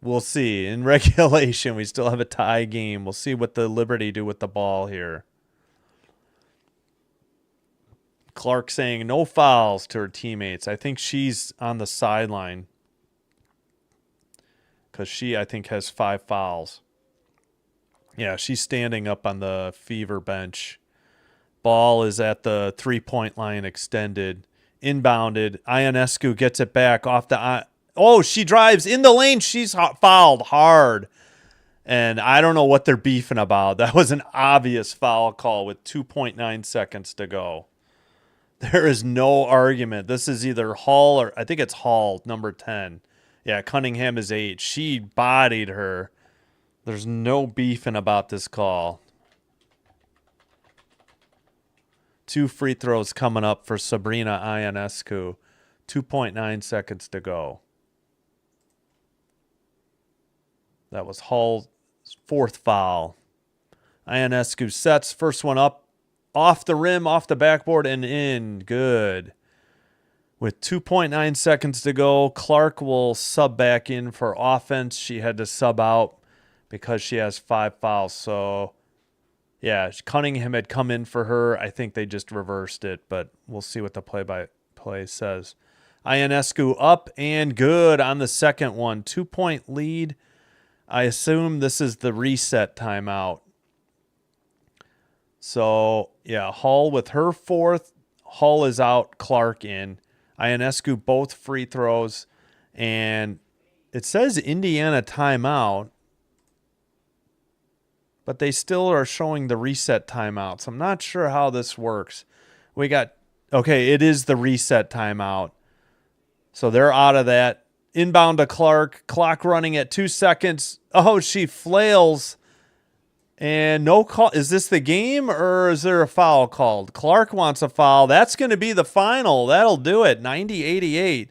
We'll see. In regulation, we still have a tie game. We'll see what the Liberty do with the ball here. Clark saying no fouls to her teammates. I think she's on the sideline because she, I think, has 5 fouls. Yeah, she's standing up on the Fever bench. Ball is at the 3-point line extended. Inbounded. Ionescu gets it back off the... Oh, she drives in the lane. She's fouled hard. And I don't know what they're beefing about. That was an obvious foul call with 2.9 seconds to go. There is no argument. This is either Hall or... I think it's Hall, number 10. Yeah, Cunningham is 8. She bodied her. There's no beefing about this call. 2 free throws coming up for Sabrina Ionescu. 2.9 seconds to go. That was Hall's 4th foul. Ionescu sets. First one up. Off the rim, off the backboard, and in. Good. With 2.9 seconds to go, Clark will sub back in for offense. She had to sub out because she has 5 fouls. So, yeah, Cunningham had come in for her. I think they just reversed it, but we'll see what the play-by-play says. Ionescu up and good on the second one. 2-point lead. I assume this is the reset timeout. So, yeah, Hall with her 4th. Hall is out, Clark in. Ionescu both free throws. And it says Indiana timeout, but they still are showing the reset timeout. So I'm not sure how this works. Okay, it is the reset timeout. So they're out of that. Inbound to Clark. Clock running at 2 seconds. Oh, she flails. And no call. Is this the game or is there a foul called? Clark wants a foul. That's going to be the final. That'll do it. 90-88.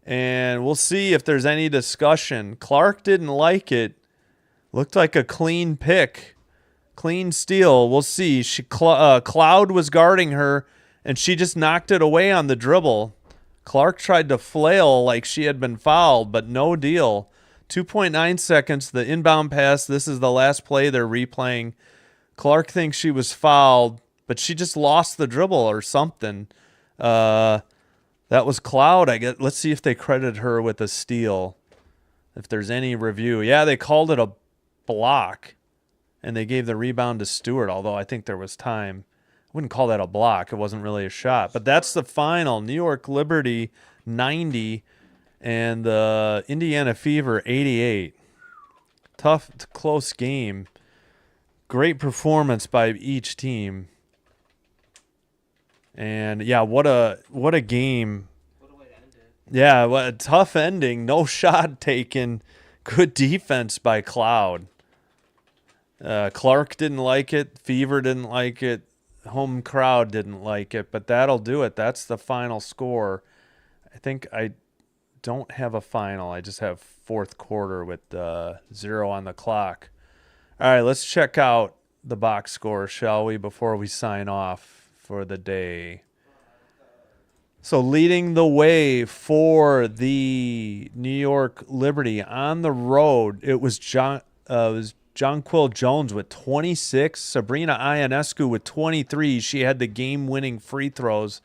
And we'll see if there's any discussion. Clark didn't like it. Looked like a clean pick. Clean steal. We'll see. Cloud was guarding her, and she just knocked it away on the dribble. Clark tried to flail like she had been fouled, but no deal. 2.9 seconds, the inbound pass. This is the last play they're replaying. Clark thinks she was fouled, but she just lost the dribble or something. That was Cloud, I guess. Let's see if they credit her with a steal. If there's any review. Yeah, they called it a block, and they gave the rebound to Stewart, although I think there was time. I wouldn't call that a block. It wasn't really a shot. But that's the final. New York Liberty, 90. And the Indiana Fever, 88. Tough, close game. Great performance by each team. And yeah, what a game. What a way to end it. Yeah, well, a tough ending. No shot taken. Good defense by Cloud. Clark didn't like it. Fever didn't like it. Home crowd didn't like it. But that'll do it. That's the final score. I think I don't have a final. I just have fourth quarter with 0 on the clock. All right, let's check out the box score, shall we, before we sign off for the day. So leading the way for the New York Liberty on the road, it was Jonquil Jones with 26, Sabrina Ionescu with 23. She had the game-winning free throws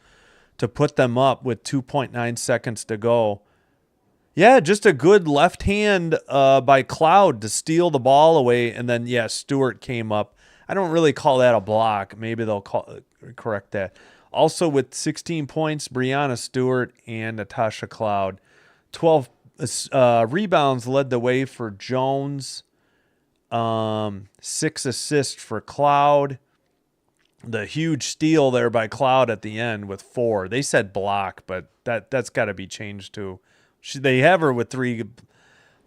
to put them up with 2.9 seconds to go. Yeah, just a good left hand by Cloud to steal the ball away, and then Stewart came up. I don't really call that a block. Maybe they'll correct that. Also with 16 points, Brianna Stewart and Natasha Cloud. 12 rebounds led the way for Jones. 6 assists for Cloud. The huge steal there by Cloud at the end with 4. They said block, but that's got to be changed too. They have her with 3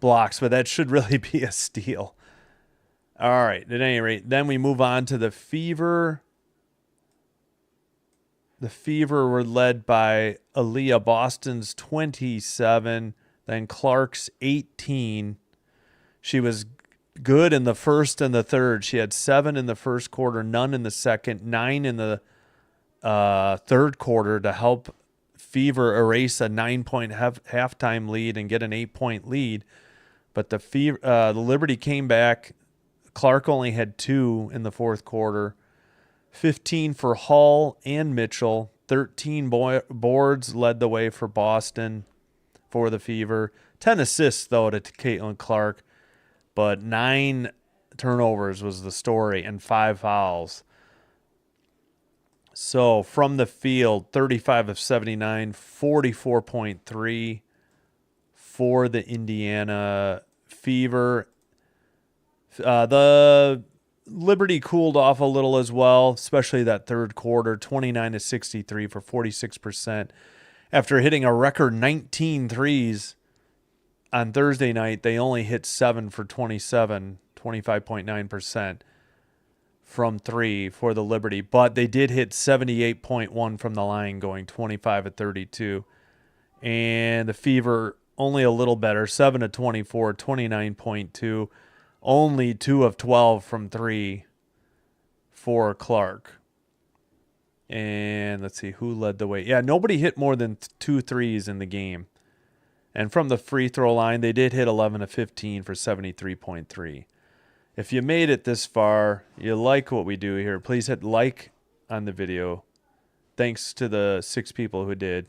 blocks, but that should really be a steal. All right. At any rate, then we move on to the Fever. The Fever were led by Aaliyah Boston's 27, then Clark's 18. She was good in the first and the third. She had 7 in the first quarter, none in the second, 9 in the third quarter to help Fever erase a 9-point halftime lead and get an 8-point lead. But the Liberty came back. Clark only had 2 in the fourth quarter. 15 for Hall and Mitchell. 13 boards led the way for Boston for the Fever. 10 assists, though, to Caitlin Clark. But 9 turnovers was the story and 5 fouls. So from the field, 35 of 79, 44.3 for the Indiana Fever. The Liberty cooled off a little as well, especially that third quarter, 29 to 63 for 46%. After hitting a record 19 threes on Thursday night, they only hit 7 for 27, 25.9% from 3 for the Liberty. But they did hit 78.1 from the line, going 25 at 32. And the Fever only a little better, 7 to 24, 29.2. Only 2 of 12 from 3 for Clark. And let's see, who led the way? Yeah, nobody hit more than 2 threes in the game. And from the free throw line, they did hit 11 of 15 for 73.3. If you made it this far, you like what we do here, please hit like on the video. Thanks to the 6 people who did.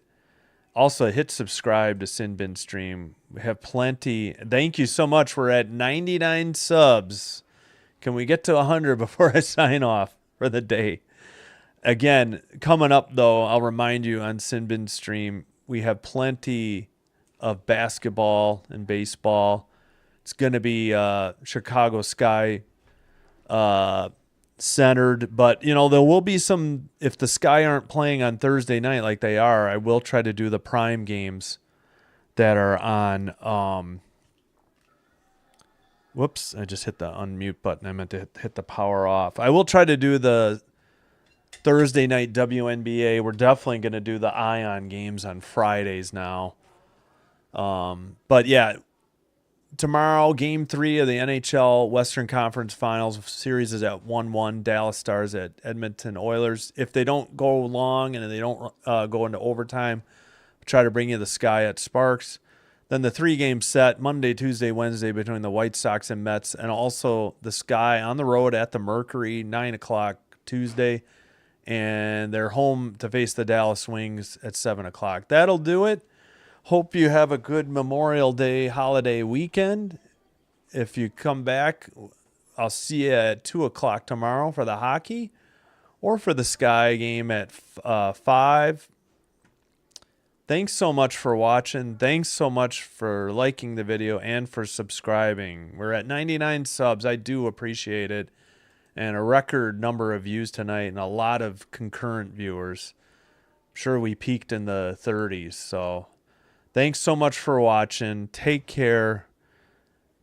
Also, hit subscribe to Sin Bin Stream. We have plenty. Thank you so much. We're at 99 subs. Can we get to 100 before I sign off for the day? Again, coming up, though, I'll remind you on Sin Bin Stream, we have plenty of basketball and baseball. It's going to be Chicago Sky centered, but there will be some. If the Sky aren't playing on Thursday night like they are, I will try to do the prime games that are on. Whoops, I just hit the unmute button. I meant to hit the power off. I will try to do the Thursday night WNBA. We're definitely going to do the Ion games on Fridays now. But yeah, tomorrow, Game 3 of the NHL Western Conference Finals series is at 1-1. Dallas Stars at Edmonton Oilers. If they don't go long and they don't go into overtime, I'll try to bring you the Sky at Sparks. Then the 3-game set, Monday, Tuesday, Wednesday, between the White Sox and Mets, and also the Sky on the road at the Mercury, 9 o'clock Tuesday. And they're home to face the Dallas Wings at 7 o'clock. That'll do it. Hope you have a good Memorial Day holiday weekend. If you come back, I'll see you at 2 o'clock tomorrow for the hockey or for the Sky game at 5. Thanks so much for watching. Thanks so much for liking the video and for subscribing. We're at 99 subs. I do appreciate it. And a record number of views tonight and a lot of concurrent viewers. I'm sure we peaked in the 30s, so Thanks so much for watching. Take care.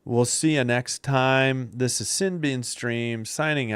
We'll see you next time. This is Sin Bean Stream signing out.